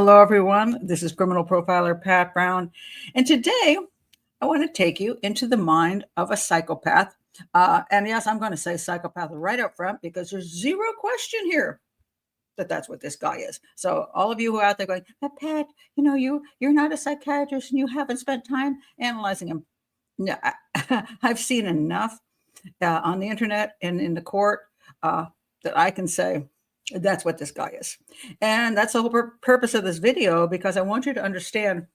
Hello, everyone. This is criminal profiler Pat Brown. And today I want to take you into the mind of a psychopath. And yes, I'm going to say psychopath right up front because there's zero question here that that's what this guy is. So all of you who are out there going, but Pat, you're not a psychiatrist and you haven't spent time analyzing him. No, I've seen enough on the internet and in the court that I can say that's what this guy is. And that's the whole purpose of this video, because I want you to understand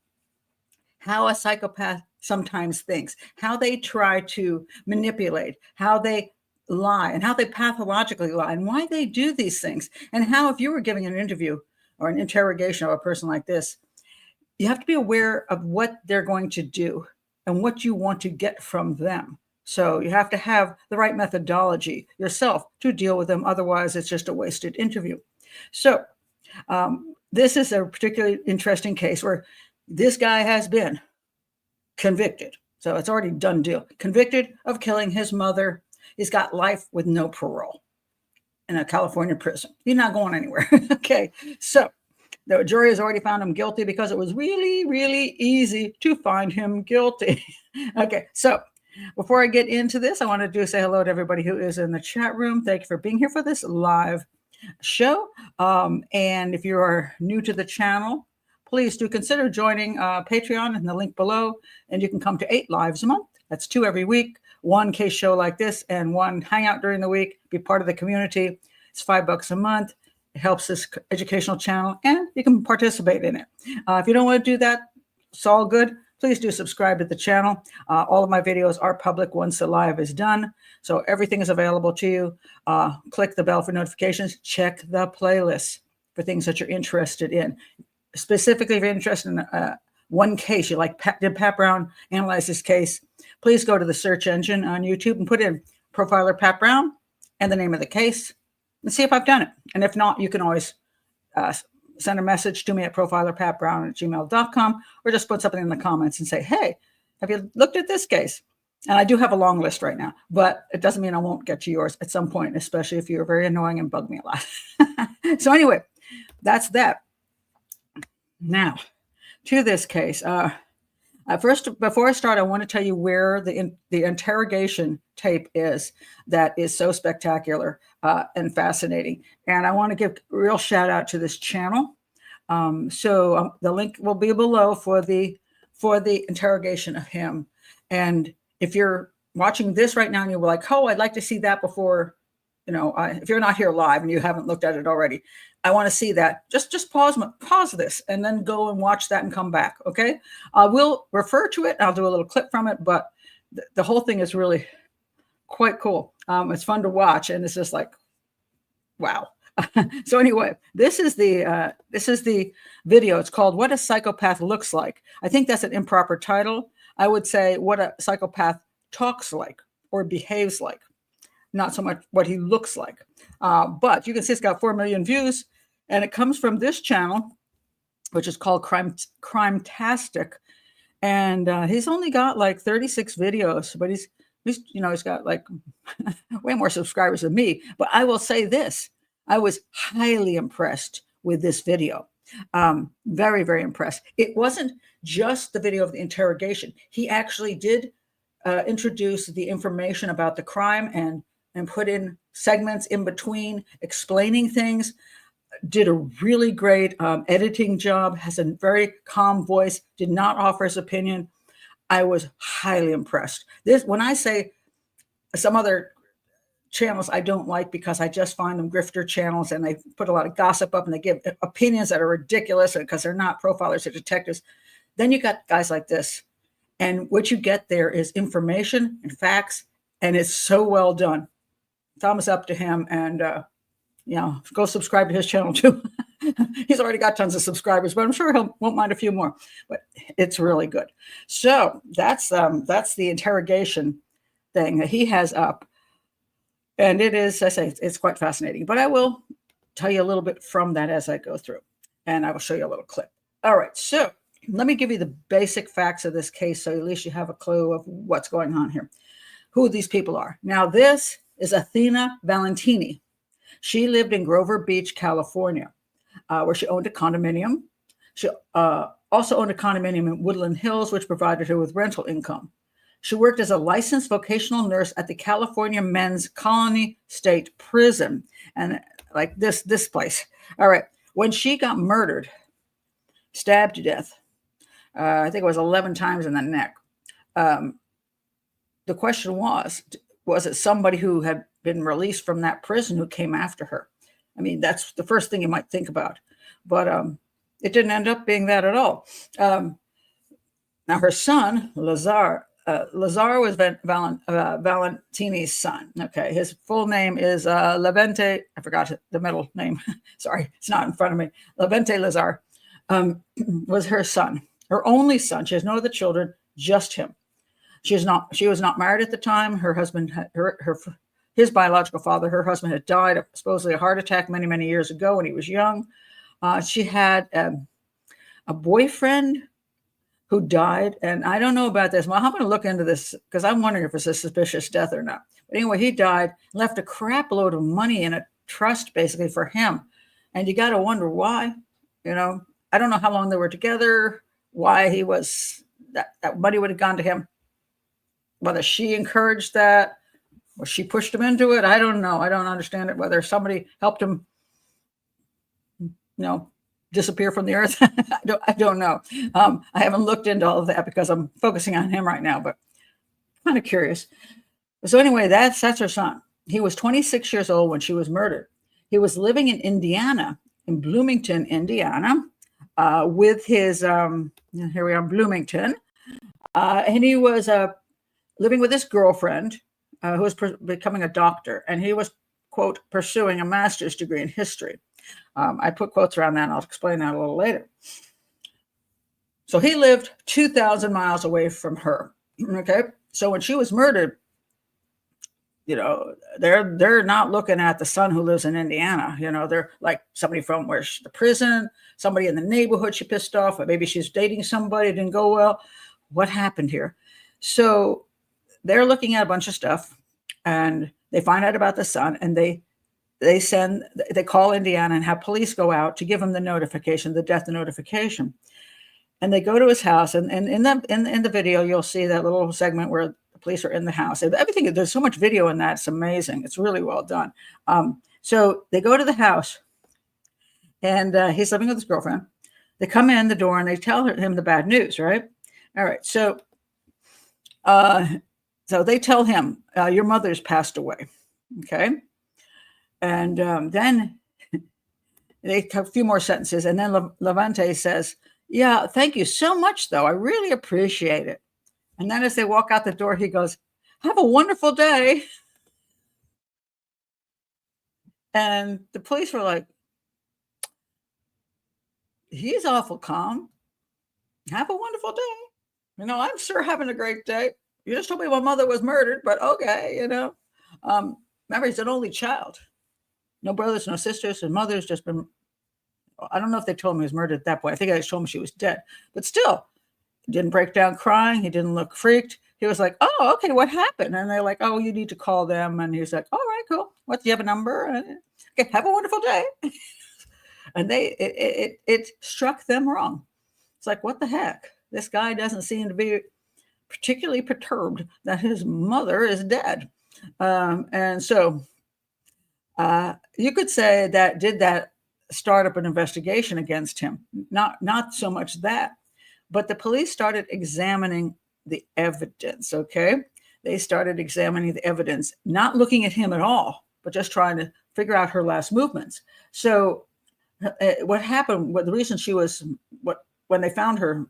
how a psychopath sometimes thinks, how they try to manipulate, how they lie, and how they pathologically lie, and why they do these things. And how, if you were giving an interview or an interrogation of a person like this, you have to be aware of what they're going to do and what you want to get from them. So you have to have the right methodology yourself to deal with them. Otherwise, it's just a wasted interview. So this is a particularly interesting case where this guy has been convicted. So it's already done deal. Convicted of killing his mother. He's got life with no parole in a California prison. He's not going anywhere. Okay. So the jury has already found him guilty because it was really, really easy to find him guilty. Okay. So before I get into this, I want to say hello to everybody who is in the chat room. Thank you for being here for this live show. And if you are new to the channel, please do consider joining Patreon in the link below. And you can come to 8 lives a month. That's 2 every week, 1 case show like this, and 1 hangout during the week. Be part of the community. It's $5 a month. It helps this educational channel, and you can participate in it. If you don't want to do that, it's all good. Please do subscribe to the channel. All of my videos are public once the live is done. So everything is available to you. Click the bell for notifications. Check the playlist for things that you're interested in. Specifically, if you're interested in one case, you like, did Pat Brown analyze this case? Please go to the search engine on YouTube and put in Profiler Pat Brown and the name of the case and see if I've done it. And if not, you can always send a message to me at profilerpatbrown@gmail.com, or just put something in the comments and say, hey, have you looked at this case? And I do have a long list right now, but it doesn't mean I won't get to yours at some point, especially if you're very annoying and bug me a lot. So anyway, that's that. Now, to this case. First, before I start, I want to tell you where the interrogation tape is that is so spectacular and fascinating. And I want to give a real shout out to this channel. The link will be below for the interrogation of him. And if you're watching this right now and you're like, oh, I'd like to see that before, if you're not here live and you haven't looked at it already, I want to see that. Just pause this and then go and watch that and come back. Okay. I will refer to it. I'll do a little clip from it, but the whole thing is really quite cool. It's fun to watch, and it's just like, wow. So anyway, this is the video. It's called "What a Psychopath Looks Like." I think that's an improper title. I would say what a psychopath talks like or behaves like, not so much what he looks like. But you can see it's got 4 million views, and it comes from this channel, which is called Crimetastic. And he's only got like 36 videos, but he's got like way more subscribers than me. But I will say this, I was highly impressed with this video. Very, very impressed. It wasn't just the video of the interrogation. He actually did introduce the information about the crime and put in segments in between explaining things. Did a really great editing job, has a very calm voice, did not offer his opinion. I was highly impressed. When I say some other channels I don't like because I just find them grifter channels and they put a lot of gossip up and they give opinions that are ridiculous because they're not profilers or detectives. Then you got guys like this. And what you get there is information and facts, and it's so well done. Thumbs up to him, and go subscribe to his channel too. He's already got tons of subscribers, but I'm sure he won't mind a few more. But it's really good. So that's the interrogation thing that he has up, and it is, I say, it's quite fascinating. But I will tell you a little bit from that as I go through, and I will show you a little clip. All right, so let me give you the basic facts of this case, so at least you have a clue of what's going on here, who these people are. Now, this is Athena Valentiny. She lived in Grover Beach, California, where she owned a condominium. She also owned a condominium in Woodland Hills, which provided her with rental income. She worked as a licensed vocational nurse at the California Men's Colony State Prison. And like this place. All right. When she got murdered, stabbed to death, I think it was 11 times in the neck. The question was it somebody who had been released from that prison who came after her? I mean, that's the first thing you might think about. But it didn't end up being that at all. Now, her son, Lazar was Valentini's son. Okay, his full name is Levente. I forgot the middle name. Sorry, it's not in front of me. Levente Lazar was her son, her only son. She has no other children, just him. She was not married at the time. Her husband, his biological father, her husband had died of supposedly a heart attack many, many years ago when he was young. She had a boyfriend who died, and I don't know about this. Well, I'm going to look into this because I'm wondering if it's a suspicious death or not. But anyway, he died, left a crap load of money in a trust basically for him, and you got to wonder why. You know, I don't know how long they were together, why he was that money would have gone to him, whether she encouraged that or she pushed him into it. I don't know. I don't understand it. Whether somebody helped him, disappear from the earth. I don't know. I haven't looked into all of that because I'm focusing on him right now, but kind of curious. So anyway, that's her son. He was 26 years old when she was murdered. He was living in Indiana, in Bloomington, Indiana, with his, here we are in Bloomington. And he was living with his girlfriend who was becoming a doctor. And he was, quote, pursuing a master's degree in history. I put quotes around that, and I'll explain that a little later. So he lived 2,000 miles away from her. Okay. So when she was murdered, they're not looking at the son who lives in Indiana. They're like somebody from the prison, somebody in the neighborhood she pissed off, or maybe she's dating somebody, it didn't go well. What happened here? So they're looking at a bunch of stuff, and they find out about the son, and they call Indiana and have police go out to give him the notification, the death notification. And they go to his house, and in the video, you'll see that little segment where the police are in the house. Everything, there's so much video in that, it's amazing. It's really well done. So they go to the house, and he's living with his girlfriend. They come in the door, and they tell him the bad news, right? All right, so they tell him, your mother's passed away, okay? And then they have a few more sentences. And then Levente says, yeah, thank you so much, though. I really appreciate it. And then as they walk out the door, he goes, have a wonderful day. And the police were like, he's awful calm. Have a wonderful day. I'm sure having a great day. You just told me my mother was murdered, but okay, remember, he's an only child. No brothers, no sisters. His mother's just been, I don't know if they told him he was murdered at that point. I think I just told him she was dead. But still, he didn't break down crying. He didn't look freaked. He was like, oh, okay, what happened? And they're like, oh, you need to call them. And he's like, all right, cool. What, do you have a number? Okay, have a wonderful day. And it struck them wrong. It's like, what the heck? This guy doesn't seem to be particularly perturbed that his mother is dead. And so you could say that start up an investigation against him? Not so much that, but the police started examining the evidence, okay? They started examining the evidence, not looking at him at all, but just trying to figure out her last movements. So what happened, the reason she was, when they found her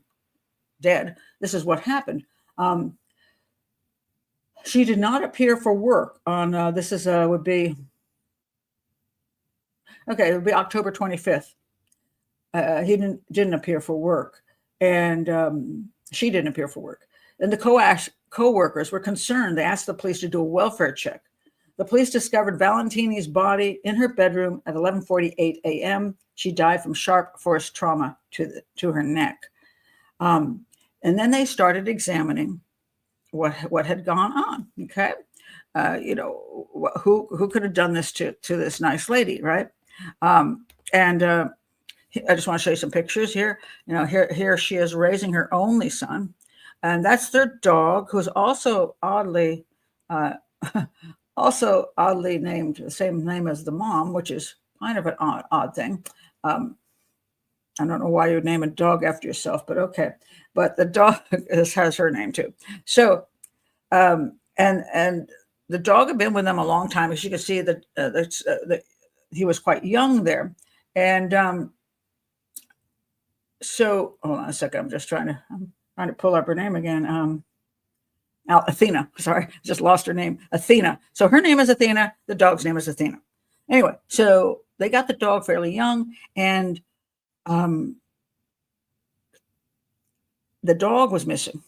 dead, this is what happened. She did not appear for work on, it would be October 25th. He didn't appear for work, and she didn't appear for work. And the co-workers were concerned. They asked the police to do a welfare check. The police discovered Valentini's body in her bedroom at 11:48 a.m. She died from sharp force trauma to her neck. And then they started examining what had gone on. Okay, who could have done this to this nice lady, right? And I just want to show you some pictures here. You know, here she is raising her only son, and that's their dog, who's also oddly, uh, also oddly named, the same name as the mom, which is kind of an odd thing. I don't know why you would name a dog after yourself, but okay. But the dog has her name too. So, and the dog had been with them a long time. As you can see, that he was quite young there, and so hold on a second. I'm trying to pull up her name again. Athena. Sorry, just lost her name. Athena. So her name is Athena. The dog's name is Athena. Anyway, so they got the dog fairly young, and the dog was missing.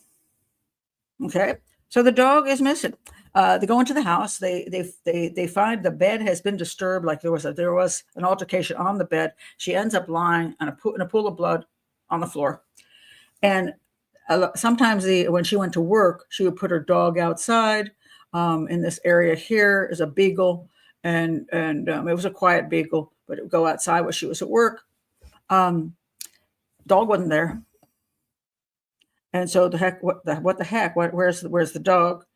Okay, so the dog is missing. They go into the house. They find the bed has been disturbed. Like there was an altercation on the bed. She ends up lying in a pool of blood on the floor. And sometimes when she went to work, she would put her dog outside. In this area here is a beagle, and it was a quiet beagle, but it would go outside when she was at work. Dog wasn't there. And so what the heck? Where's the dog?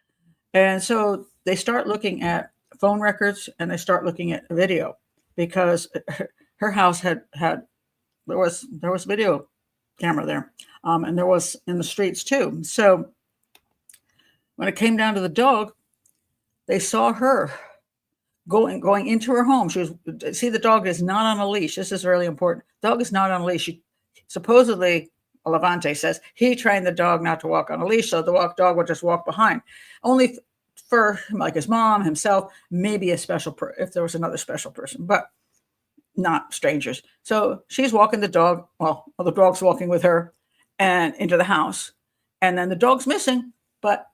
And so they start looking at phone records and they start looking at video, because her house there was video camera there, and there was in the streets too. So when it came down to the dog, they saw her going into her home. The dog is not on a leash. This is really important. Dog is not on a leash. Supposedly, Levente says he trained the dog not to walk on a leash, so the dog would just walk behind. Only for like his mom, himself, maybe if there was another special person, but not strangers. So she's walking the dog. Well, the dog's walking with her, and into the house, and then the dog's missing. But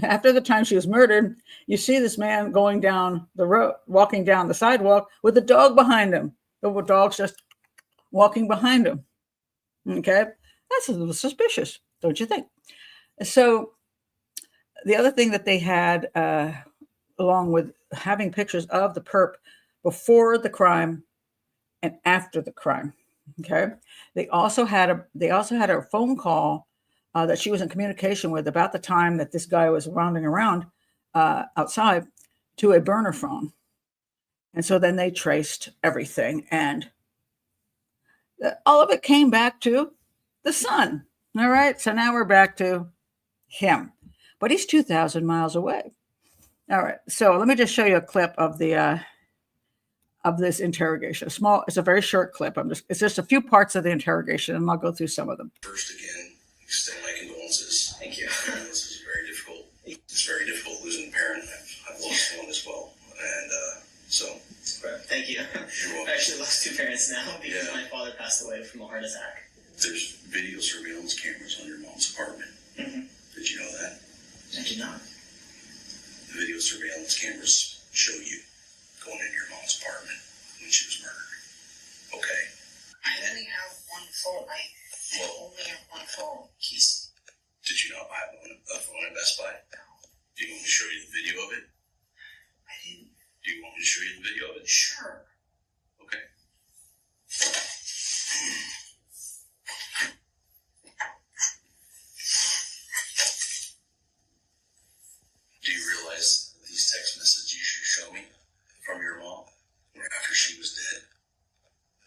after the time she was murdered, you see this man going down the road, walking down the sidewalk with the dog behind him. The dog's just walking behind him. Okay, that's a little suspicious, don't you think? So the other thing that they had, along with having pictures of the perp before the crime and after the crime, okay, they also had a phone call that she was in communication with about the time that this guy was rounding around outside, to a burner phone. And so then they traced everything, and all of it came back to the son. All right. So now we're back to him, but he's 2,000 miles away. All right. So let me just show you a clip of this interrogation. It's a very short clip. It's just a few parts of the interrogation, and I'll go through some of them. First, again, extend my condolences. Thank you. This is very difficult. It's very difficult losing a parent. I've lost one as well. And so. Thank you. I actually lost 2 parents now because my father passed away from a heart attack. There's video surveillance cameras on your mom's apartment. Mm-hmm. Did you know that? I did not. The video surveillance cameras show you going into your mom's apartment when she was murdered. Okay? I only have one phone. I only have one phone. Keys. Did you not buy a phone at Best Buy? No. Do you want me to show you the video of it? I didn't. Do you want me to show you the video of it? Sure. Okay. Do you realize these text messages you show me from your mom were after she was dead?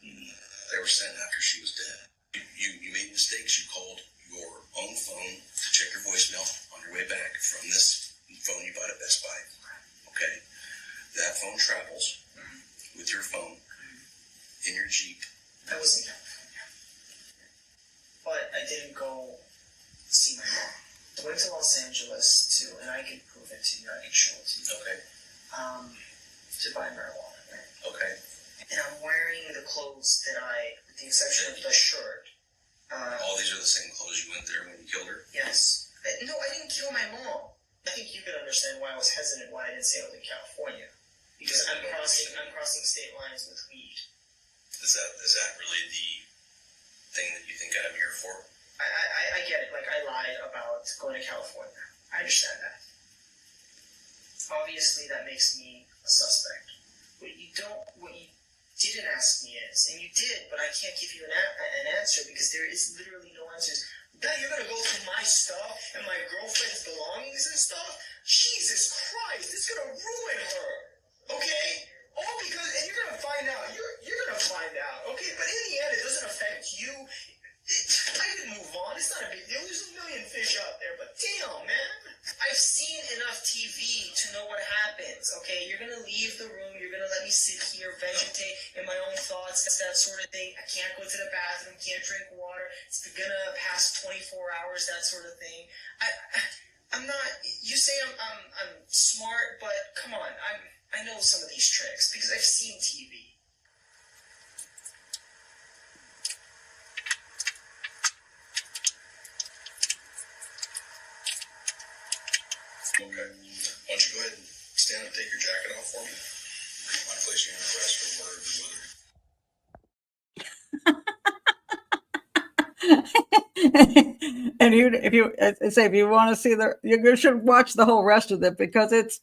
They were sent after she was dead. You made mistakes. You called your own phone to check your voicemail on your way back from this phone you bought at Best Buy. Okay? That phone travels with your phone in your Jeep. I was in California. But I didn't go see my mom. I went to Los Angeles too, and I can prove it to you. I can show it to you. Okay. To buy marijuana. Right? Okay. And I'm wearing the clothes that with the exception of the shirt. All these are the same clothes you went there when you killed her? Yes. No, I didn't kill my mom. I think you could understand why I was hesitant, why I didn't say I was in California. Because I'm crossing state lines with weed. Is that really the thing that you think I'm here for? I get it. Like, I lied about going to California. I understand that. Obviously, that makes me a suspect. What you didn't ask me is, and you did, but I can't give you an answer because there is literally no answers. Now you're gonna go through my stuff and my girlfriend's belongings and stuff? Jesus Christ, it's gonna ruin her, okay? All because, and you're gonna find out, you're gonna find out, okay? But in the end, it doesn't affect you. I can move on, it's not a big deal, there's a million fish out there, but damn, man. I've seen enough TV to know what happens, okay? You're gonna leave the room, you're gonna let me sit here, vegetate in my own thoughts, that sort of thing. I can't go to the bathroom, can't drink water, it's gonna pass 24 hours, that sort of thing. I'm not, you say I'm smart, but come on, I know some of these tricks because I've seen TV. Okay. Why don't you go ahead and stand up, take your jacket off for me? I place you under arrest for murder of your mother. And if you want to see you should watch the whole rest of it because it's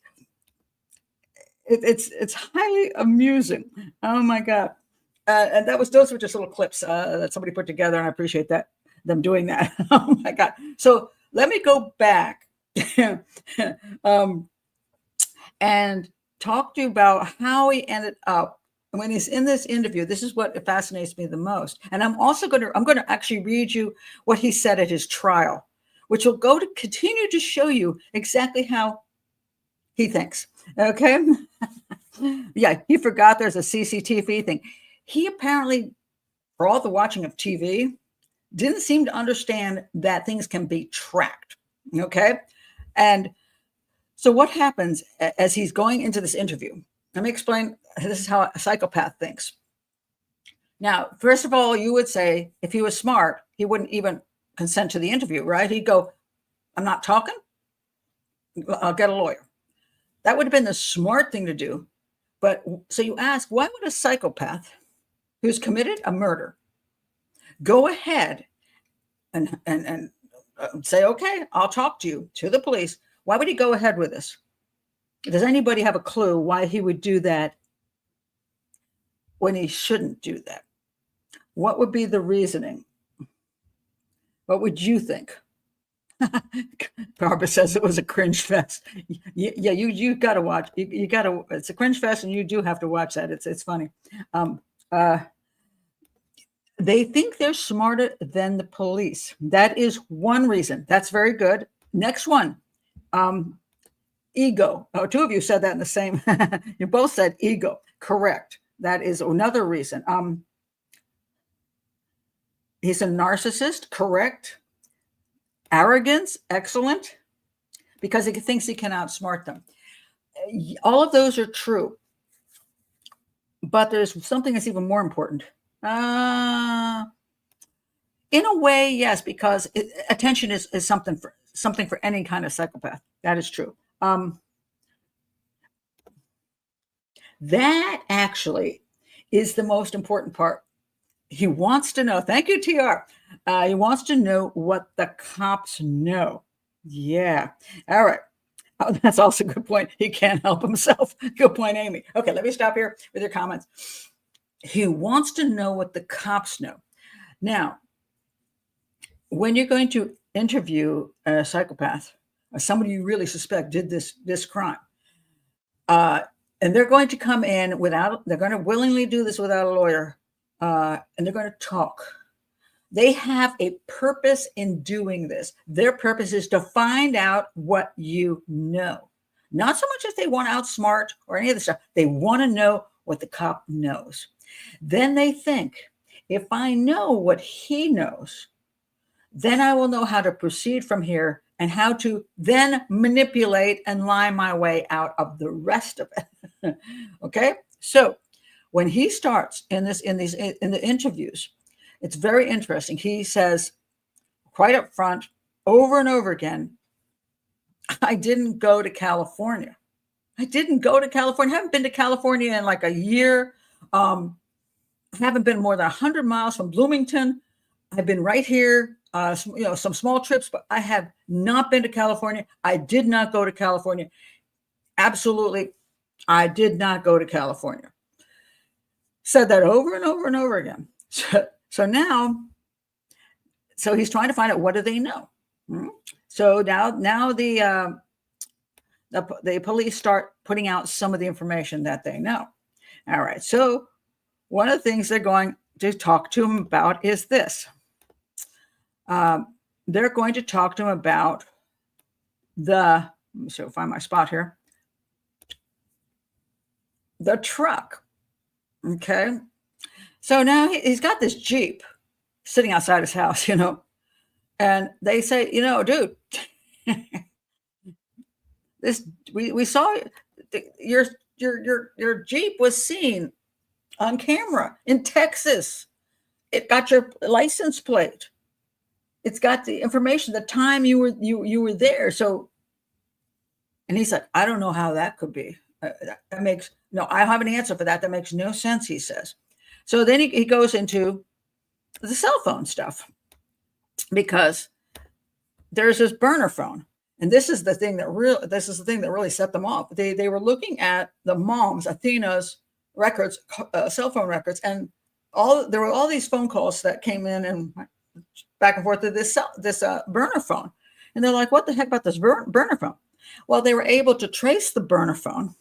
highly amusing. Oh my God. And those were just little clips that somebody put together, and I appreciate them doing that. Oh my God. So let me go back and talk to you about how he ended up when he's in this interview. This is what fascinates me the most. And I'm going to actually read you what he said at his trial, which will go to continue to show you exactly how he thinks. Okay. Yeah. He forgot there's a CCTV thing. He apparently, for all the watching of TV, didn't seem to understand that things can be tracked. Okay. And so what happens as he's going into this interview? Let me explain. This is how a psychopath thinks. Now, first of all, you would say if he was smart, he wouldn't even consent to the interview, right? He'd go, I'm not talking. I'll get a lawyer. That would have been the smart thing to do. But so you ask, why would a psychopath who's committed a murder go ahead and say, okay, I'll talk to you, to the police? Why would he go ahead with this? Does anybody have a clue why he would do that when he shouldn't do that? What would be the reasoning? What would you think? Barbara says it was a cringe fest. Yeah, you got to watch. You got to. It's a cringe fest, and you do have to watch that. It's funny. They think they're smarter than the police. That is one reason. That's very good. Next one. Ego. Oh, two of you said that in the same. You both said ego. Correct. That is another reason. He's a narcissist. Correct. Arrogance. Excellent. Because he thinks he can outsmart them. All of those are true. But there's something that's even more important. In a way, yes, because attention is something for any kind of psychopath. That is true. That actually is the most important part. He wants to know. Thank you, TR. He wants to know what the cops know. Yeah. All right. Oh, that's also a good point. He can't help himself. Good point, Amy. Okay, let me stop here with your comments. He wants to know what the cops know. Now, when you're going to interview a psychopath or somebody you really suspect did this crime, and they're going to come in they're going to willingly do this without a lawyer, and they're going to talk. They have a purpose in doing this. Their purpose is to find out what you know. Not so much as they want to outsmart or any of the stuff. They want to know what the cop knows. Then they think, if I know what he knows, then I will know how to proceed from here and how to then manipulate and lie my way out of the rest of it. Okay? So when he starts in the interviews, it's very interesting. He says quite up front, over and over again, I didn't go to California. I didn't go to California. I haven't been to California in like a year. I haven't been more than 100 miles from Bloomington. I've been right here, some small trips, but I have not been to California. I did not go to California. Absolutely, I did not go to California. Said that over and over and over again. So now, so he's trying to find out, what do they know? So now the police start putting out some of the information that they know. All right. So one of the things they're going to talk to him about is this. They're going to talk to him about let me see if I find my spot here. The truck. Okay. So now he's got this Jeep sitting outside his house, and they say, dude, we saw your Jeep was seen on camera in Texas. It got your license plate. It's got the information, the time you were there. So, and he's like, I don't know how that could be. That makes no. I don't have an answer for that. That makes no sense. He says. So then he goes into the cell phone stuff, because there's this burner phone, and this is the thing that really set them off. They were looking at the mom's, Athena's records, cell phone records, and there were all these phone calls that came in and back and forth to this burner phone, and they're like, "What the heck about this burner phone?" Well, they were able to trace the burner phone,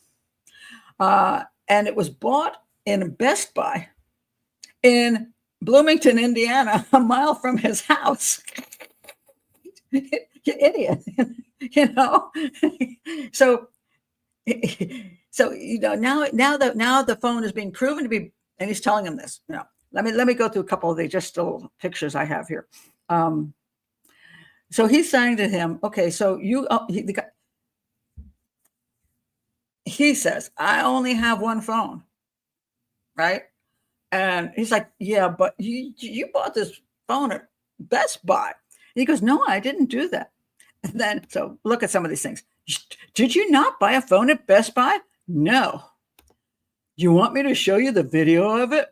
and it was bought in Best Buy in Bloomington, Indiana, a mile from his house. You idiot, So now the phone is being proven to be, and he's telling him this. Let me go through a couple of the just little pictures I have here. So he's saying to him, okay, so he says, I only have one phone, right? And he's like, yeah, but you bought this phone at Best Buy. And he goes, no, I didn't do that. And then, so look at some of these things. Did you not buy a phone at Best Buy? No. You want me to show you the video of it?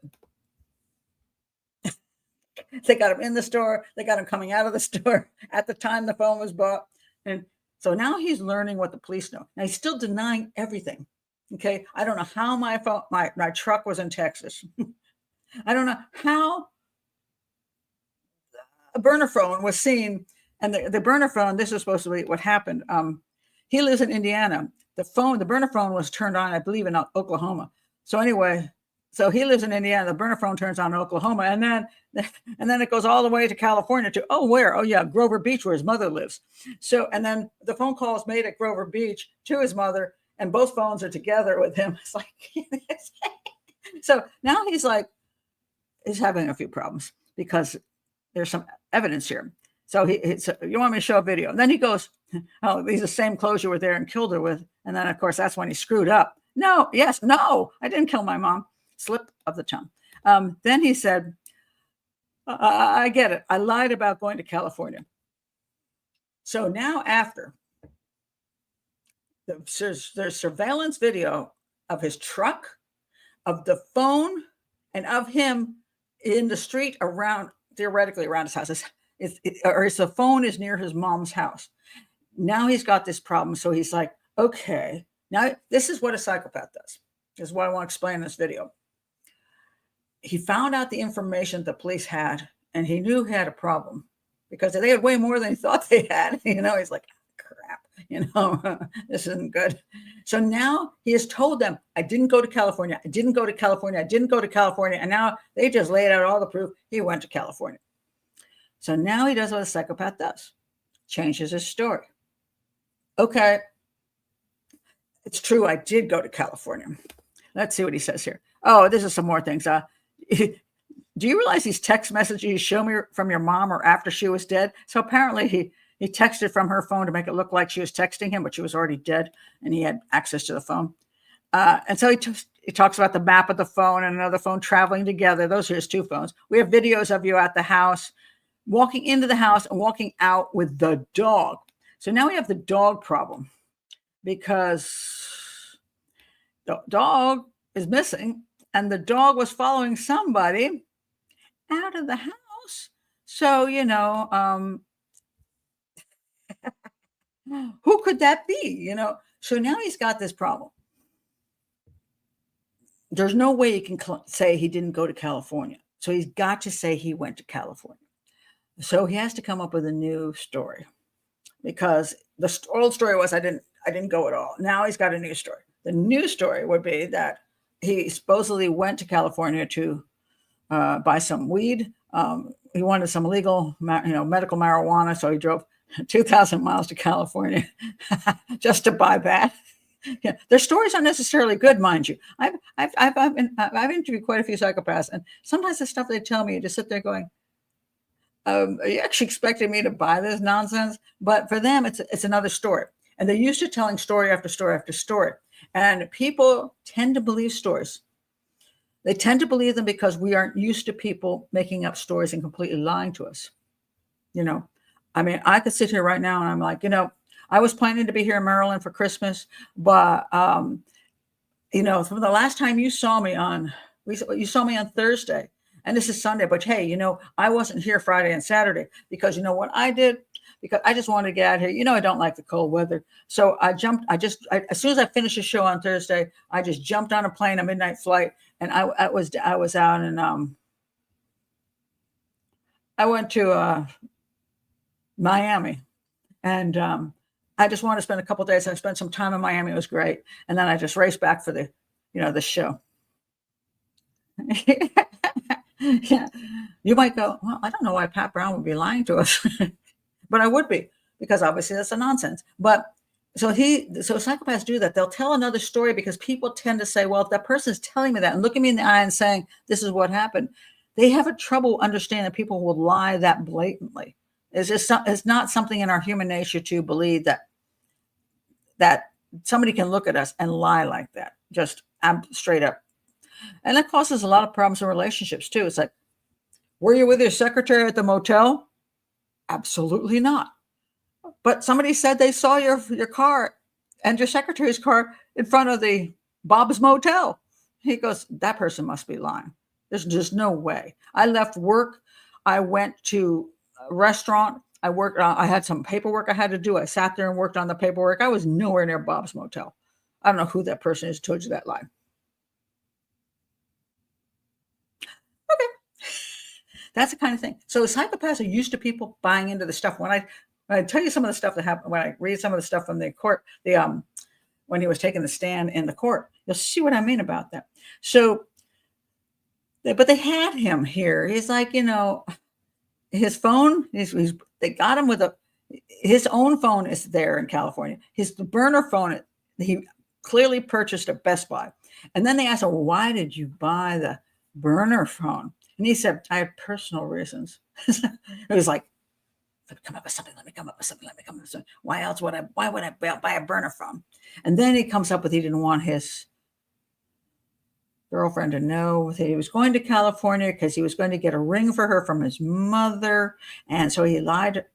They got him in the store. They got him coming out of the store at the time the phone was bought. And so now he's learning what the police know. Now he's still denying everything. Okay. I don't know how my truck was in Texas. I don't know how a burner phone was seen. And the burner phone, this is supposed to be what happened. He lives in Indiana. The burner phone was turned on, I believe, in Oklahoma. So anyway, so he lives in Indiana. The burner phone turns on in Oklahoma, and then it goes all the way to California where? Oh yeah, Grover Beach, where his mother lives. So, and then the phone call is made at Grover Beach to his mother, and both phones are together with him. It's like, so now he's having a few problems because there's some evidence here. So you want me to show a video? And then he goes, oh, these are the same clothes you were there and killed her with. And then, of course, that's when he screwed up. No, I didn't kill my mom. Slip of the tongue. Then he said, I get it. I lied about going to California. So now after, there's surveillance video of his truck, of the phone, and of him in the street theoretically around his house. The phone is near his mom's house. Now he's got this problem. So he's like, okay, now this is what a psychopath does. This is what I want to explain in this video. He found out the information the police had, and he knew he had a problem because they had way more than he thought they had. He's like, crap, this isn't good. So now he has told them, I didn't go to California. I didn't go to California. I didn't go to California. And now they just laid out all the proof. He went to California. So now he does what a psychopath does. Changes his story. Okay. It's true. I did go to California. Let's see what he says here. Oh, this is some more things. Do you realize these text messages you show me from your mom or after she was dead? So apparently he texted from her phone to make it look like she was texting him, but she was already dead and he had access to the phone. And so he talks about the map of the phone and another phone traveling together. Those are his two phones. We have videos of you at the house, walking into the house and walking out with the dog. So now we have the dog problem because the dog is missing and the dog was following somebody out of the house. So, who could that be? So now he's got this problem. there's no way you can say he didn't go to California. So he's got to say he went to California. So he has to come up with a new story, because the old story was I didn't go at all. Now he's got a new story. The new story would be that he supposedly went to California to buy some weed. He wanted some legal, medical marijuana, so he drove 2,000 miles to California just to buy that. Yeah, their stories aren't necessarily good, mind you. I've interviewed quite a few psychopaths, and sometimes the stuff they tell me, you just sit there going, are you actually expecting me to buy this nonsense? But for them, it's another story. And they're used to telling story after story after story. And people tend to believe stories. They tend to believe them because we aren't used to people making up stories and completely lying to us. I mean, I could sit here right now and I'm like, I was planning to be here in Maryland for Christmas, but, from the last time you saw me you saw me on Thursday, and this is Sunday, but hey, I wasn't here Friday and Saturday because what I did? Because I just wanted to get out here. I don't like the cold weather. So as soon as I finished the show on Thursday, I just jumped on a plane, a midnight flight. And I was out and I went to Miami, and I just wanted to spend a couple of days. I spent some time in Miami. It was great. And then I just raced back for the show. Yeah. You might go, well, I don't know why Pat Brown would be lying to us, but I would be, because obviously that's a nonsense. But so psychopaths do that. They'll tell another story because people tend to say, well, if that person is telling me that and looking me in the eye and saying, this is what happened, they have a trouble understanding that people will lie that blatantly. It's not something in our human nature to believe that somebody can look at us and lie like that, just straight up. And that causes a lot of problems in relationships too. It's like, were you with your secretary at the motel? Absolutely not. But somebody said they saw your car and your secretary's car in front of the Bob's Motel. He goes, that person must be lying. There's just no way. I left work. I went to a restaurant. I worked. I had some paperwork I had to do. I sat there and worked on the paperwork. I was nowhere near Bob's Motel. I don't know who that person is who told you that lie. Okay. That's the kind of thing. So psychopaths are used to people buying into the stuff. When I tell you some of the stuff that happened, when I read some of the stuff from the court, when he was taking the stand in the court, you'll see what I mean about that. So, but they had him here. He's like, his phone, they got him with his own phone is there in California. His burner phone, he clearly purchased at Best Buy. And then they asked him, well, why did you buy the burner phone? And he said, I have personal reasons. It was like, let me come up with something. Why would I buy a burner phone? And then he comes up with, he didn't want his girlfriend to know that he was going to California because he was going to get a ring for her from his mother. And so he lied.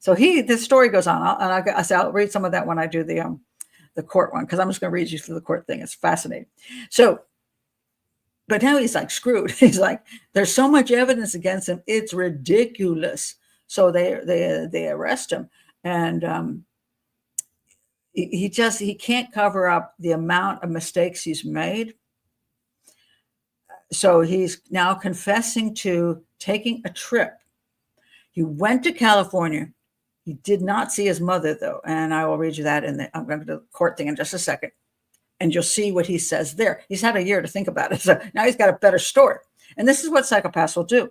So this story goes on. I'll read some of that when I do the court one, because I'm just going to read you through the court thing. It's fascinating. So, but now he's like screwed. He's like, there's so much evidence against him. It's ridiculous. So they arrest him, and he can't cover up the amount of mistakes he's made. So he's now confessing to taking a trip. He went to California. He did not see his mother, though, and I will read you that I'm going to do the court thing in just a second, and you'll see what he says there. He's had a year to think about it, so now he's got a better story. And this is what psychopaths will do.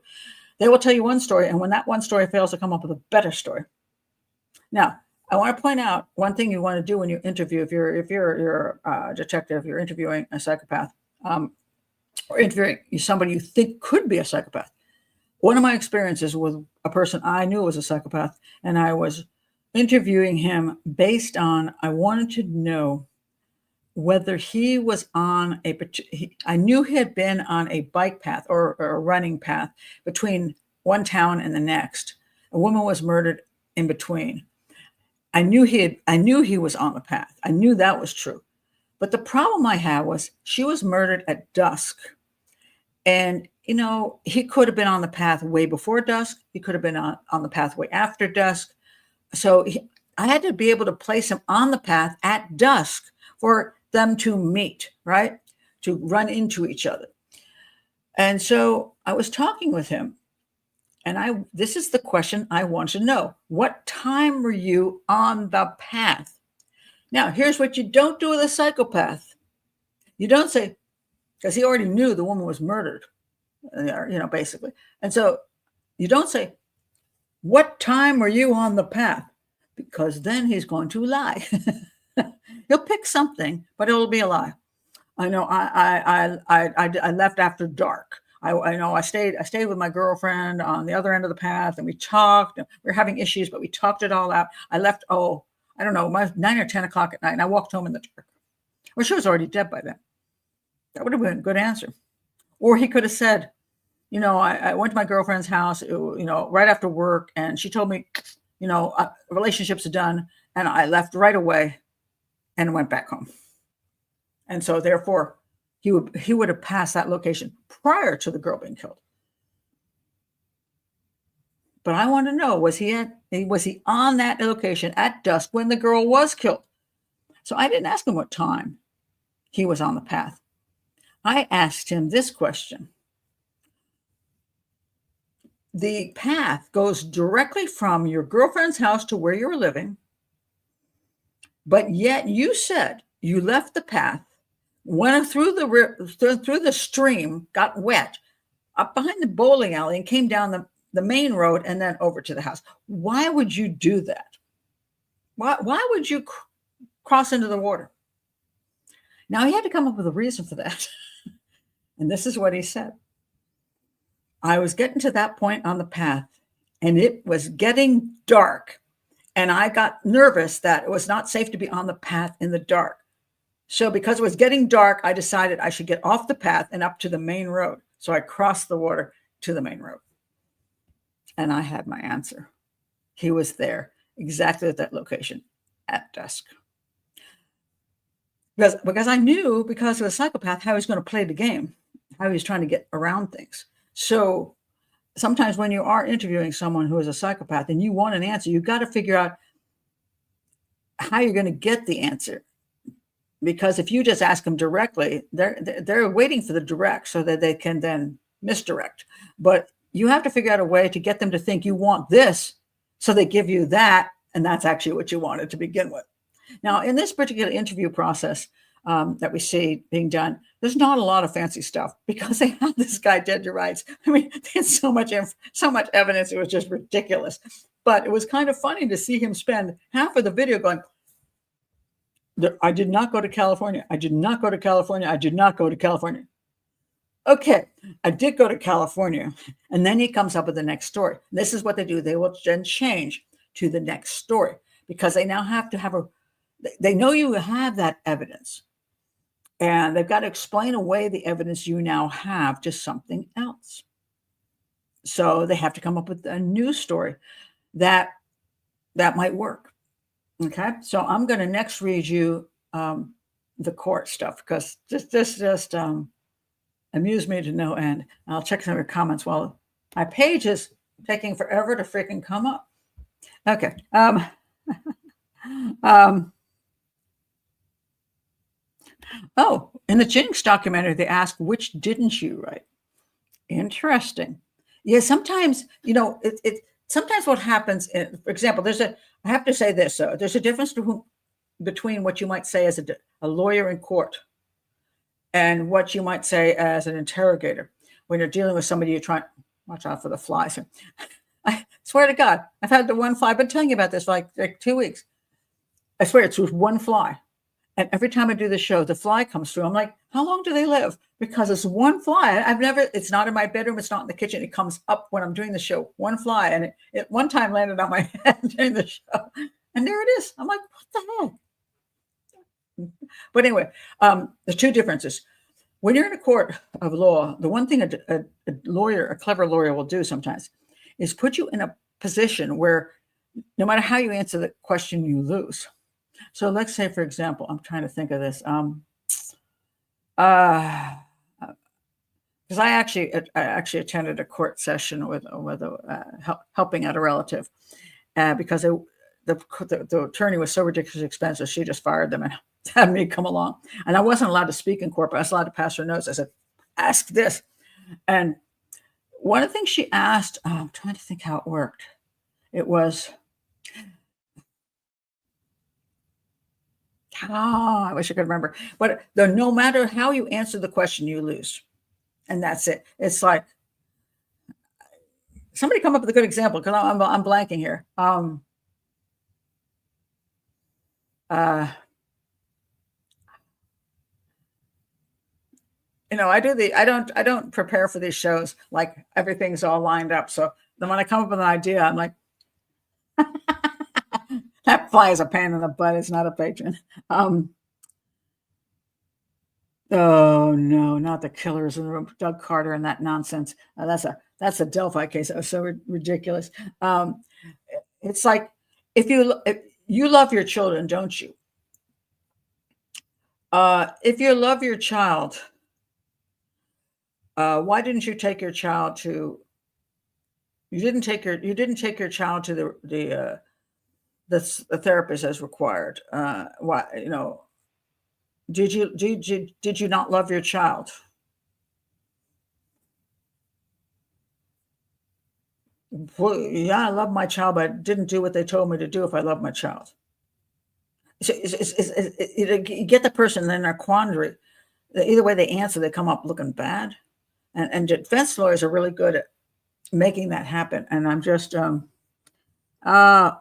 They will tell you one story, and when that one story fails, to come up with a better story. Now, I want to point out one thing you want to do when you interview, if you're a detective, you're interviewing a psychopath, or interviewing somebody you think could be a psychopath. One of my experiences with a person I knew was a psychopath, and I was interviewing him based on, I wanted to know whether he was on I knew he had been on a bike path or a running path between one town and the next. A woman was murdered in between. I knew he was on the path. I knew that was true. But the problem I had was she was murdered at dusk. And, he could have been on the path way before dusk. He could have been on the pathway after dusk. So I had to be able to place him on the path at dusk for them to meet, right? to run into each other. And so I was talking with him, and this is the question I want to know. What time were you on the path? Now, here's what you don't do with a psychopath. You don't say, because he already knew the woman was murdered, basically. And so you don't say, what time were you on the path? Because then he's going to lie. He'll pick something, but it'll be a lie. I know I left after dark. I know I stayed with my girlfriend on the other end of the path, and we talked. We were having issues, but we talked it all out. I left, I don't know, 9 or 10 o'clock at night, and I walked home in the dark. Well, she was already dead by then. That would have been a good answer. Or he could have said, I went to my girlfriend's house, right after work, and she told me, relationships are done, and I left right away and went back home. And so therefore, he would have passed that location prior to the girl being killed. But I want to know, was he on that location at dusk when the girl was killed? So I didn't ask him what time he was on the path. I asked him this question. The path goes directly from your girlfriend's house to where you were living, but yet you said you left the path, went through the stream, got wet, up behind the bowling alley, and came down the main road and then over to the house. Why would you do that? Why would you cross into the water? Now, he had to come up with a reason for that. And this is what he said. I was getting to that point on the path, and it was getting dark. And I got nervous that it was not safe to be on the path in the dark. So because it was getting dark, I decided I should get off the path and up to the main road. So I crossed the water to the main road. And I had my answer. He was there exactly at that location at dusk. Because I knew, because he was a psychopath, how he was going to play the game, how he was trying to get around things. So sometimes when you are interviewing someone who is a psychopath and you want an answer, you've got to figure out how you're going to get the answer. Because if you just ask them directly, they're waiting for the direct so that they can then misdirect. But you have to figure out a way to get them to think you want this, so they give you that, and that's actually what you wanted to begin with. Now, in this particular interview process that we see being done, there's not a lot of fancy stuff because they had this guy dead to rights. I mean, there's so much evidence, it was just ridiculous. But it was kind of funny to see him spend half of the video going, I did not go to California. I did not go to California. I did not go to California. Okay, I did go to California. And then he comes up with the next story. This is what they do. They will then change to the next story because they now have to they know you have that evidence. And they've got to explain away the evidence you now have to something else. So they have to come up with a new story that might work. Okay, so I'm going to next read you the court stuff because this just amused me to no end. I'll check some of your comments while my page is taking forever to freaking come up. Okay. In the Jinx documentary, they ask, which didn't you write? Interesting. Yeah, sometimes, sometimes what happens, for example, I have to say this, there's a difference between what you might say as a lawyer in court and what you might say as an interrogator. When you're dealing with somebody, you're trying, watch out for the flies. I swear to God, I've had the one fly. I've been telling you about this for like 2 weeks. I swear it's with one fly. And every time I do the show, the fly comes through. I'm like, how long do they live? Because it's one fly. It's not in my bedroom. It's not in the kitchen. It comes up when I'm doing the show, one fly. And it one time landed on my head during the show. And there it is. I'm like, what the heck? But anyway, the two differences. When you're in a court of law, the one thing a clever lawyer will do sometimes is put you in a position where no matter how you answer the question, you lose. So let's say, for example, I'm trying to think of this. Because I actually attended a court session with helping out a relative because the attorney was so ridiculously expensive, she just fired them and had me come along. And I wasn't allowed to speak in court, but I was allowed to pass her notes. I said, ask this. And one of the things she asked, I'm trying to think how it worked. It was, I wish I could remember. But no matter how you answer the question, you lose. And that's it. It's like, somebody come up with a good example, because I'm blanking here. I don't prepare for these shows like everything's all lined up. So then when I come up with an idea, I'm like, that fly is a pain in the butt. It's not a patron. Oh no, not the killers in the room. Doug Carter and that nonsense. That's a Delphi case. That was so ridiculous. It's like, if you love your children, don't you? If you love your child, why didn't you take your child to? You didn't take your child to the therapist as required. Why? Did you not love your child? Well, yeah, I love my child, but I didn't do what they told me to do if I love my child. So you get the person in their quandary. Either way they answer, they come up looking bad. And defense lawyers are really good at making that happen. And I'm just, oh,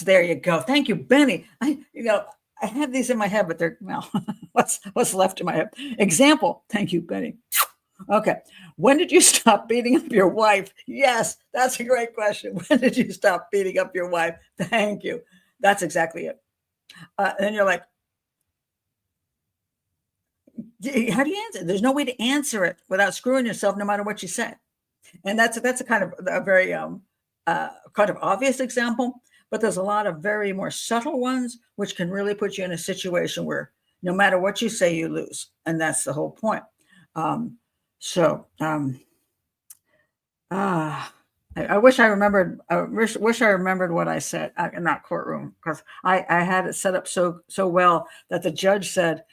there you go. Thank you, Benny. I had these in my head, but they're, well, what's left in my head. Example. Thank you, Benny. Okay. When did you stop beating up your wife? Yes, that's a great question. When did you stop beating up your wife? Thank you. That's exactly it. And you're like, how do you answer it? There's no way to answer it without screwing yourself, no matter what you say. And that's a kind of a very kind of obvious example, but there's a lot of very more subtle ones, which can really put you in a situation where no matter what you say, you lose. And that's the whole point. I wish I remembered. I wish I remembered what I said in that courtroom, because I had it set up so well that the judge said,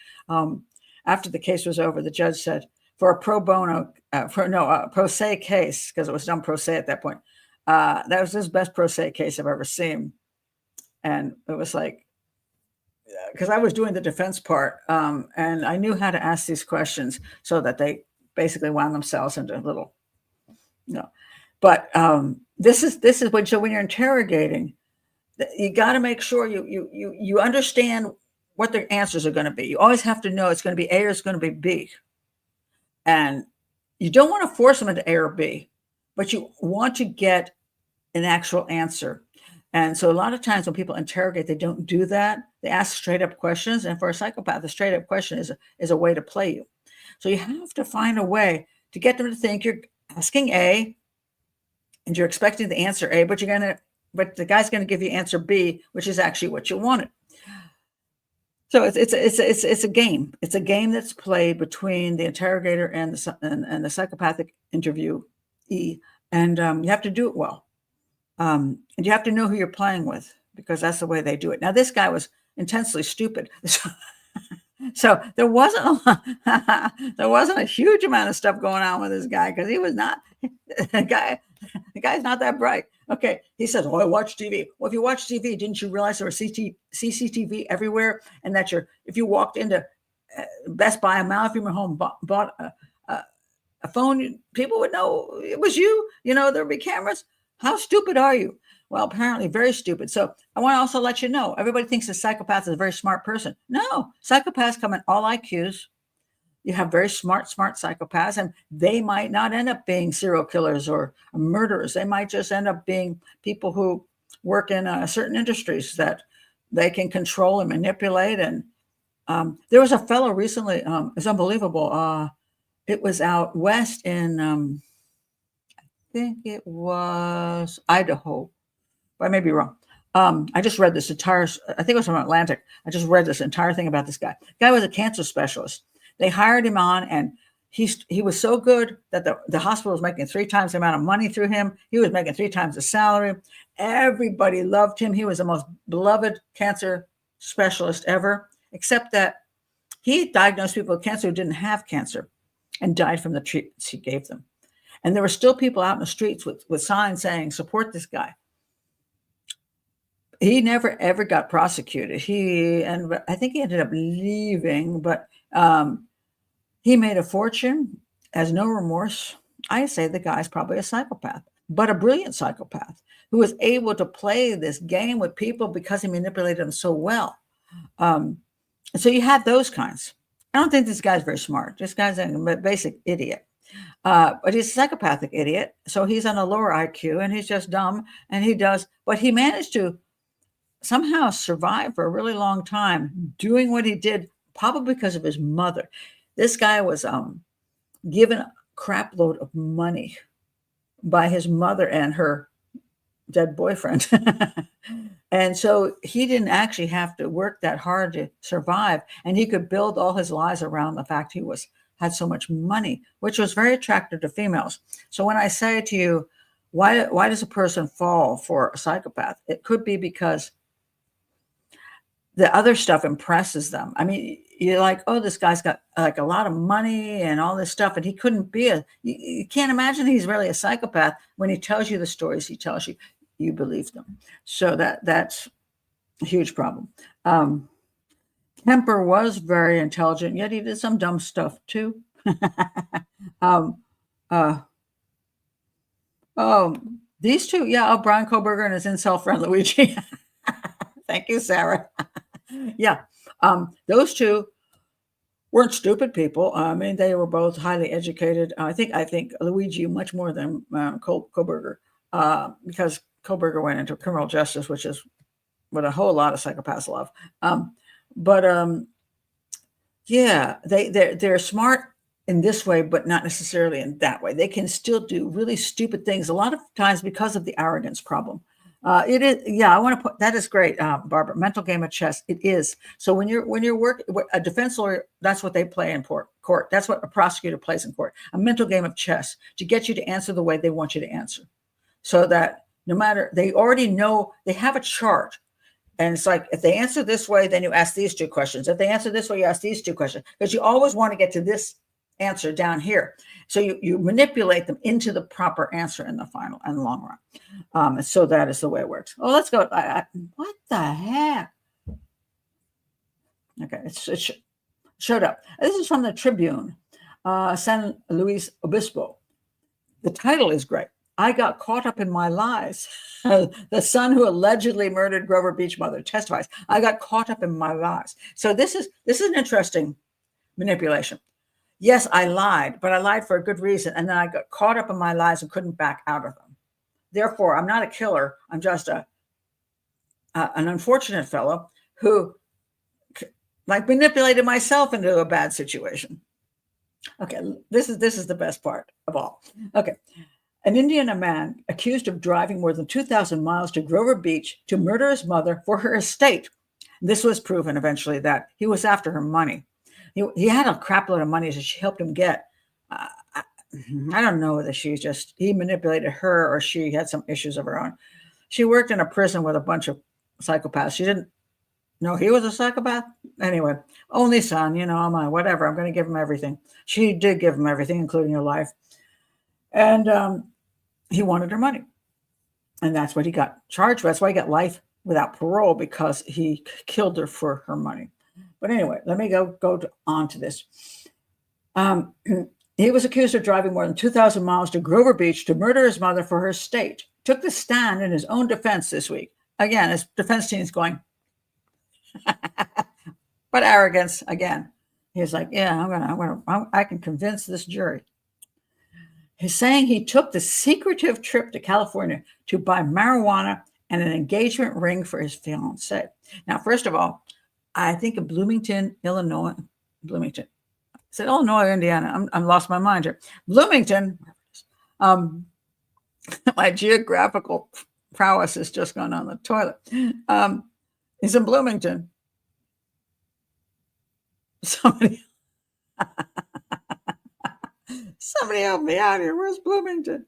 after the case was over, the judge said, for a pro bono, pro se case, because it was done pro se at that point. That was his best pro se case I've ever seen, and it was like, because I was doing the defense part, and I knew how to ask these questions so that they basically wound themselves into little, But this is when you're interrogating, you got to make sure you understand what their answers are going to be. You always have to know it's going to be A or it's going to be B, and you don't want to force them into A or B, but you want to get an actual answer. And so a lot of times when people interrogate, they don't do that. They ask straight up questions, and for a psychopath, a straight up question is a way to play you. So you have to find a way to get them to think you're asking A, and you're expecting the answer A, but the guy's going to give you answer B, which is actually what you wanted. So it's a game. It's a game that's played between the interrogator and the psychopathic interviewee, and you have to do it well. And you have to know who you're playing with, because that's the way they do it. Now, this guy was intensely stupid. So there wasn't a huge amount of stuff going on with this guy, because he was not the guy's not that bright. Okay, he says, "Oh, I watch TV." Well, if you watch TV, didn't you realize there was CCTV everywhere, and that if you walked into Best Buy, a mile from your home, bought a phone, people would know it was you. There'd be cameras. How stupid are you? Well, apparently very stupid. So I want to also let you know, everybody thinks a psychopath is a very smart person. No, psychopaths come in all IQs. You have very smart psychopaths, and they might not end up being serial killers or murderers. They might just end up being people who work in certain industries that they can control and manipulate. And there was a fellow recently, it's unbelievable. It was out west in, I think it was Idaho, but I may be wrong. I just read this entire, I think it was from Atlantic. I just read this entire thing about this guy. The guy was a cancer specialist. They hired him on, and he was so good that the hospital was making 3 times the amount of money through him. He was making 3 times the salary. Everybody loved him. He was the most beloved cancer specialist ever, except that he diagnosed people with cancer who didn't have cancer and died from the treatments he gave them. And there were still people out in the streets with signs saying, support this guy. He never, ever got prosecuted. I think he ended up leaving, but he made a fortune, has no remorse. I say the guy's probably a psychopath, but a brilliant psychopath who was able to play this game with people because he manipulated them so well. So you have those kinds. I don't think this guy's very smart. This guy's a basic idiot. But he's a psychopathic idiot. So he's on a lower IQ and he's just dumb and but he managed to somehow survive for a really long time doing what he did, probably because of his mother. This guy was given a crap load of money by his mother and her dead boyfriend. And so he didn't actually have to work that hard to survive. And he could build all his lies around the fact he had so much money, which was very attractive to females. So when I say to you, why does a person fall for a psychopath? It could be because the other stuff impresses them. I mean, you're like, oh, this guy's got like a lot of money and all this stuff, and he couldn't be you can't imagine he's really a psychopath when he tells you the stories he tells you, you believe them. So that's a huge problem. Kemper was very intelligent, yet he did some dumb stuff too. These two, Brian Koberger and his incel friend Luigi. Thank you, Sarah. Those two weren't stupid people. I mean, they were both highly educated. I think Luigi much more than Koberger, because Koberger went into criminal justice, which is what a whole lot of psychopaths love. They're smart in this way, but not necessarily in that way. They can still do really stupid things a lot of times because of the arrogance problem. It is, I want to put that is great, Barbara. Mental game of chess. It is. So when you're working, a defense lawyer, that's what they play in court. That's what a prosecutor plays in court. A mental game of chess to get you to answer the way they want you to answer, so that no matter, they already know, they have a chart. And it's like, if they answer this way, then you ask these 2 questions. If they answer this way, you ask these 2 questions, because you always want to get to this answer down here. So you manipulate them into the proper answer in the final and long run. So that is the way it works. Oh, let's go. What the heck? Okay, it showed up. This is from the Tribune, San Luis Obispo. The title is great. I got caught up in my lies. The son who allegedly murdered Grover Beach mother testifies. I got caught up in my lies. So this is an interesting manipulation. Yes, I lied, but I lied for a good reason. And then I got caught up in my lies and couldn't back out of them. Therefore, I'm not a killer. I'm just an unfortunate fellow who manipulated myself into a bad situation. Okay, this is the best part of all. Okay. An Indiana man accused of driving more than 2,000 miles to Grover Beach to murder his mother for her estate. This was proven eventually that he was after her money. He had a crap load of money that she helped him get. I don't know whether he manipulated her or she had some issues of her own. She worked in a prison with a bunch of psychopaths. She didn't know he was a psychopath. Anyway, only son, whatever. I'm going to give him everything. She did give him everything, including her life. And he wanted her money. And that's what he got charged with. That's why he got life without parole, because he killed her for her money. But anyway, let me go on to this. He was accused of driving more than 2,000 miles to Grover Beach to murder his mother for her estate. Took the stand in his own defense this week. Again, his defense team is going, but arrogance again. He's like, I can convince this jury. He's saying he took the secretive trip to California to buy marijuana and an engagement ring for his fiancée. Now, first of all, I think of Bloomington, Illinois. Bloomington. I said Illinois, Indiana. I'm lost my mind here. Bloomington. My geographical prowess has just gone on the toilet. He's in Bloomington. Somebody. Somebody help me out here. Where's Bloomington?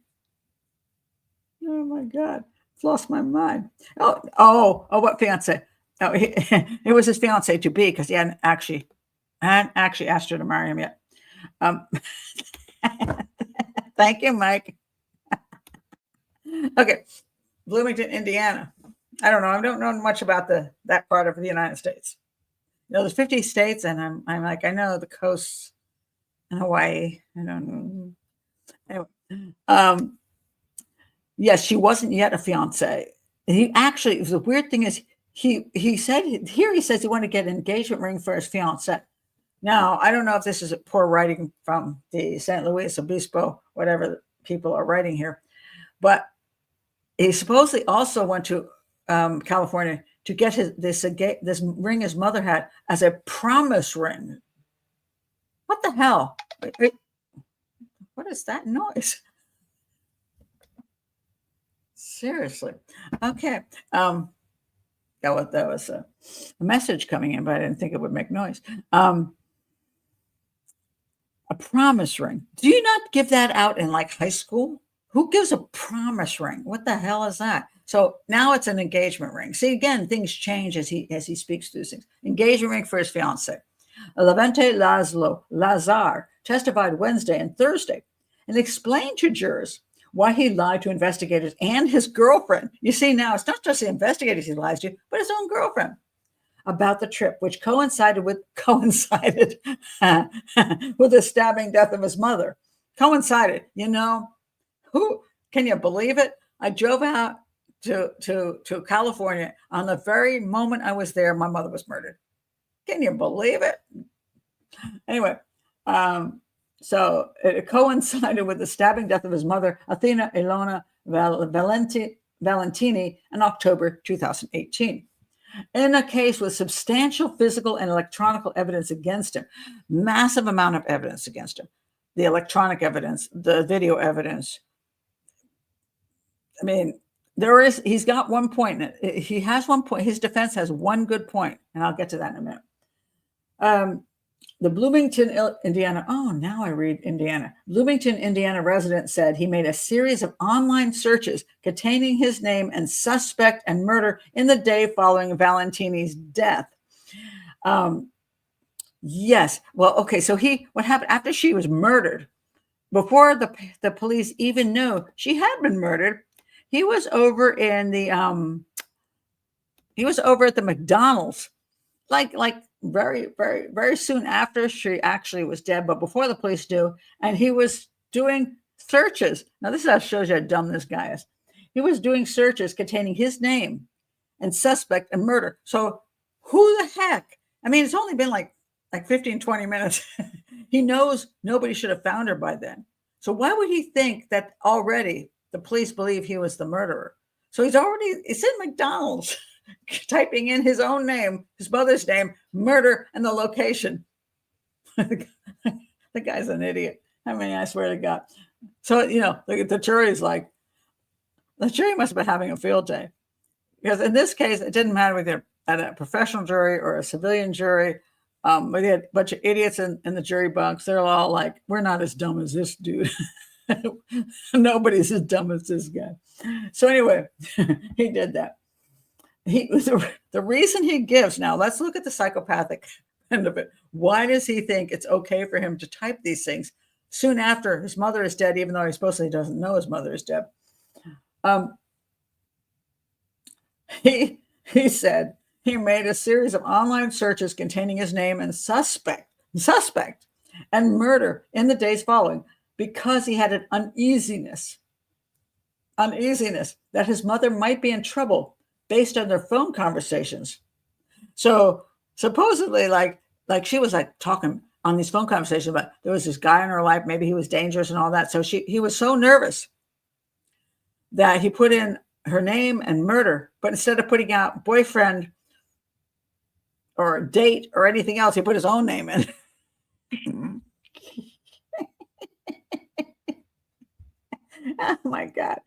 Oh my God. I've lost my mind. What fiance? Oh, it was his fiance to be because he hadn't actually asked her to marry him yet. Um, thank you, Mike. Okay. Bloomington, Indiana. I don't know. I don't know much about that part of the United States. You know, there's 50 states, and I'm like, I know the coasts and Hawaii. I don't know. Anyway, yes, she wasn't yet a fiance. He actually, the weird thing is, he said here he says he wanted to get an engagement ring for his fiance. Now, I don't know if this is poor writing from the St. Louis Obispo, whatever people are writing here, but he supposedly also went to California to get this ring his mother had as a promise ring. What the hell? Wait, what is that noise? Seriously. Okay. That was a message coming in, but I didn't think it would make noise. A promise ring. Do you not give that out in like high school? Who gives a promise ring? What the hell is that? So now it's an engagement ring. See, again, things change as he speaks through things. Engagement ring for his fiance. Levente Lazlo Lazar testified Wednesday and Thursday and explained to jurors why he lied to investigators and his girlfriend. You see, now it's not just the investigators he lies to, but his own girlfriend about the trip, which coincided with the stabbing death of his mother. Coincided, you know. Who can you believe it? I drove out to California on the very moment I was there. My mother was murdered. Can you believe it? Anyway, so it coincided with the stabbing death of his mother, Athena Ilone Valentiny, in October 2018. In a case with substantial physical and electronic evidence against him, massive amount of evidence against him, the electronic evidence, the video evidence. I mean, he's got one point. He has one point. His defense has one good point, and I'll get to that in a minute. The Bloomington, Indiana. Oh, now I read Indiana. Bloomington, Indiana resident said he made a series of online searches containing his name and suspect and murder in the day following Valentini's death. Yes. Well, okay. So what happened after she was murdered, before the police even knew she had been murdered, he was over at the McDonald's, like very, very, very soon after she actually was dead, but before the police knew, and he was doing searches. Now, this shows you how dumb this guy is. He was doing searches containing his name and suspect and murder. So who the heck? I mean, it's only been like 15, 20 minutes. He knows nobody should have found her by then. So why would he think that already the police believe he was the murderer? So it's in McDonald's typing in his own name, his mother's name, murder, and the location. The guy's an idiot. I mean, I swear to God. So, you know, the jury's like, the jury must have been having a field day. Because in this case, it didn't matter whether at a professional jury or a civilian jury. But they had a bunch of idiots in the jury box. They're all like, we're not as dumb as this dude. Nobody's as dumb as this guy. So anyway, he did that. The reason he gives, now let's look at the psychopathic end of it. Why does he think it's okay for him to type these things soon after his mother is dead, even though he supposedly doesn't know his mother is dead? He said he made a series of online searches containing his name and suspect and murder in the days following because he had an uneasiness that his mother might be in trouble based on their phone conversations. So supposedly, like she was like talking on these phone conversations about there was this guy in her life, maybe he was dangerous and all that. So he was so nervous that he put in her name and murder, but instead of putting out boyfriend or date or anything else, he put his own name in. Oh my God.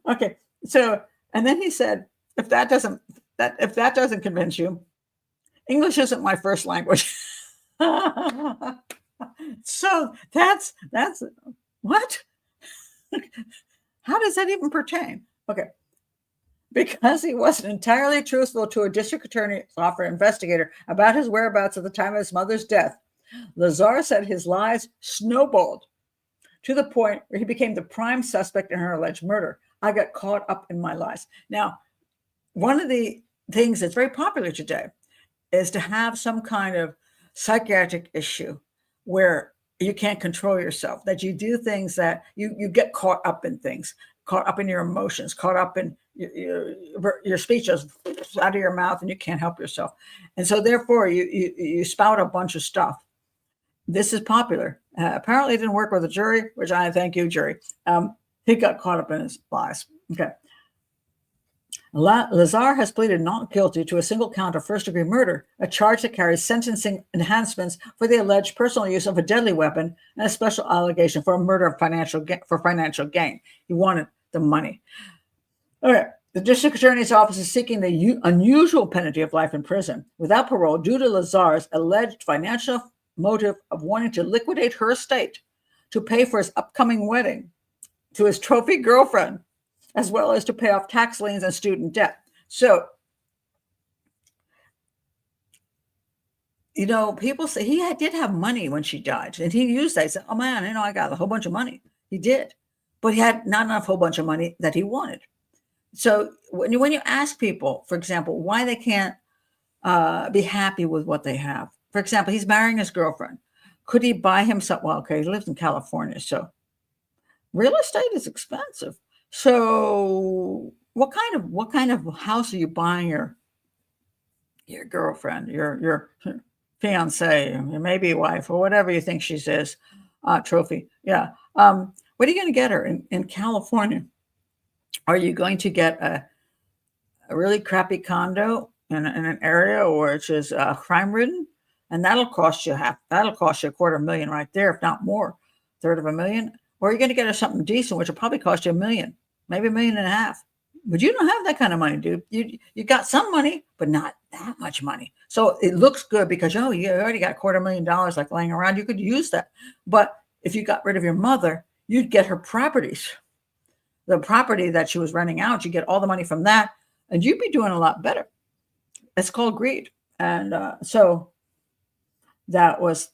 Okay. So, and then he said, if that doesn't convince you, English isn't my first language. So that's what? How does that even pertain? Okay. Because he wasn't entirely truthful to a district attorney's office investigator about his whereabouts at the time of his mother's death, Lazar said his lies snowballed to the point where he became the prime suspect in her alleged murder. I got caught up in my lies. Now, one of the things that's very popular today is to have some kind of psychiatric issue where you can't control yourself, that you do things that you get caught up in things, caught up in your emotions, caught up in your speech just out of your mouth and you can't help yourself. And so therefore you spout a bunch of stuff. This is popular. Apparently it didn't work with the jury, which I thank you, jury. He got caught up in his lies. Okay. Lazar has pleaded not guilty to a single count of first-degree murder, a charge that carries sentencing enhancements for the alleged personal use of a deadly weapon and a special allegation for a murder of financial gain. He wanted the money. Okay. The district attorney's office is seeking the unusual penalty of life in prison without parole due to Lazar's alleged financial motive of wanting to liquidate her estate to pay for his upcoming wedding to his trophy girlfriend, as well as to pay off tax liens and student debt. So, people say he did have money when she died, and he used that. He said, oh man, I got a whole bunch of money. He did, but he had not enough whole bunch of money that he wanted. So when you ask people, for example, why they can't be happy with what they have, for example, he's marrying his girlfriend. Could he buy himself? Well, okay, he lives in California, so real estate is expensive. So what kind of house are you buying your girlfriend, your fiance, your maybe wife, or whatever you think she is, trophy? Yeah. What are you going to get her in California? Are you going to get a really crappy condo in an area which is crime ridden? And that'll cost you $250,000 right there, if not more, $350,000. Or are you going to get her something decent, which will probably cost you $1 million, maybe $1.5 million. But you don't have that kind of money, dude. You got some money, but not that much money. So it looks good because, you already got $250,000 like laying around. You could use that. But if you got rid of your mother, you'd get her properties. The property that she was renting out, you get all the money from that, and you'd be doing a lot better. It's called greed. And so that was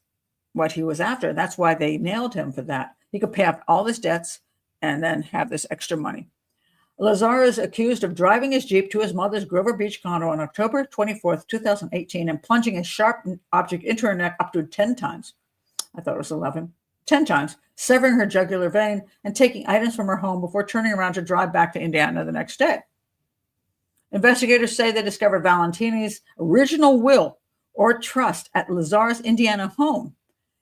what he was after. That's why they nailed him for that. He could pay off all his debts and then have this extra money. Lazar is accused of driving his Jeep to his mother's Grover Beach condo on October 24th, 2018, and plunging a sharp object into her neck up to 10 times. I thought it was 11. 10 times, severing her jugular vein and taking items from her home before turning around to drive back to Indiana the next day. Investigators say they discovered Valentini's original will or trust at Lazar's Indiana home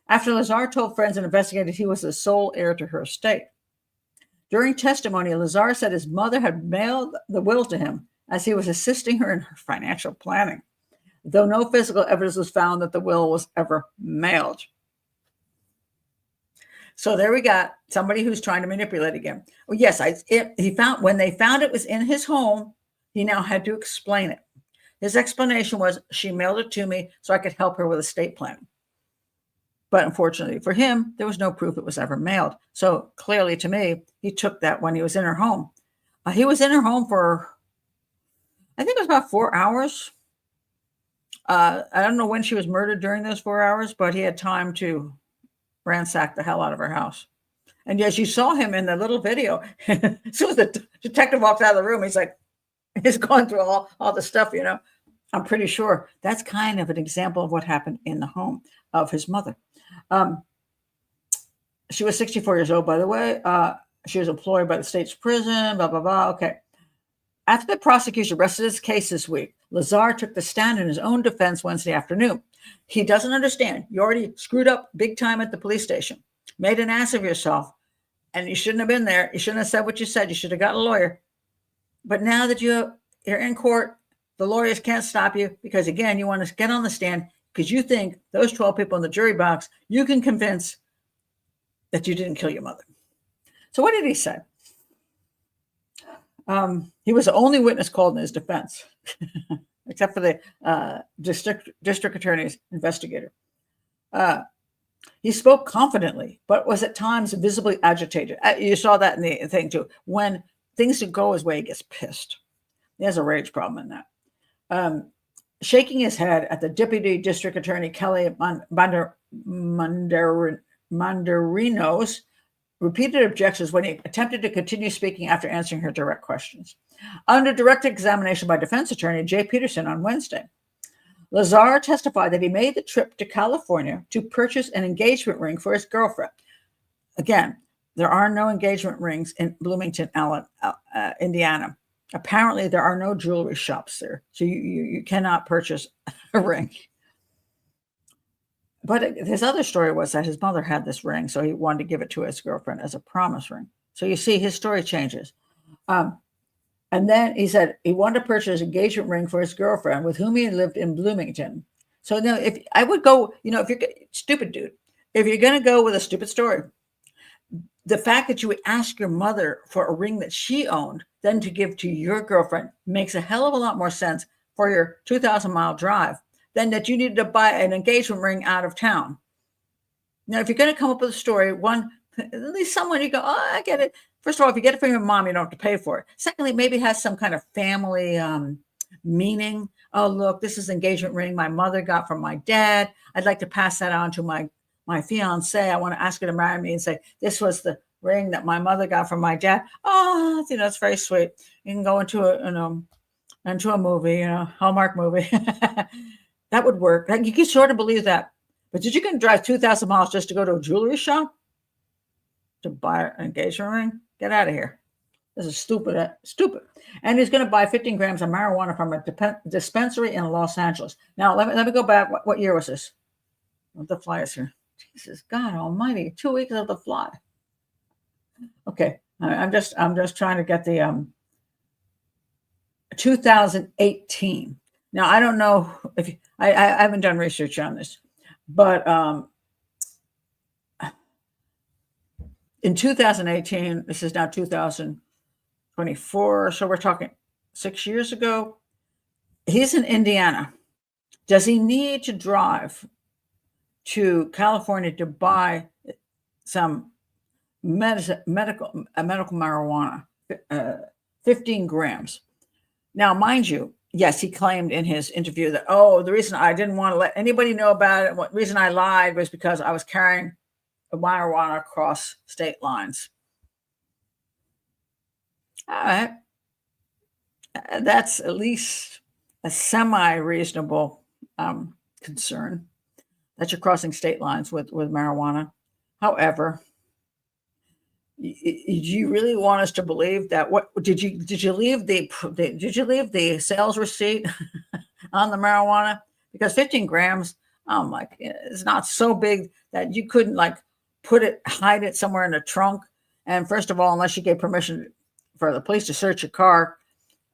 after Lazar told friends and investigators he was the sole heir to her estate. During testimony, Lazar said his mother had mailed the will to him as he was assisting her in her financial planning, though no physical evidence was found that the will was ever mailed. So there we got somebody who's trying to manipulate again. Well, yes, when they found it was in his home, he now had to explain it. His explanation was, she mailed it to me so I could help her with estate planning. But unfortunately for him, there was no proof it was ever mailed. So clearly to me, he took that when he was in her home. He was in her home for, I think it was about 4 hours. I don't know when she was murdered during those 4 hours, but he had time to ransack the hell out of her house. And yes, you saw him in the little video. As soon as the detective walks out of the room, he's going through all the stuff, I'm pretty sure that's kind of an example of what happened in the home of his mother. She was 64 years old, by the way. She was employed by the state's prison, blah, blah, blah. Okay. After the prosecution rested his case this week, Lazar took the stand in his own defense Wednesday afternoon. He doesn't understand. You already screwed up big time at the police station, made an ass of yourself, and you shouldn't have been there. You shouldn't have said what you said. You should have got a lawyer. But now that you're in court, the lawyers can't stop you because, again, you want to get on the stand because you think those 12 people in the jury box, you can convince that you didn't kill your mother. So what did he say? He was the only witness called in his defense, except for the district attorney's investigator. He spoke confidently, but was at times visibly agitated. You saw that in the thing too. When things don't go his way, he gets pissed. He has a rage problem in that. Shaking his head at the Deputy District Attorney Kelly Mandarino's repeated objections when he attempted to continue speaking after answering her direct questions. Under direct examination by defense attorney Jay Peterson on Wednesday, Lazar testified that he made the trip to California to purchase an engagement ring for his girlfriend. Again, there are no engagement rings in Bloomington, Indiana. Apparently, there are no jewelry shops there, so you cannot purchase a ring. But his other story was that his mother had this ring, so he wanted to give it to his girlfriend as a promise ring. So you see, his story changes. And then he said he wanted to purchase an engagement ring for his girlfriend with whom he lived in Bloomington. So now, if I would go, if you're stupid dude, if you're going to go with a stupid story, the fact that you would ask your mother for a ring that she owned, then to give to your girlfriend, makes a hell of a lot more sense for your 2,000-mile drive than that you needed to buy an engagement ring out of town. Now, if you're going to come up with a story, one, at least someone you go, oh, I get it. First of all, if you get it from your mom, you don't have to pay for it. Secondly, maybe it has some kind of family meaning. Oh, look, this is an engagement ring my mother got from my dad. I'd like to pass that on to my fiance. I want to ask her to marry me and say, this was the ring that my mother got from my dad. Oh, it's very sweet. You can go into a movie, Hallmark movie. That would work. You can sort of believe that. But did you going to drive 2,000 miles just to go to a jewelry shop to buy an engagement ring? Get out of here. This is stupid. Stupid. And he's going to buy 15 grams of marijuana from a dispensary in Los Angeles. Now, let me go back. What year was this? What the fly is here? Jesus, God almighty. 2 weeks of the fly. Okay. I'm just trying to get the 2018. Now, I don't know if I haven't done research on this, but in 2018, this is now 2024, so we're talking 6 years ago. He's in Indiana. Does he need to drive to California to buy some medical marijuana, 15 grams? Now, mind you, yes, he claimed in his interview that, the reason I didn't want to let anybody know about it, what reason I lied was because I was carrying marijuana across state lines. All right. That's at least a semi-reasonable concern that you're crossing state lines with marijuana. However, do you really want us to believe that? What did you leave the sales receipt on the marijuana? Because 15 grams, it's not so big that you couldn't hide it somewhere in the trunk. And first of all, unless you gave permission for the police to search your car,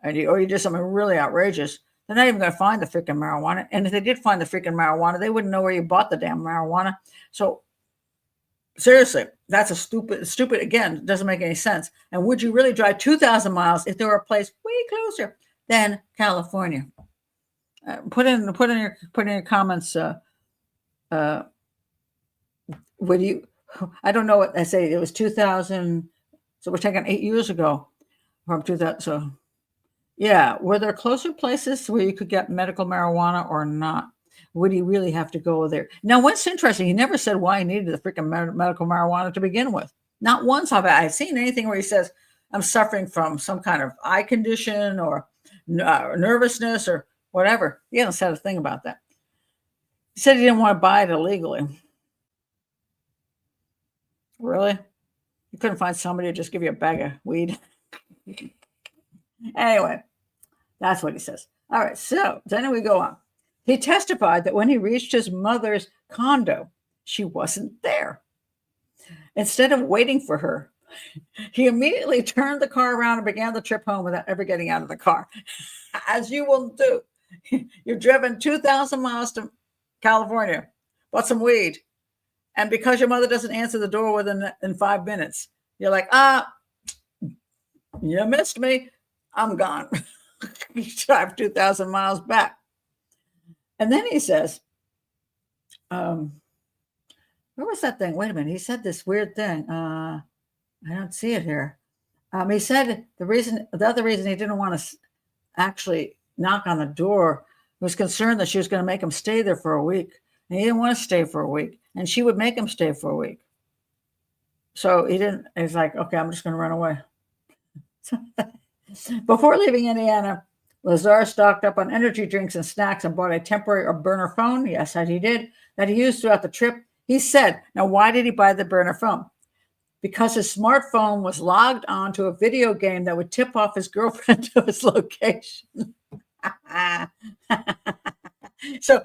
or you did something really outrageous, they're not even going to find the freaking marijuana. And if they did find the freaking marijuana, they wouldn't know where you bought the damn marijuana. So seriously, that's a stupid again, doesn't make any sense. And would you really drive 2,000 miles if there were a place way closer than California? Put in your comments. Would you? I don't know what I say. It was 2000. So we're taking 8 years ago from 2000. So yeah, were there closer places where you could get medical marijuana or not? Would he really have to go there? Now, what's interesting, he never said why he needed the freaking medical marijuana to begin with. Not once have I seen anything where he says, I'm suffering from some kind of eye condition or nervousness or whatever. He hasn't said a thing about that. He said he didn't want to buy it illegally. Really? You couldn't find somebody to just give you a bag of weed? Anyway, that's what he says. All right, so then we go on. He testified that when he reached his mother's condo, she wasn't there. Instead of waiting for her, he immediately turned the car around and began the trip home without ever getting out of the car, as you will do. You've driven 2,000 miles to California, bought some weed, and because your mother doesn't answer the door in 5 minutes, you're like, you missed me. I'm gone. You drive 2,000 miles back. And then he says, where Where was that thing? Wait a minute. He said this weird thing. I don't see it here. He said the other reason he didn't want to actually knock on the door was concerned that she was going to make him stay there for a week. And he didn't want to stay for a week. And she would make him stay for a week. So he's like, okay, I'm just going to run away. Before leaving Indiana, Lazar stocked up on energy drinks and snacks and bought a temporary or burner phone. Yes, that he did, that he used throughout the trip. He said, now why did he buy the burner phone? Because his smartphone was logged on to a video game that would tip off his girlfriend to his location. So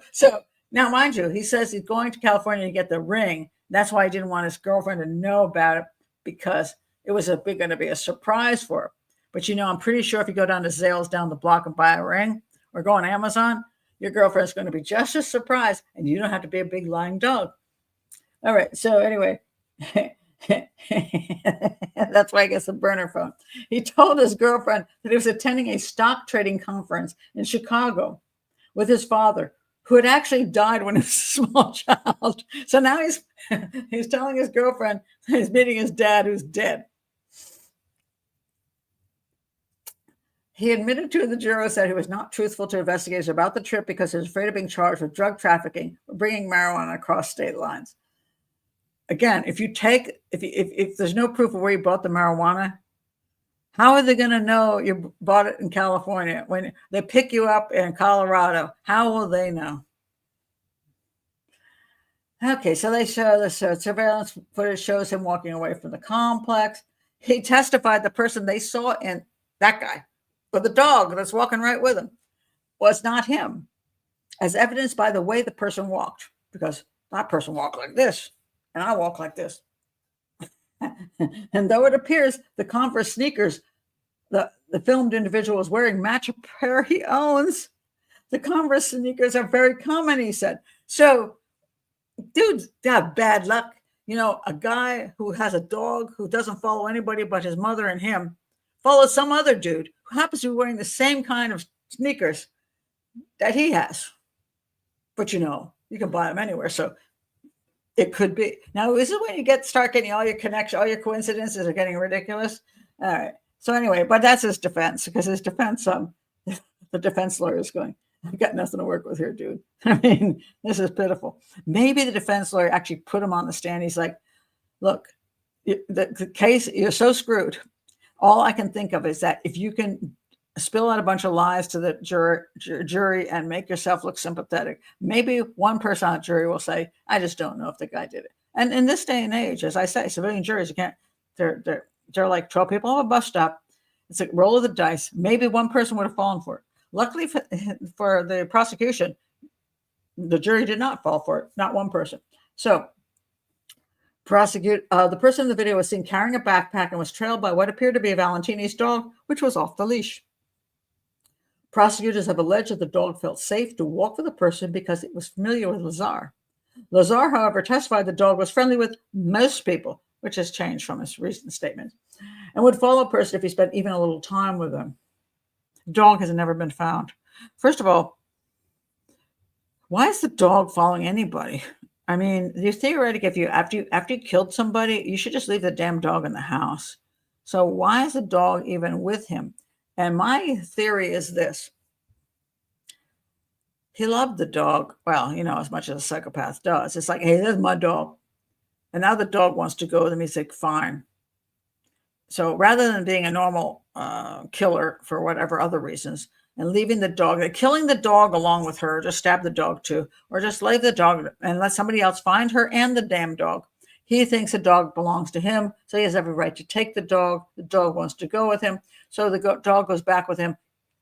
now, mind you, he says he's going to California to get the ring. That's why he didn't want his girlfriend to know about it, because it was going to be a surprise for her. But, I'm pretty sure if you go down to Zales down the block and buy a ring or go on Amazon, your girlfriend's going to be just as surprised, and you don't have to be a big lying dog. All right. So anyway, that's why I guess the burner phone. He told his girlfriend that he was attending a stock trading conference in Chicago with his father, who had actually died when he was a small child. So now he's telling his girlfriend that he's meeting his dad, who's dead. He admitted to the jurors that he was not truthful to investigators about the trip because he was afraid of being charged with drug trafficking or bringing marijuana across state lines. Again, if there's no proof of where you bought the marijuana, how are they going to know you bought it in California? When they pick you up in Colorado, how will they know? Okay, so they show the surveillance footage shows him walking away from the complex. He testified the person they saw in that guy, but the dog that's walking right with him, was not him, as evidenced by the way the person walked, because that person walked like this, and I walk like this. And though it appears the Converse sneakers the filmed individual was wearing match a pair he owns, the Converse sneakers are very common, he said. So, dudes have bad luck. A guy who has a dog who doesn't follow anybody but his mother and him follows some other dude who happens to be wearing the same kind of sneakers that he has. But, you can buy them anywhere. So it could be. Now, is it when you start getting all your connections, all your coincidences are getting ridiculous? All right. So anyway, but that's his defense, because his defense, the defense lawyer is going, I've got nothing to work with here, dude. I mean, this is pitiful. Maybe the defense lawyer actually put him on the stand. He's like, look, the case, you're so screwed. All I can think of is that if you can spill out a bunch of lies to the jury and make yourself look sympathetic, maybe one person on the jury will say, I just don't know if the guy did it. And in this day and age, as I say, civilian juries, they're like 12 people on a bus stop. It's a roll of the dice. Maybe one person would have fallen for it. Luckily for the prosecution, the jury did not fall for it. Not one person. So the person in the video was seen carrying a backpack and was trailed by what appeared to be Valentini's dog, which was off the leash. Prosecutors have alleged that the dog felt safe to walk with the person because it was familiar with Lazar. Lazar, however, testified the dog was friendly with most people, which has changed from his recent statement, and would follow a person if he spent even a little time with them. The dog has never been found. First of all, why is the dog following anybody? I mean, you theoretically, if after you killed somebody, you should just leave the damn dog in the house. So why is the dog even with him? And my theory is this. He loved the dog. Well, as much as a psychopath does. It's like, hey, there's my dog. And now the dog wants to go with him. He's like, fine. So rather than being a normal killer for whatever other reasons and leaving the dog, killing the dog along with her, just stab the dog too, or just leave the dog and let somebody else find her and the damn dog. He thinks the dog belongs to him, so he has every right to take the dog. The dog wants to go with him, so the dog goes back with him.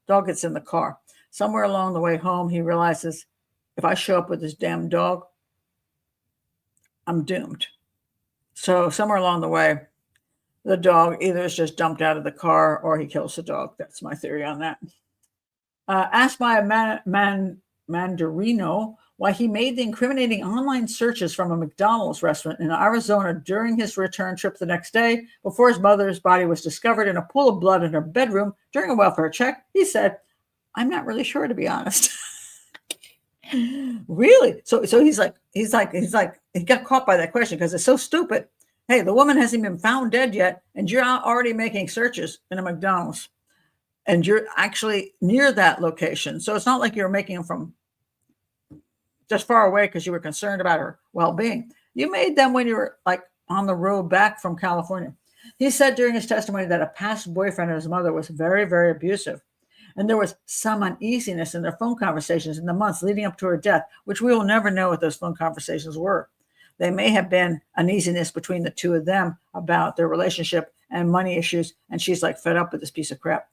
Dog gets in the car. Somewhere along the way home, he realizes, if I show up with this damn dog, I'm doomed. So somewhere along the way, the dog either is just dumped out of the car or he kills the dog. That's my theory on that. Asked by a Mandarino why he made the incriminating online searches from a McDonald's restaurant in Arizona during his return trip the next day, before his mother's body was discovered in a pool of blood in her bedroom during a welfare check, he said, I'm not really sure, to be honest. Really? So he's like, he got caught by that question because it's so stupid. Hey, the woman hasn't been found dead yet, and you're already making searches in a McDonald's, and you're actually near that location. So it's not like you're making them from just far away because you were concerned about her well-being. You made them when you were like on the road back from California. He said during his testimony that a past boyfriend of his mother was very, very abusive. And there was some uneasiness in their phone conversations in the months leading up to her death, which we will never know what those phone conversations were. They may have been uneasiness between the two of them about their relationship and money issues. And she's like fed up with this piece of crap.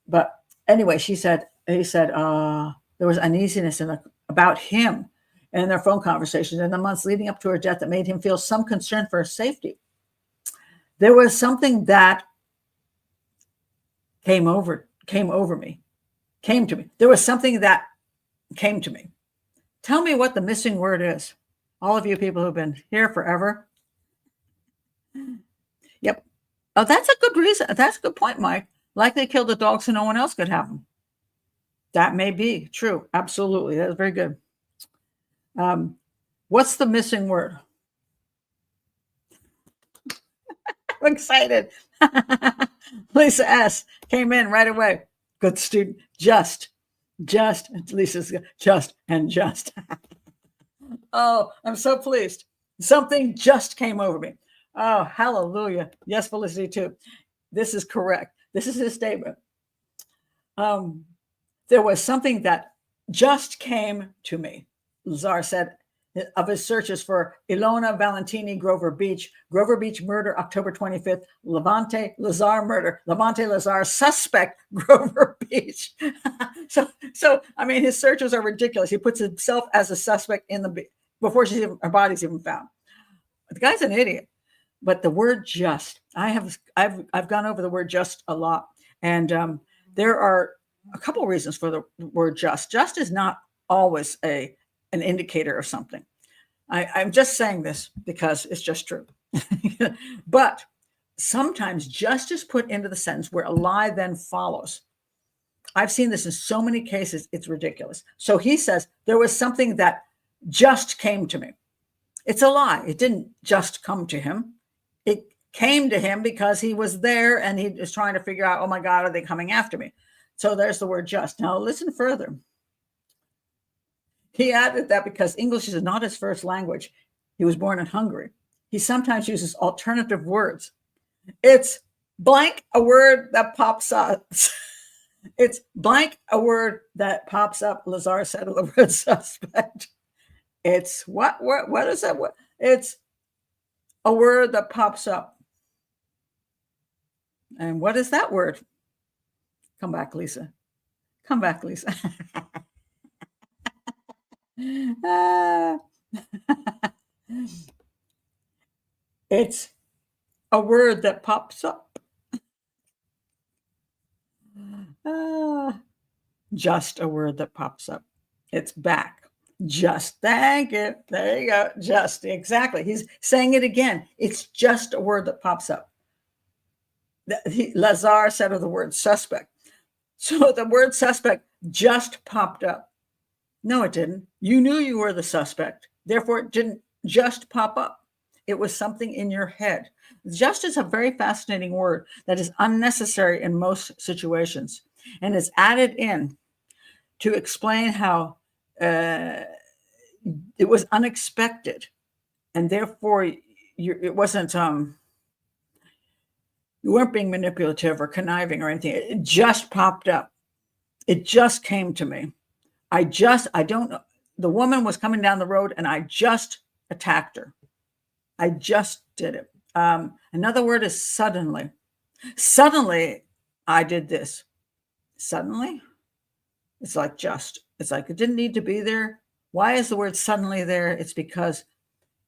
But anyway, he said, there was uneasiness about him in their phone conversations in the months leading up to her death that made him feel some concern for her safety. There was something that came to me. There was something that came to me. Tell me what the missing word is. All of you people who've been here forever. Yep. Oh, that's a good reason. That's a good point, Mike. Like they killed the dog so no one else could have them. That may be true. Absolutely. That's very good. What's the missing word? I'm excited. Lisa S. came in right away. Good student. Just. Lisa's just. Oh, I'm so pleased. Something just came over me. Oh, hallelujah. Yes, Felicity too. This is correct. This is his statement. There was something that just came to me, Lazar said of his searches for Ilone Valentiny, Grover Beach murder, October 25th, Levente Lazar murder, Levente Lazar suspect, Grover Beach. So I mean, his searches are ridiculous. He puts himself as a suspect before her body's even found. The guy's an idiot. But the word just, I've gone over the word just a lot, and there are a couple of reasons for the word just. Just is not always an indicator of something. I'm just saying this because it's just true. But sometimes just is put into the sentence where a lie then follows. I've seen this in so many cases, it's ridiculous. So he says, there was something that just came to me. It's a lie. It didn't just come to him. It came to him because he was there and he was trying to figure out, oh my God, are they coming after me? So there's the word just. Now listen further. He added that because English is not his first language, he was born in Hungary. He sometimes uses alternative words. It's blank a word that pops up. It's blank a word that pops up, Lazar said of the word suspect. It's what is that? It's a word that pops up. And what is that word? Come back, Lisa. Come back, Lisa. It's a word that pops up. Just a word that pops up. It's back. Just, thank you. There you go. Just, exactly. He's saying it again. It's just a word that pops up. Lazar said of the word suspect. So the word suspect just popped up. No, it didn't. You knew you were the suspect. Therefore, it didn't just pop up. It was something in your head. Just is a very fascinating word that is unnecessary in most situations and is added in to explain how it was unexpected, and therefore it wasn't you weren't being manipulative or conniving or anything. It just popped up. It just came to me. I don't know. The woman was coming down the road and I just attacked her. I just did it. Another word is suddenly. Suddenly I did this. Suddenly? It's like just. It's like it didn't need to be there. Why is the word suddenly there? It's because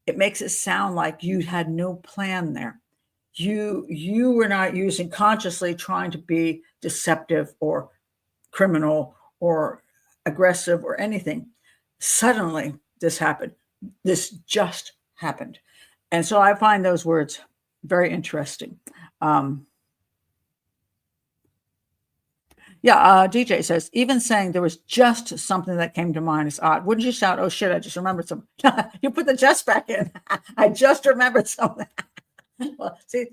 it makes it sound like you had no plan there. You were not using consciously trying to be deceptive or criminal or aggressive or anything. Suddenly this happened. This just happened. And so I find those words very interesting. Yeah, DJ says, even saying there was just something that came to mind is odd. Wouldn't you shout, oh shit, I just remembered something. You put the just back in. I just remembered something. Well, see,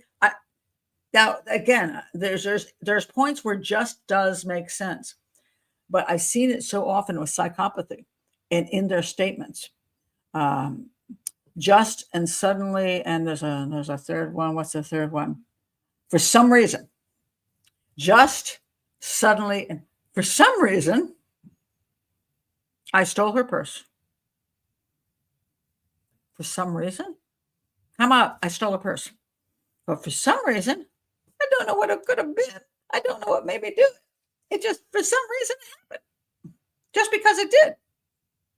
now again, there's points where just does make sense, but I've seen it so often with psychopathy and in their statements. Just and suddenly, and there's a third one. What's the third one? For some reason, just, suddenly, and for some reason, I stole her purse. For some reason, come out, I stole a purse. But for some reason, I don't know what it could have been. I don't know what made me do it. It just, for some reason, it happened. Just because it did.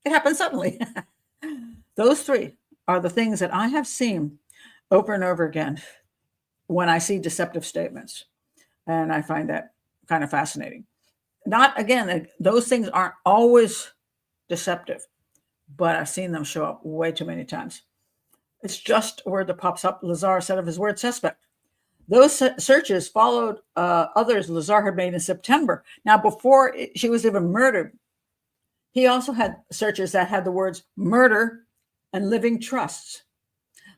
It happened suddenly. Those three are the things that I have seen over and over again when I see deceptive statements. And I find that kind of fascinating. Not, again, those things aren't always deceptive, but I've seen them show up way too many times. It's just a word that pops up. Lazar said of his word suspect. Those searches followed others Lazar had made in September. Now, before she was even murdered, he also had searches that had the words murder and living trusts.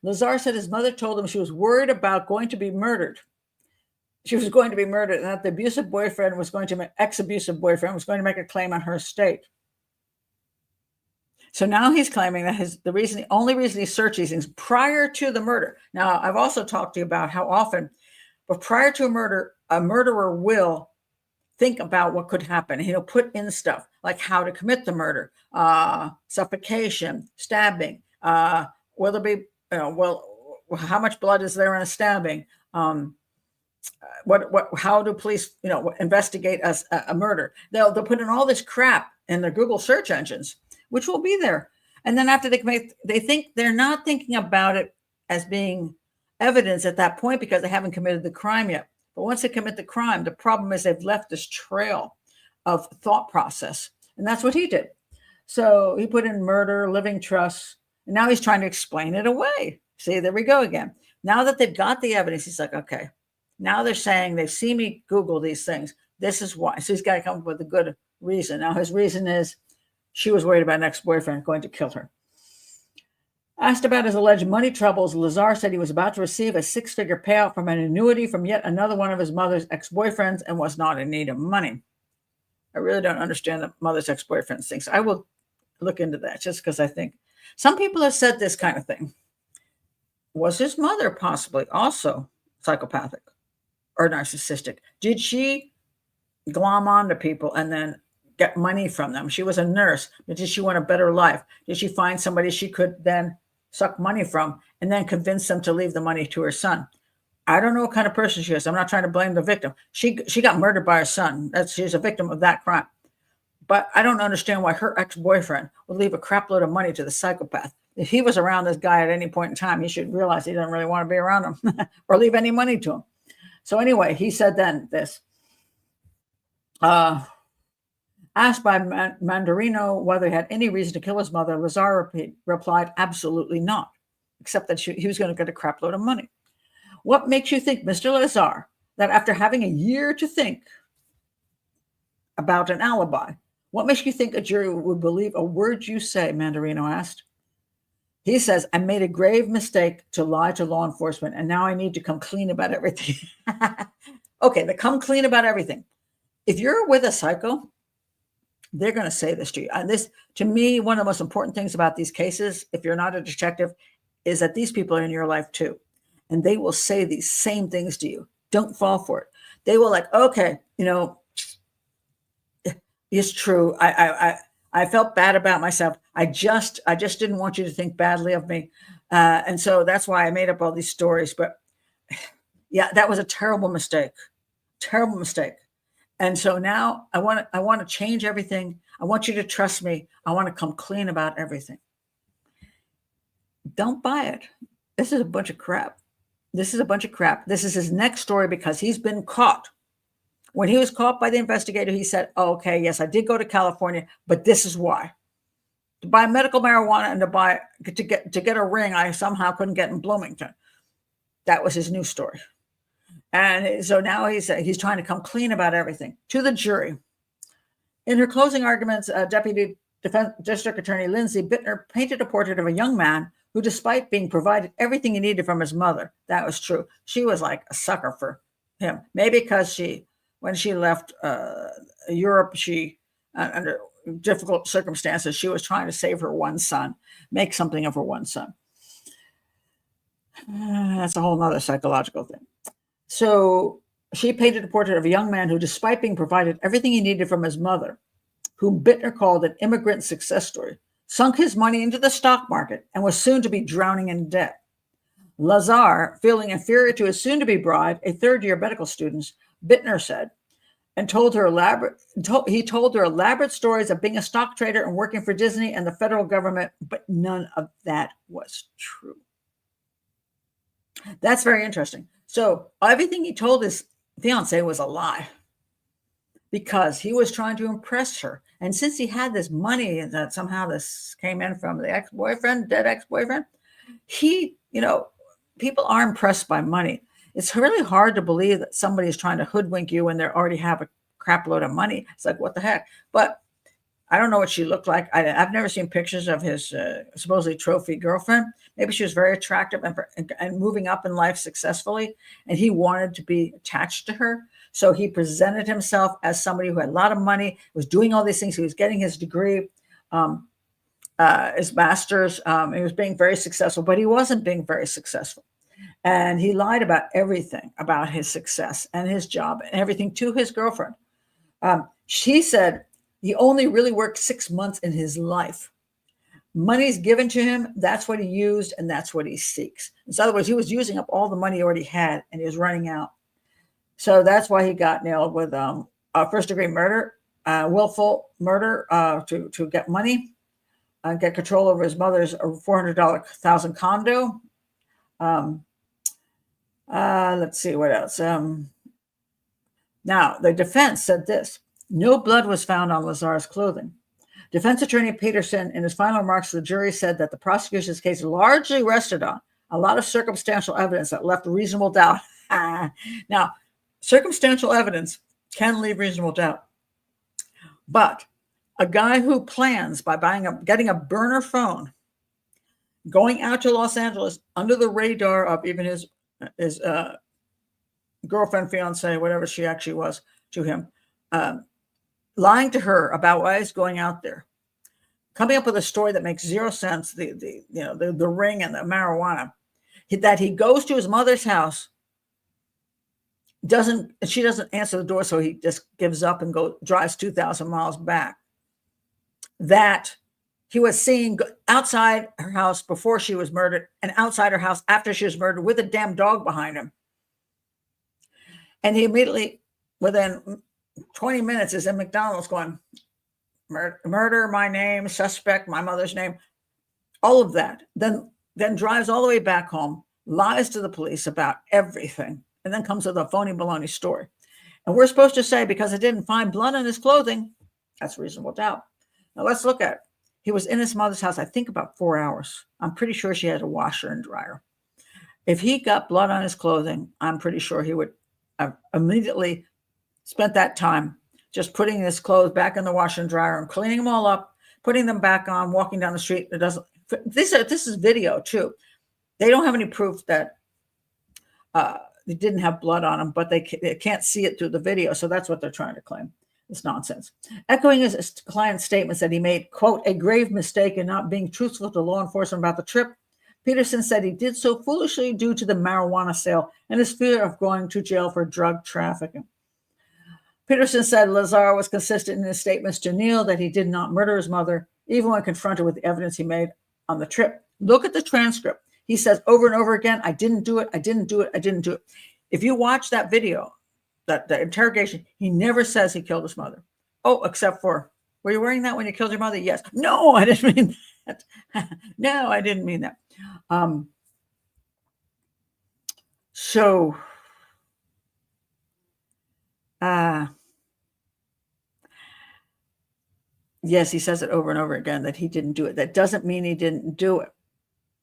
Lazar said his mother told him she was worried about going to be murdered. She was going to be murdered, and that the abusive boyfriend was going to make, ex-abusive boyfriend was going to make a claim on her estate. So now he's claiming that the only reason he searched these things prior to the murder. Now, I've also talked to you about how often, but prior to a murderer will think about what could happen. He'll put in stuff like how to commit the murder, suffocation, stabbing. Will there be, how much blood is there in a stabbing? How do police, investigate a murder? They'll put in all this crap in their Google search engines, which will be there. And then after they think they're not thinking about it as being evidence at that point because they haven't committed the crime yet. But once they commit the crime, the problem is they've left this trail of thought process. And that's what he did. So he put in murder, living trust, and now he's trying to explain it away. See, there we go again. Now that they've got the evidence, he's like, okay, now they're saying they've seen me Google these things. This is why. So he's got to come up with a good reason. Now his reason is she was worried about an ex-boyfriend going to kill her. Asked about his alleged money troubles, Lazar said he was about to receive a six-figure payout from an annuity from yet another one of his mother's ex-boyfriends and was not in need of money. I really don't understand the mother's ex-boyfriend's things. I will look into that just because I think some people have said this kind of thing. Was his mother possibly also psychopathic or narcissistic? Did she glom onto people and then get money from them? She was a nurse, but did she want a better life? Did she find somebody she could then suck money from and then convince them to leave the money to her son? I don't know what kind of person she is. I'm not trying to blame the victim. She got murdered by her son. She's a victim of that crime. But I don't understand why her ex-boyfriend would leave a crap load of money to the psychopath. If he was around this guy at any point in time, he should realize he doesn't really want to be around him or leave any money to him. So anyway, he said then this. Asked by Mandarino whether he had any reason to kill his mother, Lazar replied, absolutely not, except that he was going to get a crap load of money. What makes you think, Mr. Lazar, that after having a year to think about an alibi, what makes you think a jury would believe a word you say, Mandarino asked. He says, I made a grave mistake to lie to law enforcement, and now I need to come clean about everything. Okay, they come clean about everything. If you're with a psycho, they're going to say this to you. And this, to me, one of the most important things about these cases, if you're not a detective, is that these people are in your life too. And they will say these same things to you. Don't fall for it. They will okay, it's true. I felt bad about myself. I just didn't want you to think badly of me. And so that's why I made up all these stories. But yeah, that was a terrible mistake. Terrible mistake. And so now I want to change everything. I want you to trust me. I want to come clean about everything. Don't buy it. This is a bunch of crap. This is a bunch of crap. This is his next story because he's been caught. When he was caught by the investigator, he said, oh, okay, yes, I did go to California, but this is why. To buy medical marijuana and to get a ring I somehow couldn't get in Bloomington. That was his new story. And so now he's trying to come clean about everything to the jury. In her closing arguments, Deputy District Attorney Lindsay Bittner painted a portrait of a young man who, despite being provided everything he needed from his mother, that was true. She was like a sucker for him. Maybe because when she left Europe, under difficult circumstances, she was trying to save her one son, make something of her one son. That's a whole nother psychological thing. So she painted a portrait of a young man who, despite being provided everything he needed from his mother, whom Bittner called an immigrant success story, sunk his money into the stock market and was soon to be drowning in debt. Lazar, feeling inferior to his soon-to-be bride, a third-year medical student, Bittner said, and told her elaborate stories of being a stock trader and working for Disney and the federal government, but none of that was true. That's very interesting. So everything he told his fiance was a lie because he was trying to impress her. And since he had this money that somehow this came in from the dead ex-boyfriend, people are impressed by money. It's really hard to believe that somebody is trying to hoodwink you when they already have a crap load of money. It's like, what the heck? But I don't know what she looked like. I've never seen pictures of his supposedly trophy girlfriend. Maybe she was very attractive and moving up in life successfully, and he wanted to be attached to her. So he presented himself as somebody who had a lot of money, was doing all these things. He was getting his degree, his master's. He was being very successful, but he wasn't being very successful. And he lied about everything about his success and his job and everything to his girlfriend. She said he only really worked 6 months in his life. Money's given to him. That's what he used, and that's what he seeks. In other words, he was using up all the money he already had, and he was running out. So that's why he got nailed with first-degree murder, willful murder to get money, get control over his mother's $400,000 condo. Let's see what else. Now, the defense said this: no blood was found on Lazar's clothing. Defense attorney Peterson, in his final remarks to the jury, said that the prosecution's case largely rested on a lot of circumstantial evidence that left reasonable doubt. Now, circumstantial evidence can leave reasonable doubt. But a guy who plans by getting a burner phone, going out to Los Angeles under the radar of even his girlfriend, fiance, whatever she actually was to him, lying to her about why he's going out there, coming up with a story that makes zero sense, the ring and the marijuana, that he goes to his mother's house, she doesn't answer the door, so he just gives up and drives 2,000 miles back. That he was seen outside her house before she was murdered and outside her house after she was murdered with a damn dog behind him. And he immediately, within 20 minutes, is in McDonald's going, murder, my name, suspect, my mother's name, all of that. Then drives all the way back home, lies to the police about everything, and then comes with a phony baloney story. And we're supposed to say, because it didn't find blood on his clothing, that's reasonable doubt. Now let's look at it. He was in his mother's house, I think, about 4 hours. I'm pretty sure she had a washer and dryer. If he got blood on his clothing, I'm pretty sure he would have immediately spent that time just putting his clothes back in the washer and dryer and cleaning them all up, putting them back on, walking down the street. This is video too. They don't have any proof that they didn't have blood on them, but they can't see it through the video. So that's what they're trying to claim. It's nonsense. Echoing his client's statements that he made, quote, a grave mistake in not being truthful to law enforcement about the trip, Peterson said he did so foolishly due to the marijuana sale and his fear of going to jail for drug trafficking. Peterson said Lazar was consistent in his statements to Neil that he did not murder his mother, even when confronted with the evidence he made on the trip. Look at the transcript. He says over and over again, I didn't do it, I didn't do it, I didn't do it. If you watch that video, that interrogation, he never says he killed his mother. Oh, except for, were you wearing that when you killed your mother? Yes. No, I didn't mean that. No, I didn't mean that. Yes, he says it over and over again that he didn't do it. That doesn't mean he didn't do it.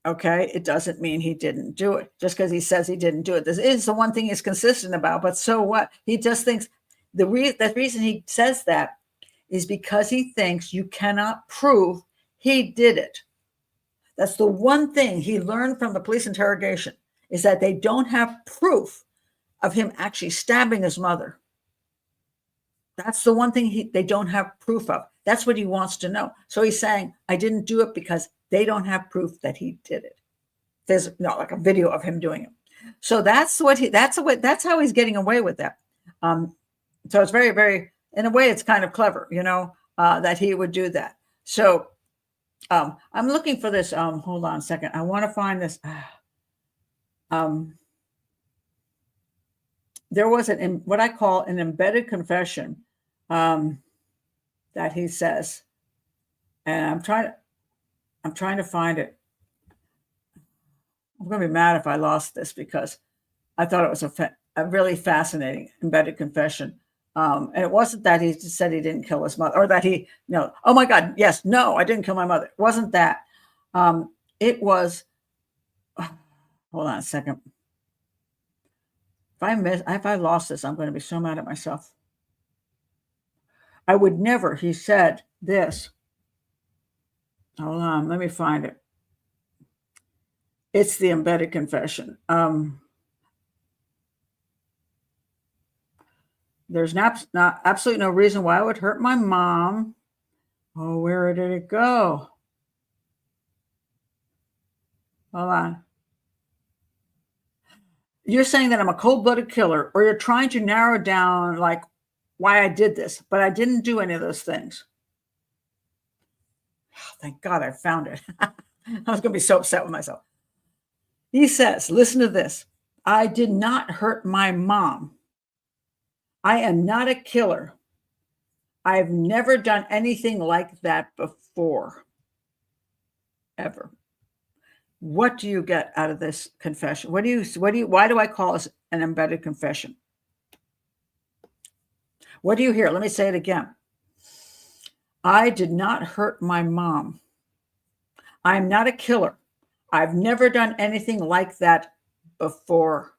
Okay, it doesn't mean he didn't do it. Just because he says he didn't do it. This is the one thing he's consistent about, but so what? He just thinks the reason he says that is because he thinks you cannot prove he did it. That's the one thing he learned from the police interrogation, is that they don't have proof of him actually stabbing his mother. That's the one thing they don't have proof of. That's what he wants to know. So he's saying, I didn't do it because they don't have proof that he did it. There's not like a video of him doing it. So that's how he's getting away with that. So it's very, very, in a way, it's kind of clever, that he would do that. So I'm looking for this. Hold on a second. I want to find this. There was what I call an embedded confession that he says, and I'm trying to find it. I'm going to be mad if I lost this because I thought it was a really fascinating embedded confession. And it wasn't that he just said he didn't kill his mother, or that oh my God, yes, no, I didn't kill my mother. It wasn't that. It was, hold on a second. If I lost this, I'm going to be so mad at myself. I would never, he said this. Hold on, let me find it. It's the embedded confession. There's absolutely no reason why I would hurt my mom. Oh, where did it go? Hold on. You're saying that I'm a cold-blooded killer, or you're trying to narrow down like why I did this, but I didn't do any of those things. Oh, thank God I found it. I was going to be so upset with myself. He says, listen to this. I did not hurt my mom. I am not a killer. I've never done anything like that before. Ever. What do you get out of this confession? Why do I call this an embedded confession? What do you hear? Let me say it again. I did not hurt my mom. I'm not a killer. I've never done anything like that before.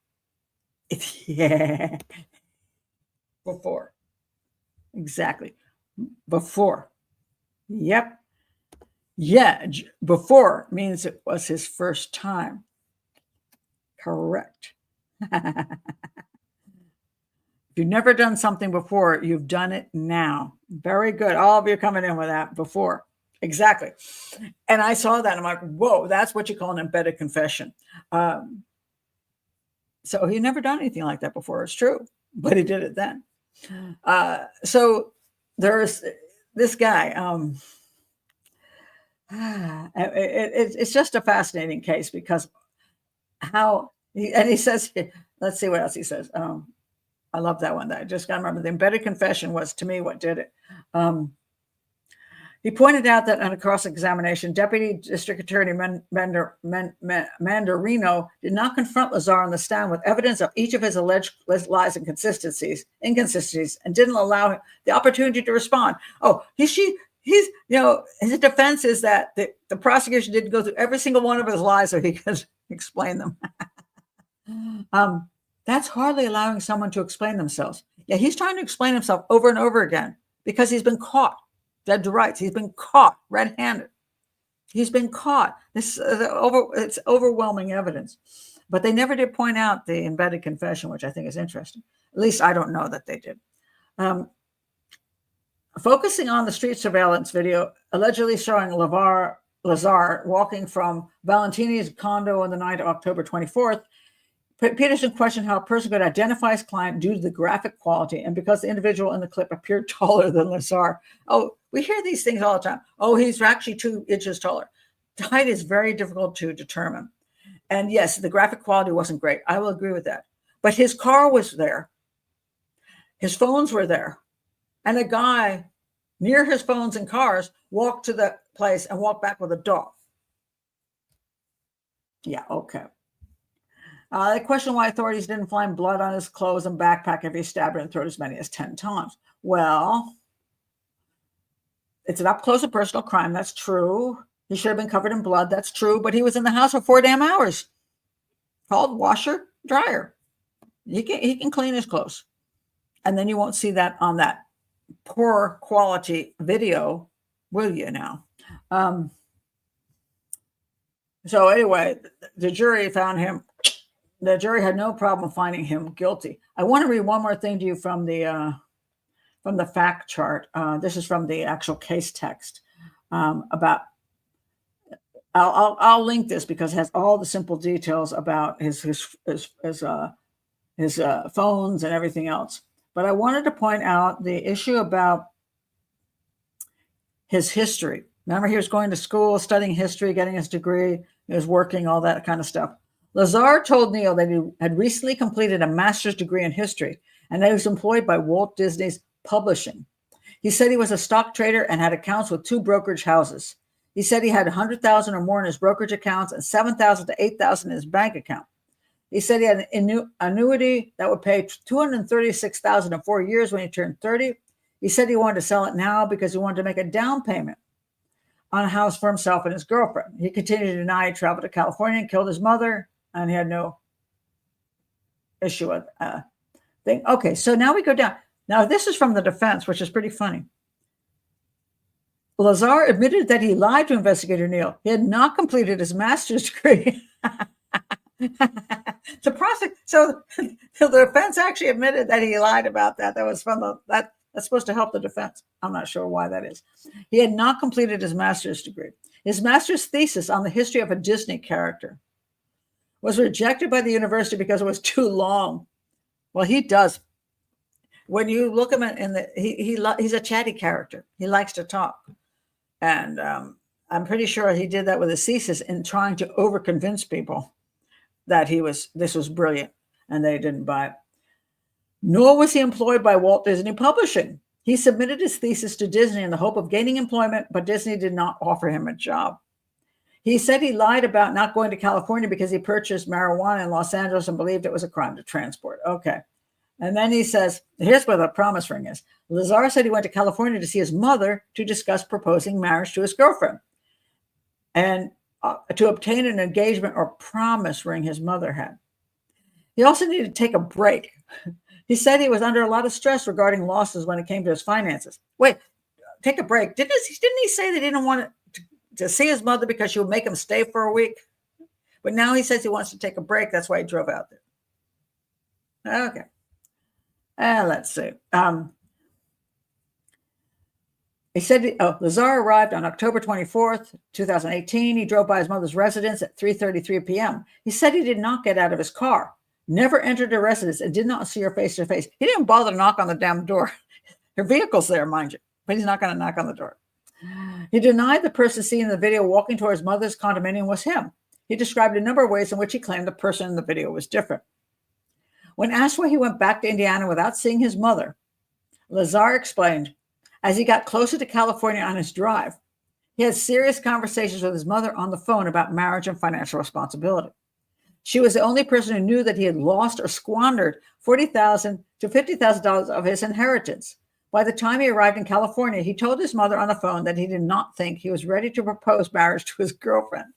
Yeah. Before. Exactly. Before. Yep. Yeah. Before means it was his first time. Correct. If you've never done something before, you've done it now. Very good. All of you coming in with that before. Exactly. And I saw that. And I'm like, whoa, that's what you call an embedded confession. So he never done anything like that before. It's true, but he did it then. So there's this guy. It's just a fascinating case because he says, let's see what else he says. I love that one. I just got to remember the embedded confession was, to me, what did it. He pointed out that on a cross-examination, Deputy District Attorney Mandarino did not confront Lazar on the stand with evidence of each of his alleged lies and inconsistencies, and didn't allow him the opportunity to respond. Oh, his defense is that the prosecution didn't go through every single one of his lies so he could explain them. That's hardly allowing someone to explain themselves. Yeah, he's trying to explain himself over and over again because he's been caught. Dead to rights. He's been caught red-handed. He's been caught. It's overwhelming evidence. But they never did point out the embedded confession, which I think is interesting. At least I don't know that they did. Focusing on the street surveillance video allegedly showing Lazar walking from Valentini's condo on the night of October 24th, Peterson questioned how a person could identify his client due to the graphic quality and because the individual in the clip appeared taller than Lazar. Oh, we hear these things all the time. Oh, he's actually 2 inches taller. Height is very difficult to determine. And yes, the graphic quality wasn't great. I will agree with that. But his car was there. His phones were there. And a guy near his phones and cars walked to the place and walked back with a dog. Yeah, okay. They question why authorities didn't find blood on his clothes and backpack if he stabbed her and thrown as many as 10 times. Well, it's an up-close and personal crime. That's true. He should have been covered in blood. That's true. But he was in the house for 4 damn hours. Called washer, dryer. He can clean his clothes. And then you won't see that on that poor quality video, will you now? So anyway, the jury found him. The jury had no problem finding him guilty. I want to read one more thing to you from the fact chart. This is from the actual case text about. I'll link this because it has all the simple details about his phones and everything else. But I wanted to point out the issue about his history. Remember, he was going to school, studying history, getting his degree. He was working, all that kind of stuff. Lazar told Neil that he had recently completed a master's degree in history and that he was employed by Walt Disney's Publishing. He said he was a stock trader and had accounts with 2 brokerage houses. He said he had 100,000 or more in his brokerage accounts and 7,000 to 8,000 in his bank account. He said he had an annuity that would pay $236,000 in 4 years when he turned 30. He said he wanted to sell it now because he wanted to make a down payment on a house for himself and his girlfriend. He continued to deny he traveled to California and killed his mother, and he had no issue with thing. Okay, so now we go down. Now this is from the defense, which is pretty funny. Lazar admitted that he lied to investigator Neil. He had not completed his master's degree. So the defense actually admitted that he lied about that. That was from that's supposed to help the defense. I'm not sure why that is. He had not completed his master's degree. His master's thesis on the history of a Disney character was rejected by the university because it was too long. Well, he does. When you look at him he's a chatty character. He likes to talk. And I'm pretty sure he did that with his thesis in trying to overconvince people that this was brilliant, and they didn't buy it. Nor was he employed by Walt Disney Publishing. He submitted his thesis to Disney in the hope of gaining employment, but Disney did not offer him a job. He said he lied about not going to California because he purchased marijuana in Los Angeles and believed it was a crime to transport. Okay. And then he says, here's where the promise ring is. Lazar said he went to California to see his mother to discuss proposing marriage to his girlfriend and to obtain an engagement or promise ring his mother had. He also needed to take a break. He said he was under a lot of stress regarding losses when it came to his finances. Wait, take a break. Didn't he say that he didn't want to see his mother because she would make him stay for a week? But now he says he wants to take a break. That's why he drove out there. Okay. Let's see. He said Lazar arrived on October 24th, 2018. He drove by his mother's residence at 3:33 p.m. He said he did not get out of his car, never entered her residence, and did not see her face to face. He didn't bother to knock on the damn door. Her vehicle's there, mind you, but he's not going to knock on the door. He denied the person seen in the video walking toward his mother's condominium was him. He described a number of ways in which he claimed the person in the video was different. When asked why he went back to Indiana without seeing his mother, Lazar explained, as he got closer to California on his drive, he had serious conversations with his mother on the phone about marriage and financial responsibility. She was the only person who knew that he had lost or squandered $40,000 to $50,000 of his inheritance. By the time he arrived in California, he told his mother on the phone that he did not think he was ready to propose marriage to his girlfriend.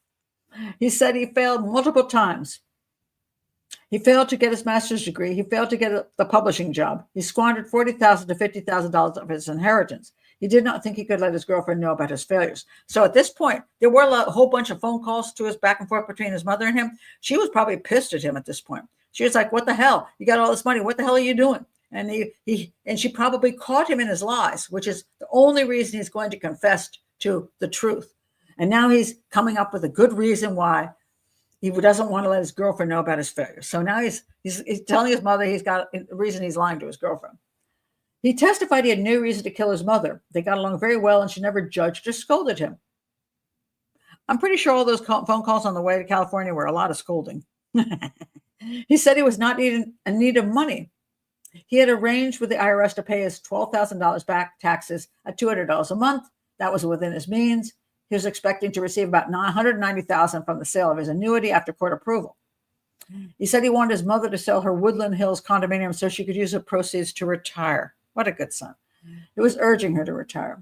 He said he failed multiple times. He failed to get his master's degree. He failed to get the publishing job. He squandered $40,000 to $50,000 of his inheritance. He did not think he could let his girlfriend know about his failures. So at this point, there were a whole bunch of phone calls to his back and forth between his mother and him. She was probably pissed at him at this point. She was like, what the hell? You got all this money. What the hell are you doing? And she probably caught him in his lies, which is the only reason he's going to confess to the truth. And now he's coming up with a good reason why he doesn't want to let his girlfriend know about his failures. So now he's telling his mother he's got a reason he's lying to his girlfriend. He testified he had no reason to kill his mother. They got along very well, and she never judged or scolded him. I'm pretty sure all those phone calls on the way to California were a lot of scolding. He said he was not in need of money. He had arranged with the IRS to pay his $12,000 back taxes at $200 a month. That was within his means. He was expecting to receive about $190,000 from the sale of his annuity after court approval. He said he wanted his mother to sell her Woodland Hills condominium so she could use the proceeds to retire. What a good son. He was urging her to retire.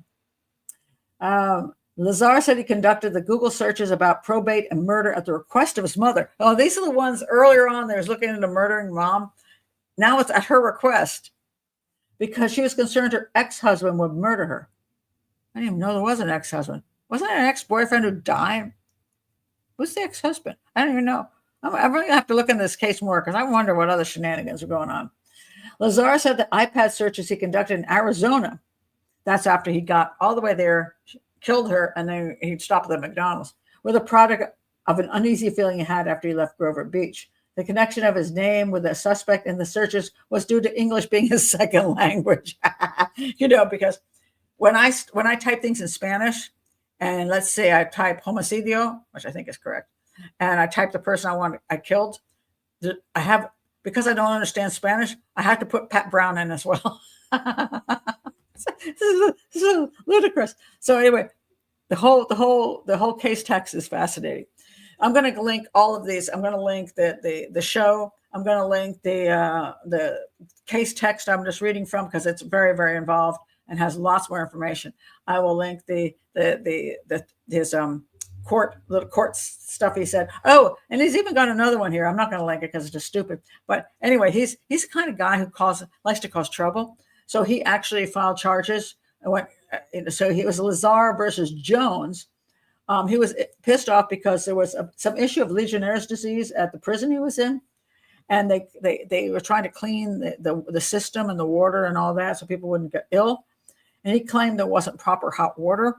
Lazar said he conducted the Google searches about probate and murder at the request of his mother. Oh, these are the ones earlier on there was looking into murdering mom. Now it's at her request because she was concerned her ex-husband would murder her. I didn't even know there was an ex-husband. Wasn't it an ex-boyfriend who died? Who's the ex-husband? I don't even know. I really have to look into this case more because I wonder what other shenanigans are going on. Lazar said the iPad searches he conducted in Arizona, that's after he got all the way there, killed her, and then he stopped at McDonald's, were the product of an uneasy feeling he had after he left Grover Beach. The connection of his name with the suspect in the searches was due to English being his second language. Because when I type things in Spanish, and let's say I type homicidio, which I think is correct, and I type the person I killed, because I don't understand Spanish, I have to put Pat Brown in as well. This is ludicrous. So anyway, the whole case text is fascinating. I'm going to link all of these. I'm going to link the show. I'm going to link the case text I'm just reading from because it's very, very involved and has lots more information. I will link his court stuff he said. Oh, and he's even got another one here. I'm not going to link it because it's just stupid. But anyway, he's the kind of guy who likes to cause trouble. So he actually filed charges. So he was Lazar versus Jones. He was pissed off because there was some issue of Legionnaire's disease at the prison he was in. And they were trying to clean the system and the water and all that so people wouldn't get ill. And he claimed there wasn't proper hot water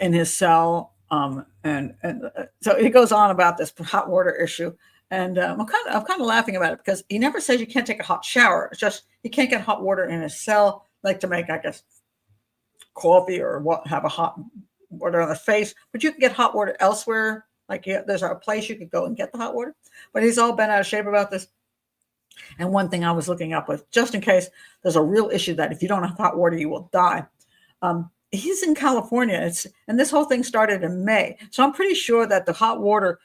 in his cell. And so he goes on about this hot water issue. And I'm kind of laughing about it because he never says you can't take a hot shower. It's just you can't get hot water in his cell, like to make, I guess, coffee or have a hot water on the face. But you can get hot water elsewhere. Like there's a place you could go and get the hot water. But he's all bent out of shape about this. And one thing I was looking up with, just in case there's a real issue that if you don't have hot water, you will die. He's in California. And this whole thing started in May. So I'm pretty sure that the hot water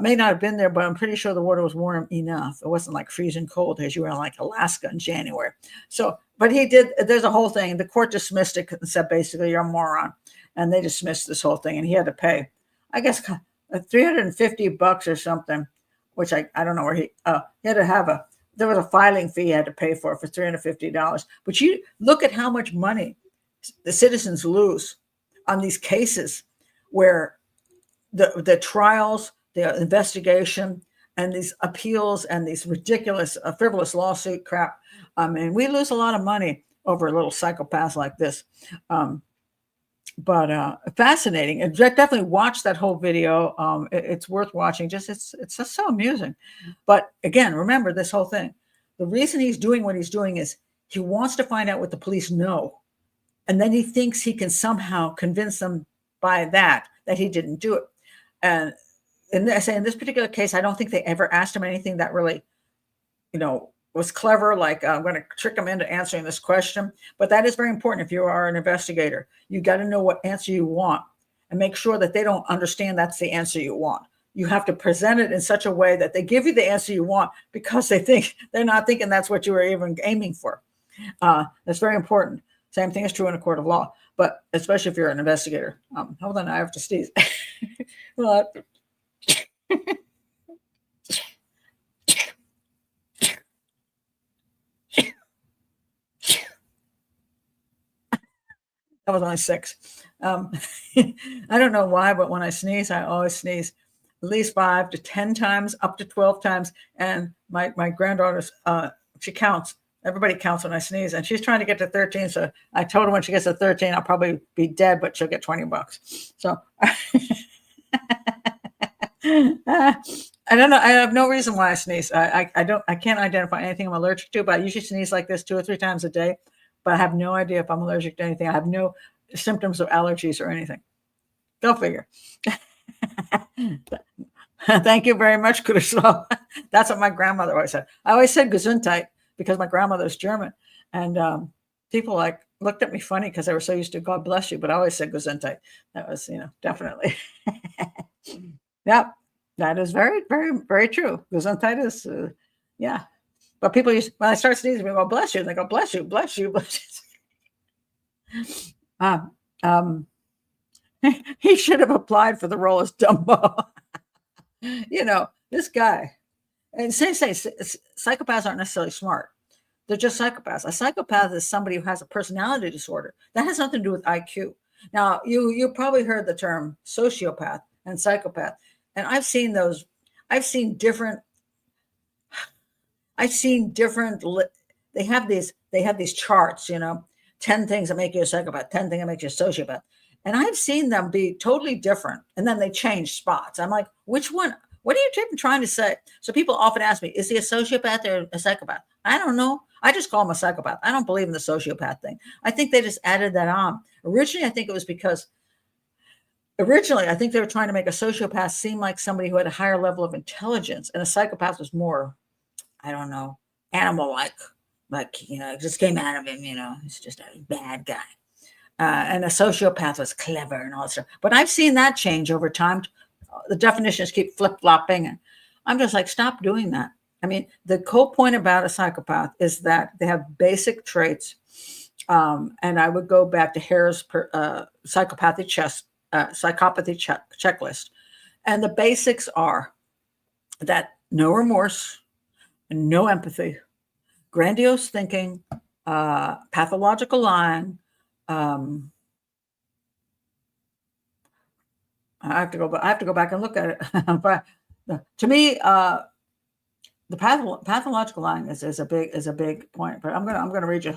may not have been there, but I'm pretty sure the water was warm enough. It wasn't like freezing cold as you were in like Alaska in January. So, but there's a whole thing. The court dismissed it and said, basically, you're a moron. And they dismissed this whole thing. And he had to pay, I guess, $350 or something, which I don't know where he had to have there was a filing fee he had to pay for $350. But you look at how much money the citizens lose on these cases where the trials, the investigation, and these appeals and these ridiculous, frivolous lawsuit crap. And we lose a lot of money over a little psychopath like this. But fascinating. And definitely watch that whole video. It's worth watching. It's just so amusing. But again, remember this whole thing. The reason he's doing what he's doing is he wants to find out what the police know. And then he thinks he can somehow convince them by that he didn't do it. And in this particular case, I don't think they ever asked him anything that really, was clever. Like, I'm going to trick him into answering this question. But that is very important if you are an investigator. You got to know what answer you want and make sure that they don't understand that's the answer you want. You have to present it in such a way that they give you the answer you want because they're not thinking that's what you were even aiming for. That's very important. Same thing is true in a court of law, but especially if you're an investigator. Hold on, I have to sneeze. Well, that was only 6. I don't know why, but when I sneeze, I always sneeze at least 5 to 10 times, up to 12 times. And my granddaughter's, she counts. Everybody counts when I sneeze, and she's trying to get to 13. So I told her when she gets to 13, I'll probably be dead, but she'll get $20. So I don't know. I have no reason why I sneeze. I can't identify anything I'm allergic to, but I usually sneeze like this 2 or 3 times a day. But I have no idea if I'm allergic to anything. I have no symptoms of allergies or anything. Go figure. Thank you very much, Kurosawa. That's what my grandmother always said. I always said Gesundheit because my grandmother's German. And people looked at me funny because they were so used to God bless you, but I always said Gesundheit. That was, definitely. Yeah, that is very, very, very true. Gesundheit is, yeah. But people when I start sneezing, they go, bless you. And they go, bless you, bless you, bless you. Um, he should have applied for the role as Dumbo. This guy. And psychopaths aren't necessarily smart. They're just psychopaths. A psychopath is somebody who has a personality disorder. That has nothing to do with IQ. Now, you probably heard the term sociopath and psychopath, and I've seen those. I've seen different. I've seen different. They have these charts. 10 things that make you a psychopath, 10 things that make you a sociopath, and I've seen them be totally different, and then they change spots. I'm like, which one? What are you trying to say? So people often ask me, is he a sociopath or a psychopath? I don't know. I just call him a psychopath. I don't believe in the sociopath thing. I think they just added that on. Originally, I think it was because they were trying to make a sociopath seem like somebody who had a higher level of intelligence, and a psychopath was more, I don't know, animal-like. It just came out of him, he's just a bad guy. And a sociopath was clever and all that stuff. But I've seen that change over time. The definitions keep flip-flopping. And I'm just like, stop doing that. I mean, the whole point about a psychopath is that they have basic traits. And I would go back to Hare's psychopathy checklist. And the basics are that no remorse, no empathy, grandiose thinking, pathological lying. I have to go back and look at it. But to me, the pathological lying is a big point. But I'm gonna read you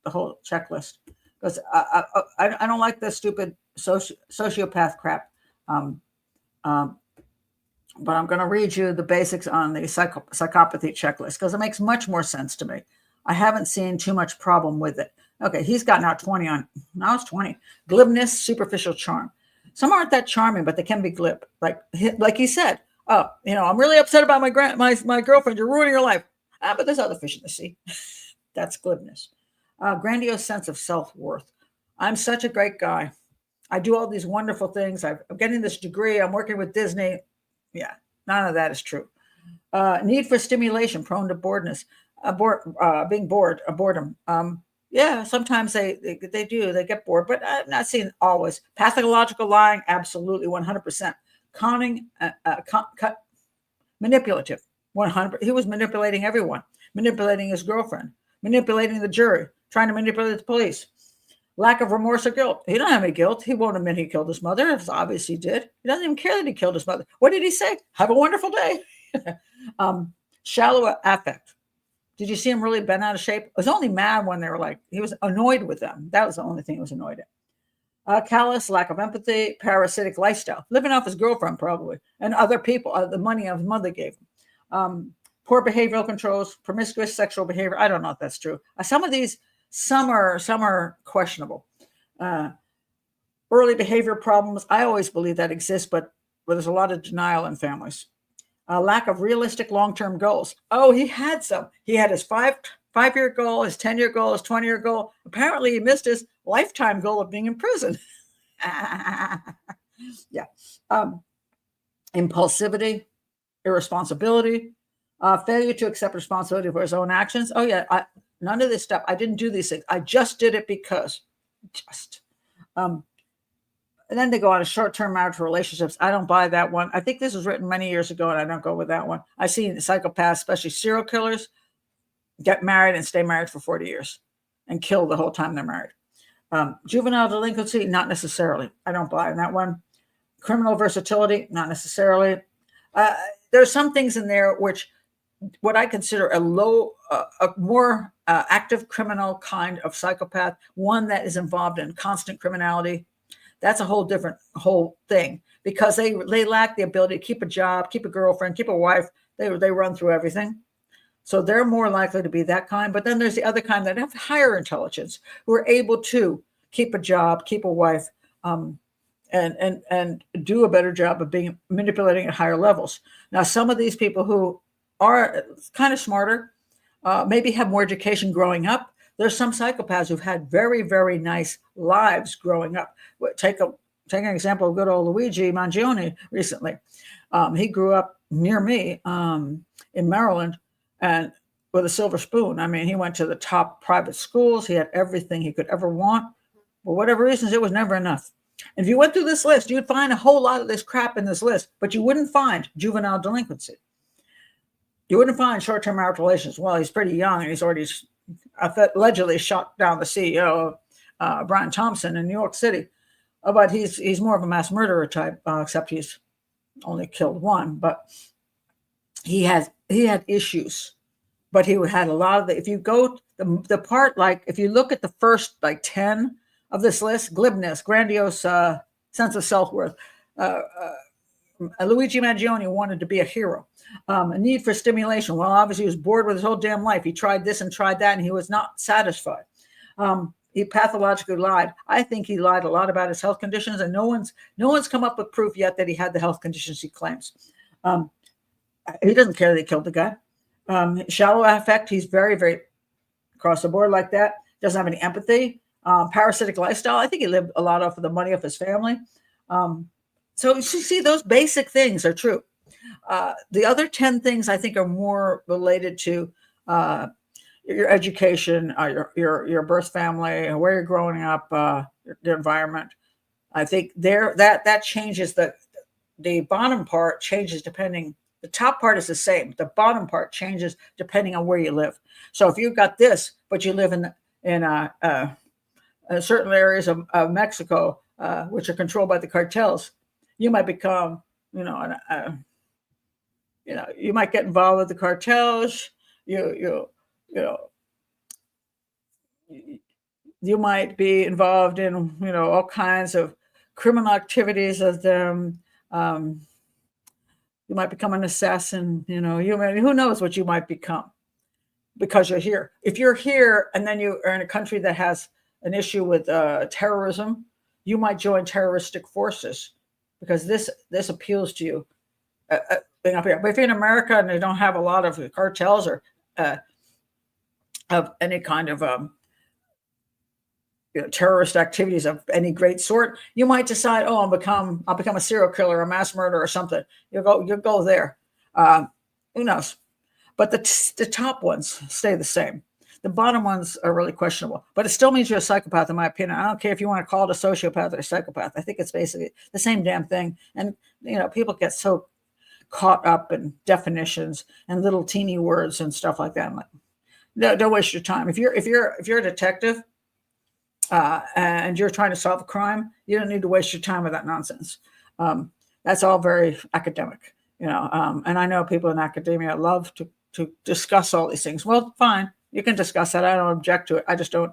the whole checklist, because I don't like this stupid sociopath crap. But I'm going to read you the basics on the psychopathy checklist, because it makes much more sense to me. I haven't seen too much problem with it. Okay, he's got now 20 on. Now it's 20. Glibness, superficial charm. Some aren't that charming, but they can be glib. Like he said, oh, I'm really upset about my girlfriend. You're ruining her life. But there's other fish in the sea. That's glibness. Grandiose sense of self-worth. I'm such a great guy. I do all these wonderful things. I'm getting this degree. I'm working with Disney. Yeah, none of that is true. Need for stimulation, prone to boredness, being bored, boredom. Yeah, sometimes they do. They get bored, but I'm not seeing always. Pathological lying, absolutely, 100%. Conning, manipulative, 100%. He was manipulating everyone, manipulating his girlfriend, manipulating the jury, trying to manipulate the police. Lack of remorse or guilt. He don't have any guilt. He won't admit he killed his mother. It's obvious he did. He doesn't even care that he killed his mother. What did he say? Have a wonderful day. Shallow affect. Did you see him really bent out of shape? I was only mad when they were like, he was annoyed with them. That was the only thing he was annoyed at. Callous, lack of empathy, parasitic lifestyle. Living off his girlfriend probably, and other people, the money his mother gave him. Poor behavioral controls, promiscuous sexual behavior. I don't know if that's true. Some are questionable. Early behavior problems. I always believe that exists, but there's a lot of denial in families. Lack of realistic long-term goals. Oh, he had some. He had his five-year goal, his 10-year goal, his 20-year goal. Apparently, he missed his lifetime goal of being in prison. Yeah. Impulsivity, irresponsibility, failure to accept responsibility for his own actions. Oh, yeah. None of this stuff. I didn't do these things. I just did it because. And then they go on to short-term marital relationships. I don't buy that one. I think this was written many years ago, and I don't go with that one. I've seen psychopaths, especially serial killers, get married and stay married for 40 years and kill the whole time they're married. Juvenile delinquency, not necessarily. I don't buy in that one. Criminal versatility, not necessarily. There are some things in there which what I consider a more active criminal kind of psychopath, one that is involved in constant criminality. That's a whole different thing, because they lack the ability to keep a job, keep a girlfriend, keep a wife. They run through everything. So they're more likely to be that kind. But then there's the other kind that have higher intelligence, who are able to keep a job, keep a wife, and do a better job of being manipulating at higher levels. Now, some of these people who are kind of smarter, maybe have more education growing up. There's some psychopaths who've had very, very nice lives growing up. Take an example of good old Luigi Mangione recently. He grew up near me in Maryland, and with a silver spoon. I mean, he went to the top private schools. He had everything he could ever want. For whatever reasons, it was never enough. If you went through this list, you'd find a whole lot of this crap in this list, but you wouldn't find juvenile delinquency. You wouldn't find short-term marital relations. Well, he's pretty young, and he's already allegedly shot down the CEO of Brian Thompson in New York City. But he's more of a mass murderer type, except he's only killed one. But he had issues. But he had a lot of if you go the part, like if you look at the first like 10 of this list, glibness, grandiose sense of self-worth. Luigi Mangione wanted to be a hero. A need for stimulation. Well, obviously he was bored with his whole damn life. He tried this and tried that, and he was not satisfied. He pathologically lied. I think he lied a lot about his health conditions, and no one's come up with proof yet that he had the health conditions he claims. He doesn't care that he killed the guy. Shallow affect. He's very, very across the board like that. Doesn't have any empathy. Parasitic lifestyle. I think he lived a lot off of the money of his family. So you see, those basic things are true. The other 10 things I think are more related to your education, your birth family, where you're growing up, your environment. I think that changes the bottom part changes depending. The top part is the same. The bottom part changes depending on where you live. So if you've got this, but you live in certain areas of Mexico, which are controlled by the cartels, you might become, you might get involved with the cartels. You might be involved in, all kinds of criminal activities of them. You might become an assassin. Who knows what you might become because you're here. If you're here and then you are in a country that has an issue with terrorism, you might join terroristic forces because this appeals to you being up here. But if you're in America and they don't have a lot of cartels or of any kind of terrorist activities of any great sort, you might decide, I'll become a serial killer, a mass murderer, or something. You'll go there. Who knows? But the top ones stay the same. The bottom ones are really questionable, but it still means you're a psychopath, in my opinion. I don't care if you want to call it a sociopath or a psychopath. I think it's basically the same damn thing. And people get so caught up in definitions and little teeny words and stuff like that. I'm like, no, don't waste your time. If you're a detective and you're trying to solve a crime, you don't need to waste your time with that nonsense. That's all very academic, and I know people in academia love to discuss all these things. Well, fine. You can discuss that. I don't object to it. I just don't.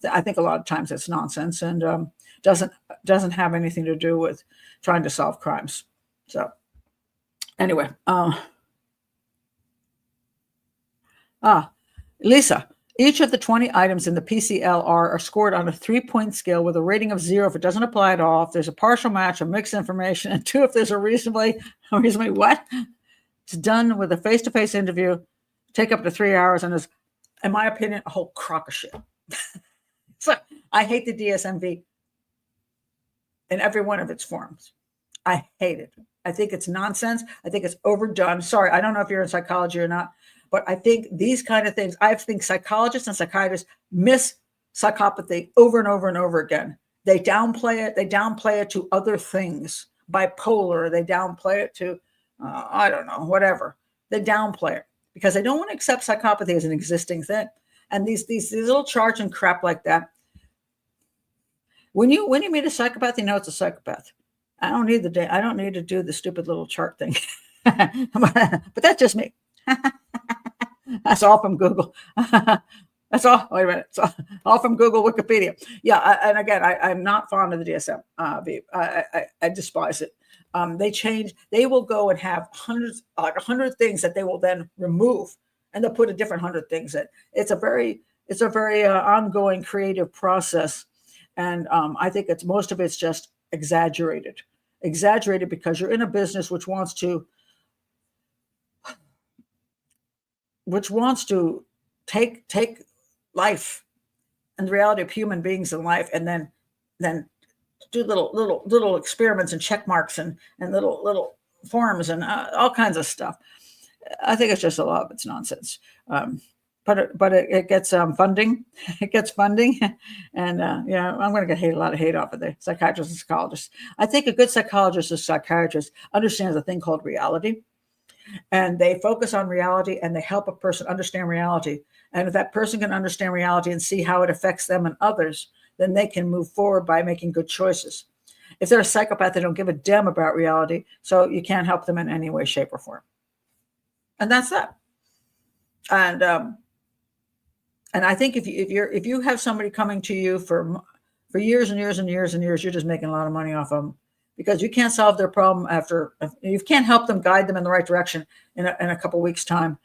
I think a lot of times it's nonsense and doesn't have anything to do with trying to solve crimes. So, anyway, Lisa. Each of the 20 items in the PCLR are scored on a 3-point scale with a rating of 0 if it doesn't apply at all, if there's a partial match, a mixed information, and 2 if there's a reasonably what? It's done with a face-to-face interview, take up to 3 hours, and is, in my opinion, a whole crock of shit. So I hate the DSMV in every one of its forms. I hate it. I think it's nonsense. I think it's overdone. Sorry, I don't know if you're in psychology or not, but I think these kind of things, I think psychologists and psychiatrists miss psychopathy over and over and over again. They downplay it. They downplay it to other things. Bipolar, they downplay it to, I don't know, whatever. They downplay it because they don't want to accept psychopathy as an existing thing. And these little charts and crap like that. When you meet a psychopath, you know it's a psychopath. I don't need to do the stupid little chart thing. But that's just me. That's all from Google. That's all. Wait a minute. It's all from Google, Wikipedia. Yeah. And again, I'm not fond of the DSM. I despise it. They will go and have hundreds, like 100 things that they will then remove, and they'll put a different 100 things in. It's a very ongoing creative process. And I think most of it's just exaggerated because you're in a business which wants to take life and the reality of human beings in life, and then do little experiments and check marks and little forms and all kinds of stuff. I think it's just a lot of it's nonsense. But it gets funding. It gets funding, and yeah, I'm going to get a lot of hate off of the psychiatrists and psychologists. I think a good psychologist or psychiatrist understands a thing called reality, and they focus on reality, and they help a person understand reality. And if that person can understand reality and see how it affects them and others, then they can move forward by making good choices. If they're a psychopath, they don't give a damn about reality, so you can't help them in any way, shape, or form. And that's that. And I think if you have somebody coming to you for years and years and years and years, you're just making a lot of money off of them, because you can't solve their problem you can't help them, guide them in the right direction in a couple of weeks time,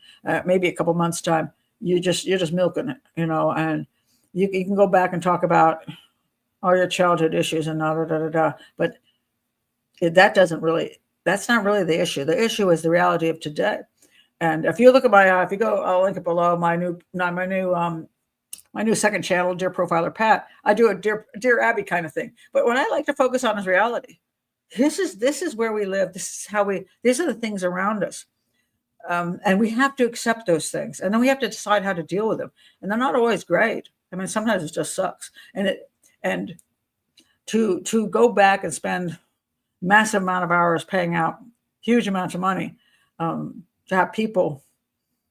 maybe a couple of months time. You're just milking it, and you can go back and talk about all your childhood issues and but that's not really the issue. The issue is the reality of today. And if you look at if you go, I'll link it below, my new second channel, Dear Profiler Pat. I do a Dear Abby kind of thing. But what I like to focus on is reality. This is where we live. These are the things around us. And we have to accept those things. And then we have to decide how to deal with them. And they're not always great. I mean, sometimes it just sucks. And to go back and spend massive amount of hours paying out huge amounts of money, to have people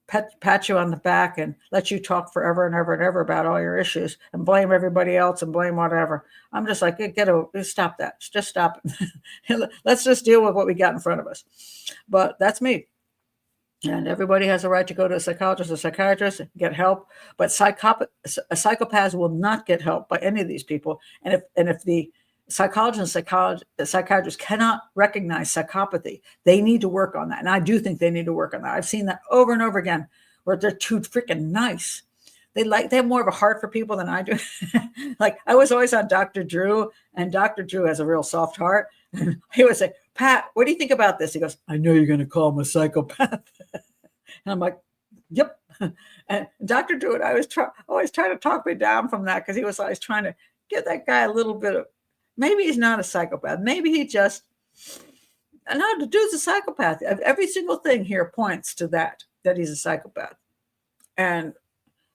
pat you on the back and let you talk forever and ever and ever about all your issues and blame everybody else and blame whatever. I'm just like, stop that. Just stop it. Let's just deal with what we got in front of us. But that's me. And everybody has a right to go to a psychologist or psychiatrist and get help. But psychopaths will not get help by any of these people. And if the psychologists and psychiatrists cannot recognize psychopathy, they need to work on that. And I do think they need to work on that. I've seen that over and over again, where they're too freaking nice. They have more of a heart for people than I do. Like, I was always on Dr. Drew, and Dr. Drew has a real soft heart. And he would say, Pat, what do you think about this? He goes, I know you're going to call him a psychopath. And I'm like, yep. And Dr. Drew and I was always trying to talk me down from that, because he was always trying to give that guy a little bit of, maybe he's not a psychopath. Maybe he just, no, the dude's a psychopath. Every single thing here points to that he's a psychopath. And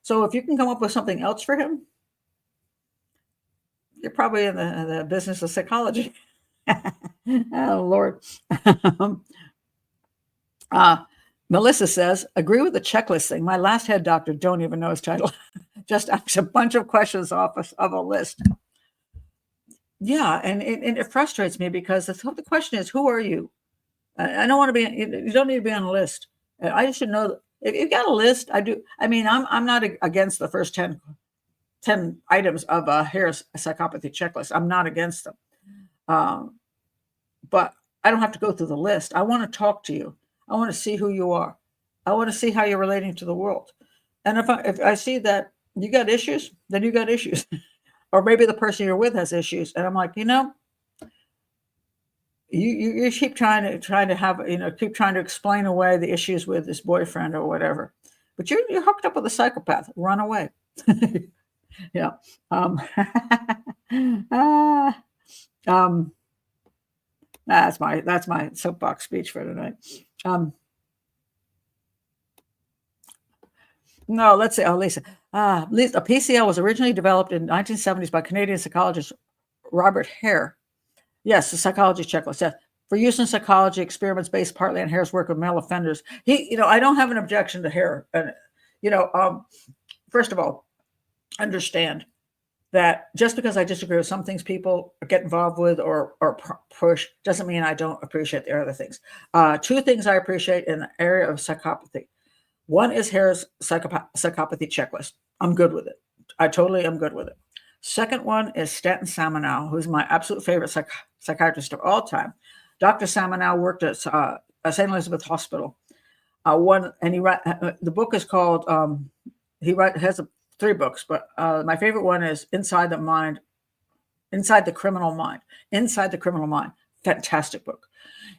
so if you can come up with something else for him, you're probably in the business of psychology. Oh, Lord. Melissa says, agree with the checklist thing. My last head doctor, don't even know his title, just asks a bunch of questions off of a list. Yeah, and it frustrates me, because the question is, who are you? I don't want to be. You don't need to be on a list. I just should know. If you've got a list, I do. I mean, I'm not against the first 10 items of a Harris psychopathy checklist. I'm not against them, but I don't have to go through the list. I want to talk to you. I want to see who you are. I want to see how you're relating to the world. And if I see that you got issues, then you got issues. Or maybe the person you're with has issues. And I'm like, you keep trying to have, keep trying to explain away the issues with this boyfriend or whatever. But you're hooked up with a psychopath. Run away. Yeah. That's my soapbox speech for tonight. No, let's say, Lisa. A PCL was originally developed in 1970s by Canadian psychologist Robert Hare. Yes, the psychology checklist. Yes. For use in psychology experiments based partly on Hare's work with male offenders. I don't have an objection to Hare. And, first of all, understand that just because I disagree with some things people get involved with or push doesn't mean I don't appreciate the other things. Two things I appreciate in the area of psychopathy. One is Hare's psychopathy checklist. I'm good with it. I totally am good with it. Second one is Stanton Samanow, who's my absolute favorite psychiatrist of all time. Dr. Samanow worked at St. Elizabeth Hospital. The book is called, has 3 books, but my favorite one is Inside the Criminal Mind. Inside the Criminal Mind. Fantastic book.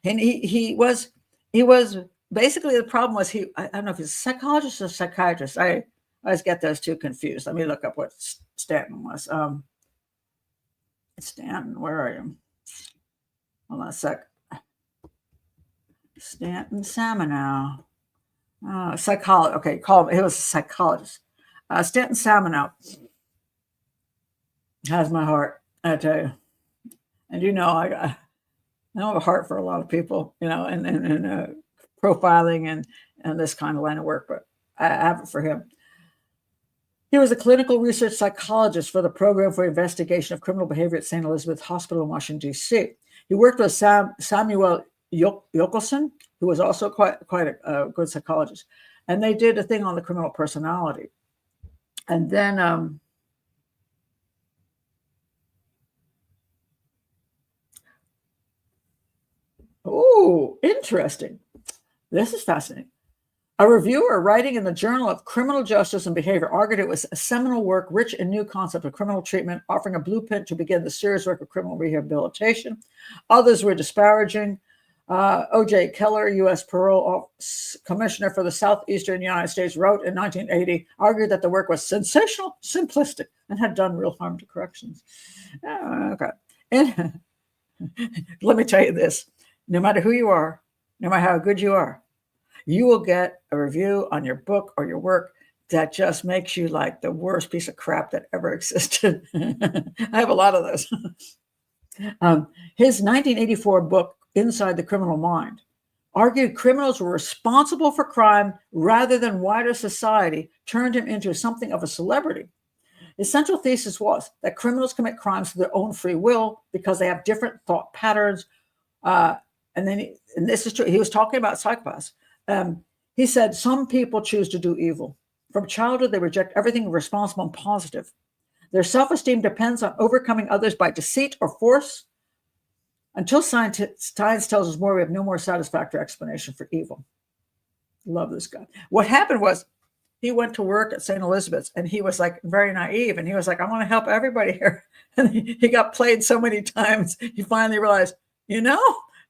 And he was basically, the problem was I don't know if he's a psychologist or psychiatrist. I always get those two confused. Let me look up what Stanton was. Stanton, where are you? Hold on a sec. Stanton Samanow. Psychologist. Okay, call him. He was a psychologist. Stanton Salmon has my heart, I tell you. And you know, I don't have a heart for a lot of people, you know, and profiling and this kind of line of work, but I have it for him. He was a clinical research psychologist for the Program for Investigation of Criminal Behavior at St. Elizabeth Hospital in Washington, D.C. He worked with Samuel Yokelson, who was also quite a good psychologist. And they did a thing on the criminal personality. And then interesting. This is fascinating. A reviewer writing in the Journal of Criminal Justice and Behavior argued it was a seminal work rich in new concept of criminal treatment, offering a blueprint to begin the serious work of criminal rehabilitation. Others were disparaging. O.J. Keller, U.S. Parole Commissioner for the Southeastern United States, wrote in 1980, argued that the work was sensational, simplistic, and had done real harm to corrections. Okay. And let me tell you this. No matter who you are, no matter how good you are, you will get a review on your book or your work that just makes you like the worst piece of crap that ever existed. I have a lot of those. His 1984 book, Inside the Criminal Mind, argued criminals were responsible for crime rather than wider society turned him into something of a celebrity. His central thesis was that criminals commit crimes of their own free will because they have different thought patterns. And this is true. He was talking about psychopaths. He said, some people choose to do evil. From childhood, they reject everything irresponsible and positive. Their self-esteem depends on overcoming others by deceit or force. Until science tells us more, we have no more satisfactory explanation for evil. Love this guy. What happened was he went to work at St. Elizabeth's and he was like very naive. And he was like, I want to help everybody here. And he got played so many times. He finally realized, you know,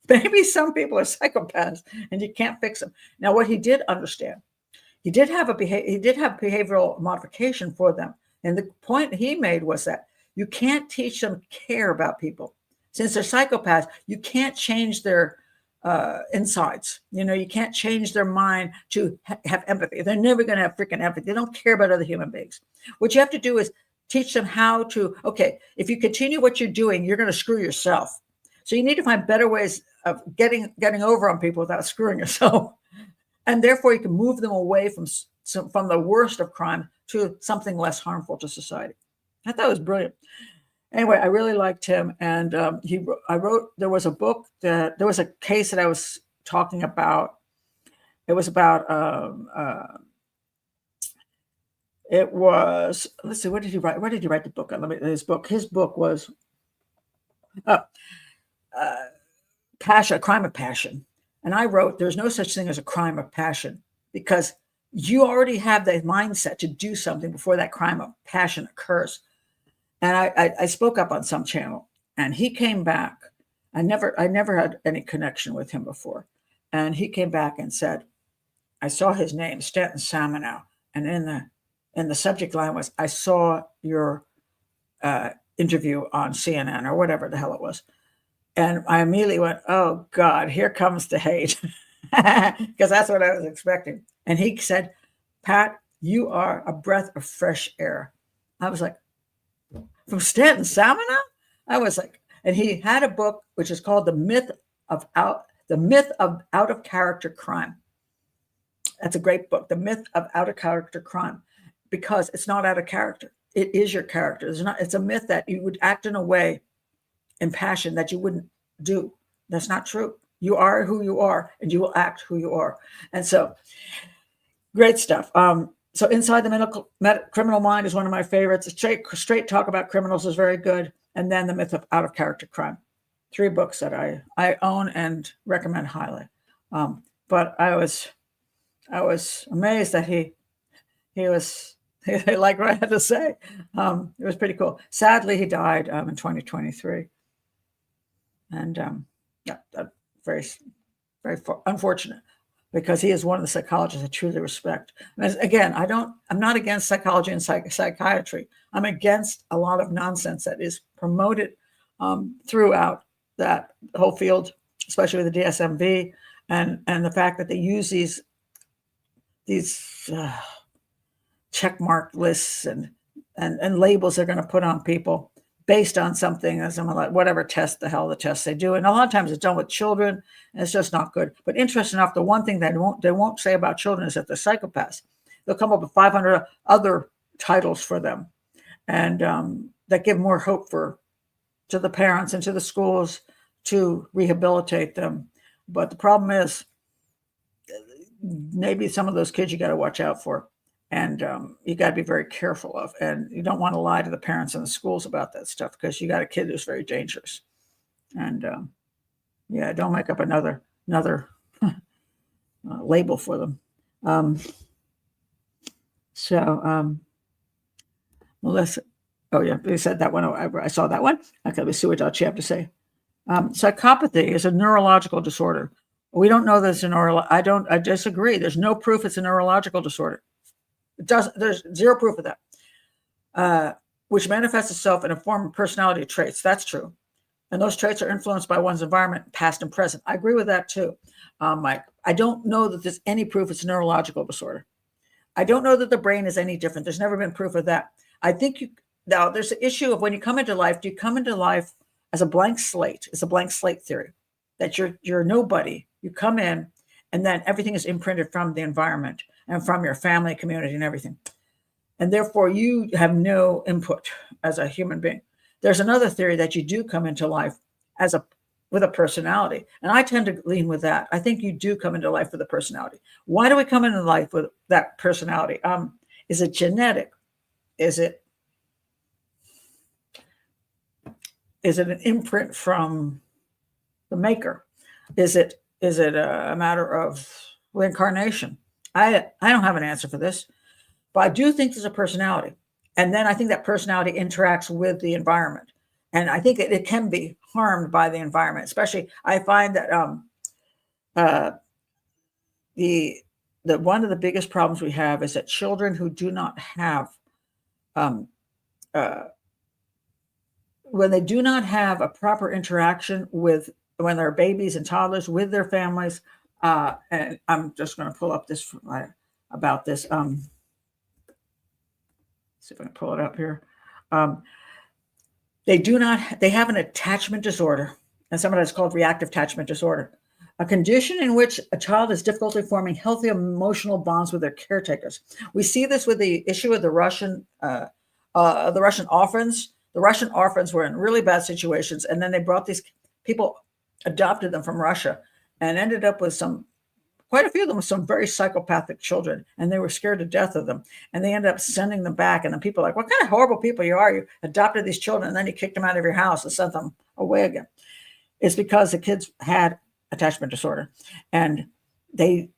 maybe some people are psychopaths and you can't fix them. Now, what he did understand, he did have behavioral modification for them. And the point he made was that you can't teach them care about people. Since they're psychopaths, you can't change their insides. You know, you can't change their mind to have empathy. They're never going to have freaking empathy. They don't care about other human beings. What you have to do is teach them how to, okay, if you continue what you're doing, you're going to screw yourself. So you need to find better ways of getting over on people without screwing yourself. And therefore you can move them away from the worst of crime to something less harmful to society. I thought it was brilliant. Anyway, I really liked him. And there was a case that I was talking about. It was about, let's see, what did he write? Where did he write the book? His book was Passion, a Crime of Passion. And I wrote, there's no such thing as a crime of passion because you already have the mindset to do something before that crime of passion occurs. And I spoke up on some channel and he came back. I never had any connection with him before. And he came back and said, I saw his name, Stanton Salmon, and in the subject line was, I saw your interview on CNN or whatever the hell it was. And I immediately went, oh God, here comes the hate. Because that's what I was expecting. And he said, Pat, you are a breath of fresh air. I was like, from Stanton Salmon? I was like, and he had a book which is called The Myth of Out of Character Crime. That's a great book, The Myth of Out of Character Crime, because it's not out of character. It is your character. It's a myth that you would act in a way in passion that you wouldn't do. That's not true. You are who you are, and you will act who you are. And so, great stuff. So Inside the Criminal Mind is one of my favorites. Straight talk about criminals is very good. And then The Myth of Out of Character Crime. 3 books that I own and recommend highly. But I was amazed that he liked what I had to say. It was pretty cool. Sadly, he died in 2023. And very, very unfortunate. Because he is one of the psychologists I truly respect. And again, I'm not against psychology and psychiatry. I'm against a lot of nonsense that is promoted throughout that whole field, especially with the DSM-V and the fact that they use these these check mark lists and labels they're going to put on people based on something, or something like whatever test the hell the tests they do. And a lot of times it's done with children, and it's just not good. But interesting enough, the one thing they won't say about children is that they're psychopaths. They'll come up with 500 other titles for them, and that give more hope to the parents and to the schools to rehabilitate them. But the problem is, maybe some of those kids you got to watch out for, and you got to be very careful of, and you don't want to lie to the parents and the schools about that stuff, because you got a kid who's very dangerous. And yeah, don't make up another label for them. Melissa, oh yeah, they said that one. I saw that one. Okay, let's see what else you have to say. Psychopathy is a neurological disorder. We don't know that it's I disagree. There's no proof it's a neurological disorder. There's zero proof of that, which manifests itself in a form of personality traits. That's true. And those traits are influenced by one's environment, past and present. I agree with that too, Mike. I don't know that there's any proof it's a neurological disorder. I don't know that the brain is any different. There's never been proof of that. I think now there's an issue of when you come into life, do you come into life as a blank slate? It's a blank slate theory, that you're nobody. You come in, and then everything is imprinted from the environment and from your family, community, and everything. And therefore, you have no input as a human being. There's another theory that you do come into life with a personality. And I tend to lean with that. I think you do come into life with a personality. Why do we come into life with that personality? Is it genetic? Is it an imprint from the maker? Is it a matter of reincarnation? I don't have an answer for this, but I do think there's a personality. And then I think that personality interacts with the environment. And I think it can be harmed by the environment. Especially, I find that the one of the biggest problems we have is that children who do not have, when they do not have a proper interaction when they're babies and toddlers with their families, and I'm just going to pull up this about this. See if I can pull it up here. They have an attachment disorder, and some of that's called reactive attachment disorder, a condition in which a child has difficulty forming healthy emotional bonds with their caretakers. We see this with the issue of the Russian orphans. The Russian orphans were in really bad situations, and then they brought these people, adopted them from Russia, and ended up with quite a few of them with some very psychopathic children, and they were scared to death of them. And they ended up sending them back. And the people are like, what kind of horrible people you are? You adopted these children, and then you kicked them out of your house and sent them away again. It's because the kids had attachment disorder, and their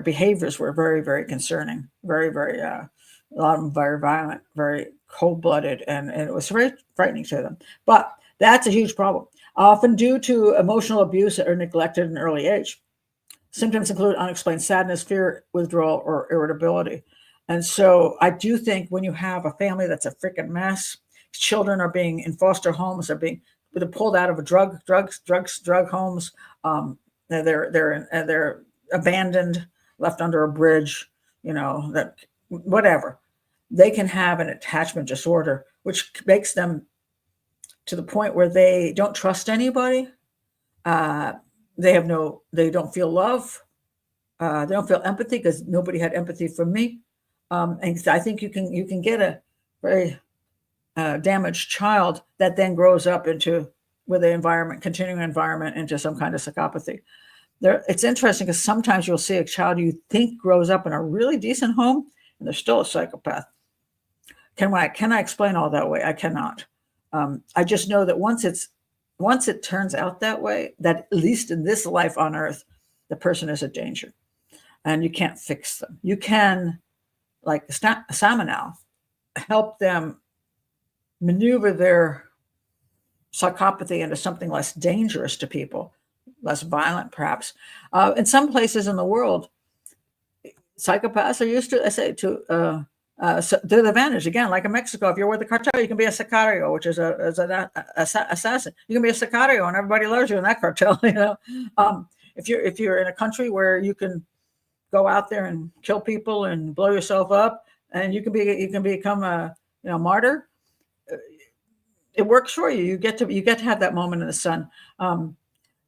behaviors were very, very concerning, very, very, a lot of them very violent, very cold-blooded, and it was very frightening to them. But that's a huge problem, often due to emotional abuse or neglected at an early age. Symptoms include unexplained sadness, fear, withdrawal, or irritability. And so I do think when you have a family that's a freaking mess, children are being in foster homes, they're pulled out of drug homes. They're abandoned, left under a bridge, that whatever. They can have an attachment disorder, which makes them to the point where they don't trust anybody. They don't feel love. They don't feel empathy because nobody had empathy for me. And I think you can get a very damaged child that then grows up with the continuing environment, into some kind of psychopathy. It's interesting because sometimes you'll see a child you think grows up in a really decent home, and they're still a psychopath. Can I explain all that way? I cannot. I just know that once it turns out that way, that at least in this life on earth, the person is a danger, and you can't fix them. You can, like Samanal, help them maneuver their psychopathy into something less dangerous to people, less violent, perhaps. In some places in the world, psychopaths are used to, so to the advantage. Again, like in Mexico, if you're with the cartel, you can be a sicario, which is an assassin. You can be a sicario, and everybody loves you in that cartel. If you're in a country where you can go out there and kill people and blow yourself up, and you can become a martyr. It works for you. You get to have that moment in the sun.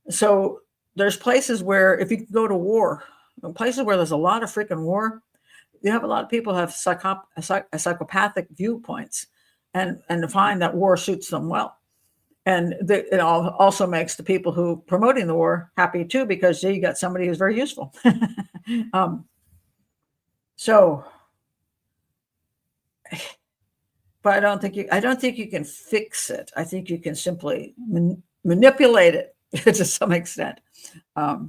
So there's places where if you can go to war, places where there's a lot of freaking war, you have a lot of people have psychopathic viewpoints, and find that war suits them well. And it also makes the people who promoting the war happy too, because you got somebody who's very useful. So, but I don't think you can fix it. I think you can simply manipulate it to some extent. But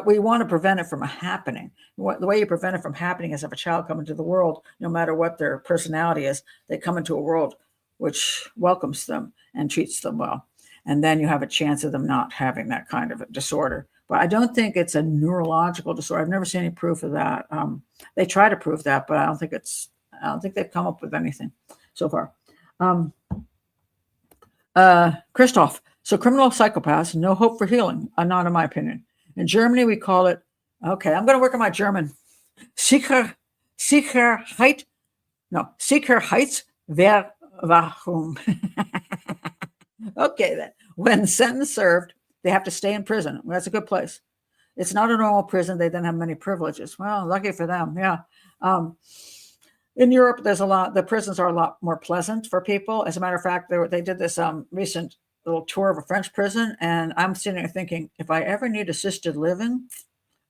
we want to prevent it from happening. The way you prevent it from happening is if a child comes into the world, no matter what their personality is, they come into a world which welcomes them and treats them well. And then you have a chance of them not having that kind of a disorder. But I don't think it's a neurological disorder. I've never seen any proof of that. They try to prove that, but I don't think they've come up with anything so far. Christoph. So criminal psychopaths, no hope for healing, not in my opinion. In Germany, we call it, okay, I'm going to work on my German. Sicherheitsverwahrung. Okay, then. When sentence served, they have to stay in prison. Well, that's a good place. It's not a normal prison. They then have many privileges. Well, lucky for them. Yeah. In Europe, the prisons are a lot more pleasant for people. As a matter of fact, they did this recent little tour of a French prison, and I'm sitting there thinking, if I ever need assisted living,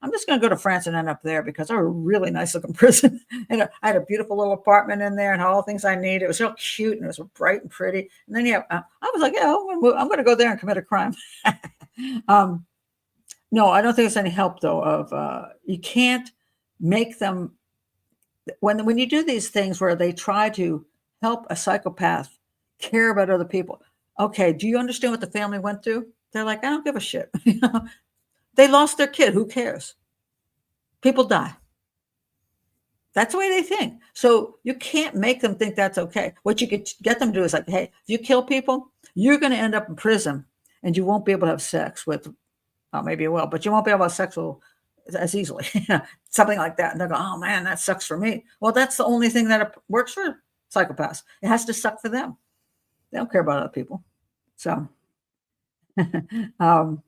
I'm just going to go to France and end up there, because they're a really nice looking prison. And I had a beautiful little apartment in there and all the things I need. It was so cute and it was bright and pretty. And then I was like, yeah, I'm going to go there and commit a crime. No, I don't think it's any help though. You can't make them when you do these things where they try to help a psychopath care about other people. Okay, do you understand what the family went through? They're like, I don't give a shit. They lost their kid. Who cares? People die. That's the way they think. So you can't make them think that's okay. What you could get them to do is like, hey, if you kill people, you're going to end up in prison, and you won't be able to have sex with, well, maybe you will, but you won't be able to have sex as easily. Something like that. And they'll go, oh man, that sucks for me. Well, that's the only thing that works for psychopaths. It has to suck for them. They don't care about other people. So, oh,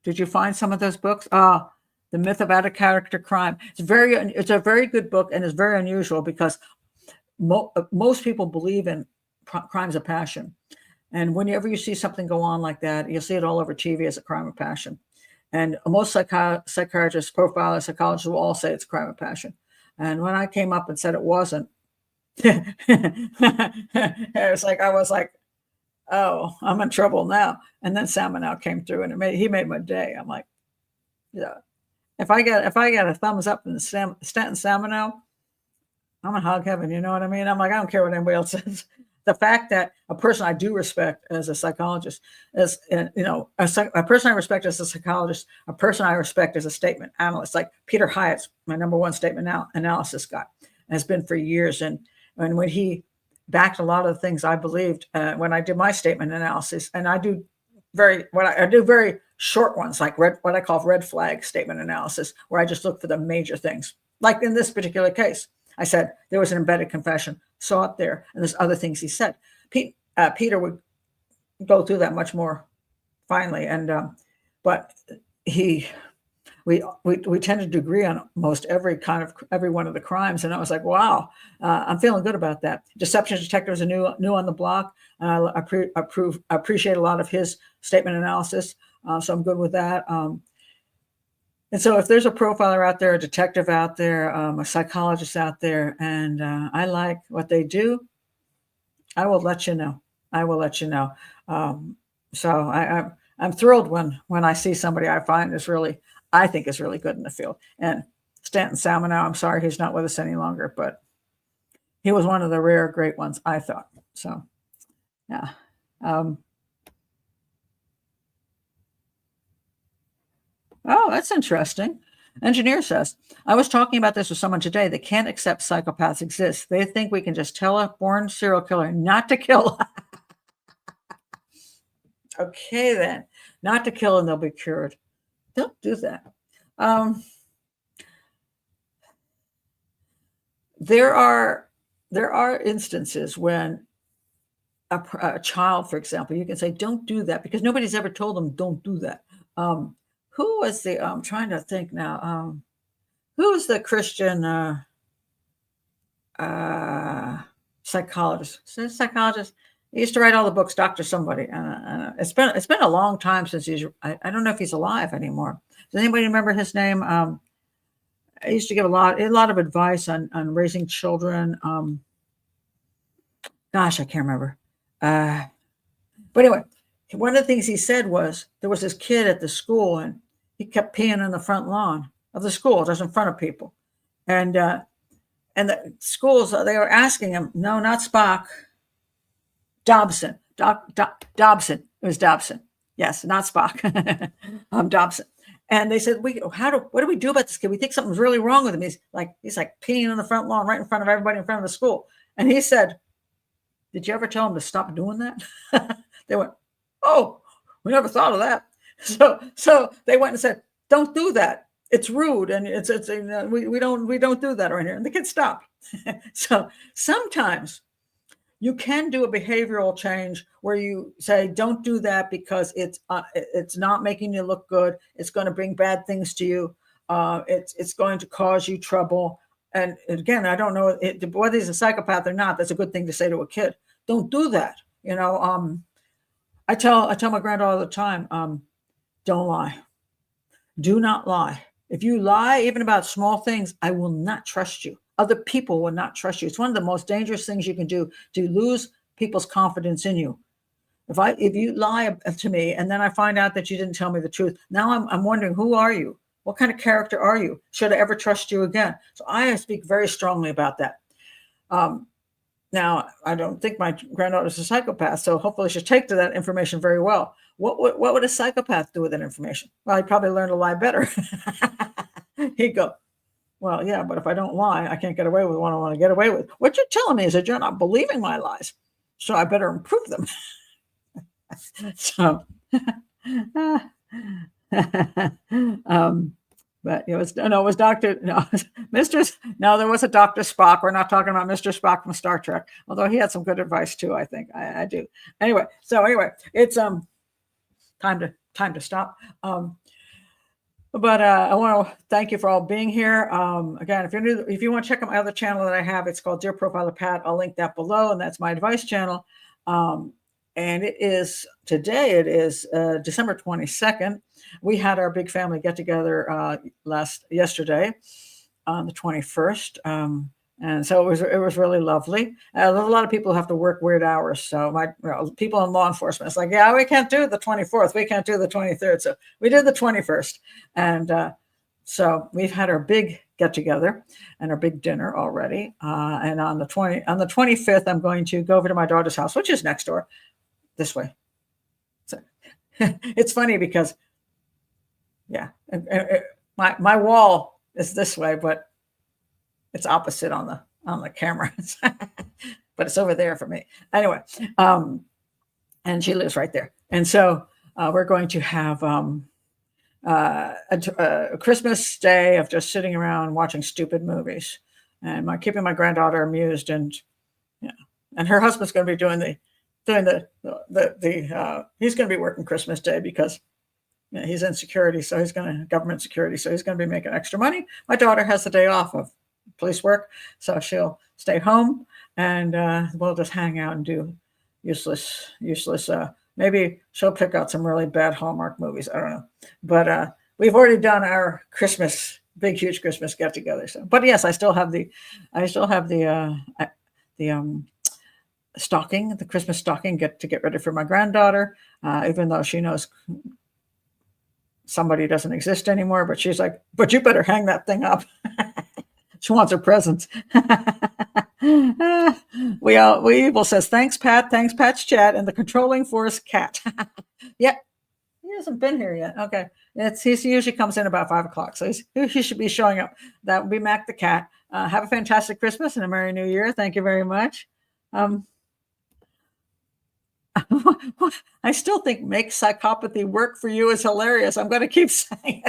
did you find some of those books? The Myth of Out of Character Crime. It's a very good book, and it's very unusual because most people believe in crimes of passion. And whenever you see something go on like that, you'll see it all over TV as a crime of passion. And most psychiatrists, profilers, psychologists will all say it's a crime of passion. And when I came up and said it wasn't, I was like, oh, I'm in trouble now. And then Samanow came through, and he made my day. I'm like, yeah, if I get a thumbs up in Stanton Samanow, I'm in hog heaven. You know what I mean? I'm like, I don't care what anybody else says. The fact that a person I do respect as a psychologist is, a person I respect as a psychologist, a person I respect as a statement analyst, like Peter Hyatt's my number one statement analysis guy, and has been for years. And when he backed a lot of the things I believed when I did my statement analysis, and I do very short ones, like what I call red flag statement analysis, where I just look for the major things. Like in this particular case, I said there was an embedded confession, saw it there, and there's other things he said. Peter would go through that much more finely, and but we tended to agree on most every one of the crimes, and I was like, wow, I'm feeling good about that. Deception detectives are new on the block. I appreciate a lot of his statement analysis, so I'm good with that. And so if there's a profiler out there, a detective out there, a psychologist out there, and I like what they do, I will let you know. So I'm thrilled when I see somebody I think is really good in the field. And Stanton Samanow, I'm sorry he's not with us any longer, but he was one of the rare great ones, I thought. So, yeah. Oh, that's interesting. Engineer says, I was talking about this with someone today. They can't accept psychopaths exist. They think we can just tell a born serial killer not to kill. Okay, then. Not to kill and they'll be cured. Don't do that. There are instances when a child, for example, you can say, don't do that, because nobody's ever told them, don't do that. Who was the, I'm trying to think now, who was the Christian psychologist? Is it a psychologist? He used to write all the books, Dr. Somebody. It's been a long time since I don't know if he's alive anymore. Does anybody remember his name? I used to give a lot of advice on raising children. Gosh, I can't remember. But anyway, one of the things he said was there was this kid at the school and he kept peeing on the front lawn of the school, just in front of people. And the schools, they were asking him, no, not Spock, Dobson. Dobson. It was Dobson. Yes, not Spock. Dobson. And they said, what do we do about this kid? We think something's really wrong with him. He's like peeing on the front lawn right in front of everybody in front of the school. And he said, did you ever tell him to stop doing that? They went, oh, we never thought of that. So they went and said, don't do that. It's rude. And we don't do that right here. And the kid stopped. So sometimes you can do a behavioral change where you say, don't do that because it's not making you look good. It's going to bring bad things to you. It's going to cause you trouble. And again, I don't know whether he's a psychopath or not. That's a good thing to say to a kid. Don't do that. I tell my granddaughter all the time, don't lie. Do not lie. If you lie, even about small things, I will not trust you. Other people will not trust you. It's one of the most dangerous things you can do, to lose people's confidence in you. If you lie to me and then I find out that you didn't tell me the truth, now I'm wondering, who are you? What kind of character are you? Should I ever trust you again? So I speak very strongly about that. Now, I don't think my granddaughter's a psychopath, so hopefully she'll take to that information very well. What would a psychopath do with that information? Well, he'd probably learn to lie better. He'd go, well, yeah, but if I don't lie, I can't get away with what I want to get away with. What you're telling me is that you're not believing my lies, so I better improve them. So, but it was Dr. No, there was a Dr. Spock. We're not talking about Mr. Spock from Star Trek, although he had some good advice too, I think. I do. Anyway, it's time to stop. But I want to thank you for all being here. Again, if you want to check out my other channel that I have, it's called Dear Profiler Pat. I'll link that below, and that's my advice channel. And today it is December 22nd. We had our big family get together yesterday on the 21st. And so it was really lovely. There's a lot of people who have to work weird hours. So people in law enforcement, it's like, yeah, we can't do the 24th. We can't do the 23rd. So we did the 21st. And so we've had our big get together and our big dinner already. And on the 25th, I'm going to go over to my daughter's house, which is next door, this way. So it's funny because, yeah, my wall is this way, but it's opposite on the camera, but it's over there for me. Anyway, and she lives right there. And so we're going to have a Christmas day of just sitting around watching stupid movies and keeping my granddaughter amused. And and her husband's going to be doing he's going to be working Christmas Day because he's in security, so government security, so he's going to be making extra money. My daughter has the day off of police work, so she'll stay home and we'll just hang out and do useless. Maybe she'll pick out some really bad Hallmark movies. I don't know, but we've already done our big, huge Christmas get together. So, but yes, I still have the stocking, the Christmas stocking, to get ready for my granddaughter, even though she knows somebody doesn't exist anymore. But she's like, but you better hang that thing up. She wants her presents. Weeble says, thanks, Pat. Thanks, Pat's chat. And the controlling force cat. Yep. He hasn't been here yet. Okay. He usually comes in about 5 o'clock. So he should be showing up. That would be Mac the cat. Have a fantastic Christmas and a Merry New Year. Thank you very much. I still think make psychopathy work for you is hilarious. I'm going to keep saying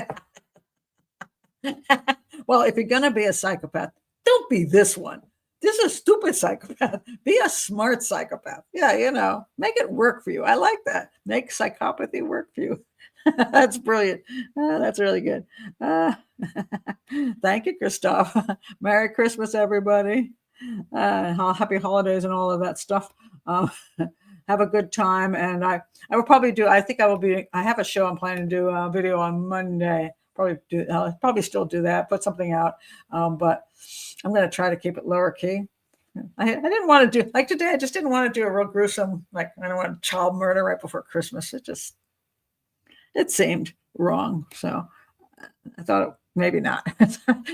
it. Well, if you're going to be a psychopath, don't be this one. This is a stupid psychopath. Be a smart psychopath. Yeah, make it work for you. I like that. Make psychopathy work for you. That's brilliant. That's really good. Thank you, Christoph. Merry Christmas, everybody. Happy holidays and all of that stuff. Have a good time. And I will probably I have a show I'm planning to do a video on Monday. I'll probably still do that, put something out. But I'm going to try to keep it lower key. I didn't want to do, like today, I just didn't want to do a real gruesome, I don't want child murder right before Christmas. It seemed wrong. So I thought maybe not.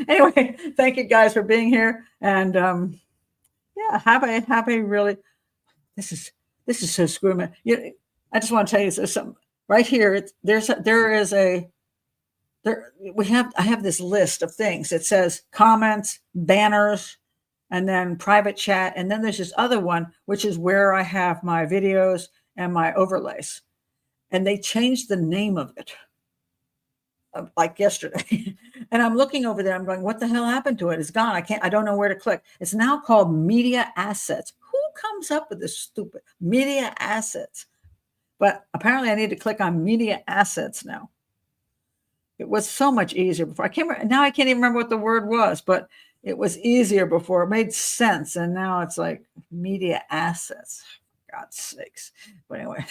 Anyway, thank you guys for being here. And have a really, this is so screwy. I just want to tell you something right here. I have this list of things. It says comments, banners, and then private chat. And then there's this other one, which is where I have my videos and my overlays. And they changed the name of it like yesterday. And I'm looking over there. I'm going, what the hell happened to it? It's gone. I don't know where to click. It's now called Media Assets. Who comes up with this stupid Media Assets? But apparently I need to click on Media Assets now. It was so much easier before. Now I can't even remember what the word was, but it was easier before. It made sense. And now it's like Media Assets. For God's sakes. But anyway.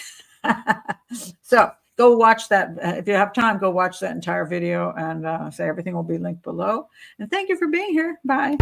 So go watch that. If you have time, go watch that entire video and say everything will be linked below. And thank you for being here. Bye.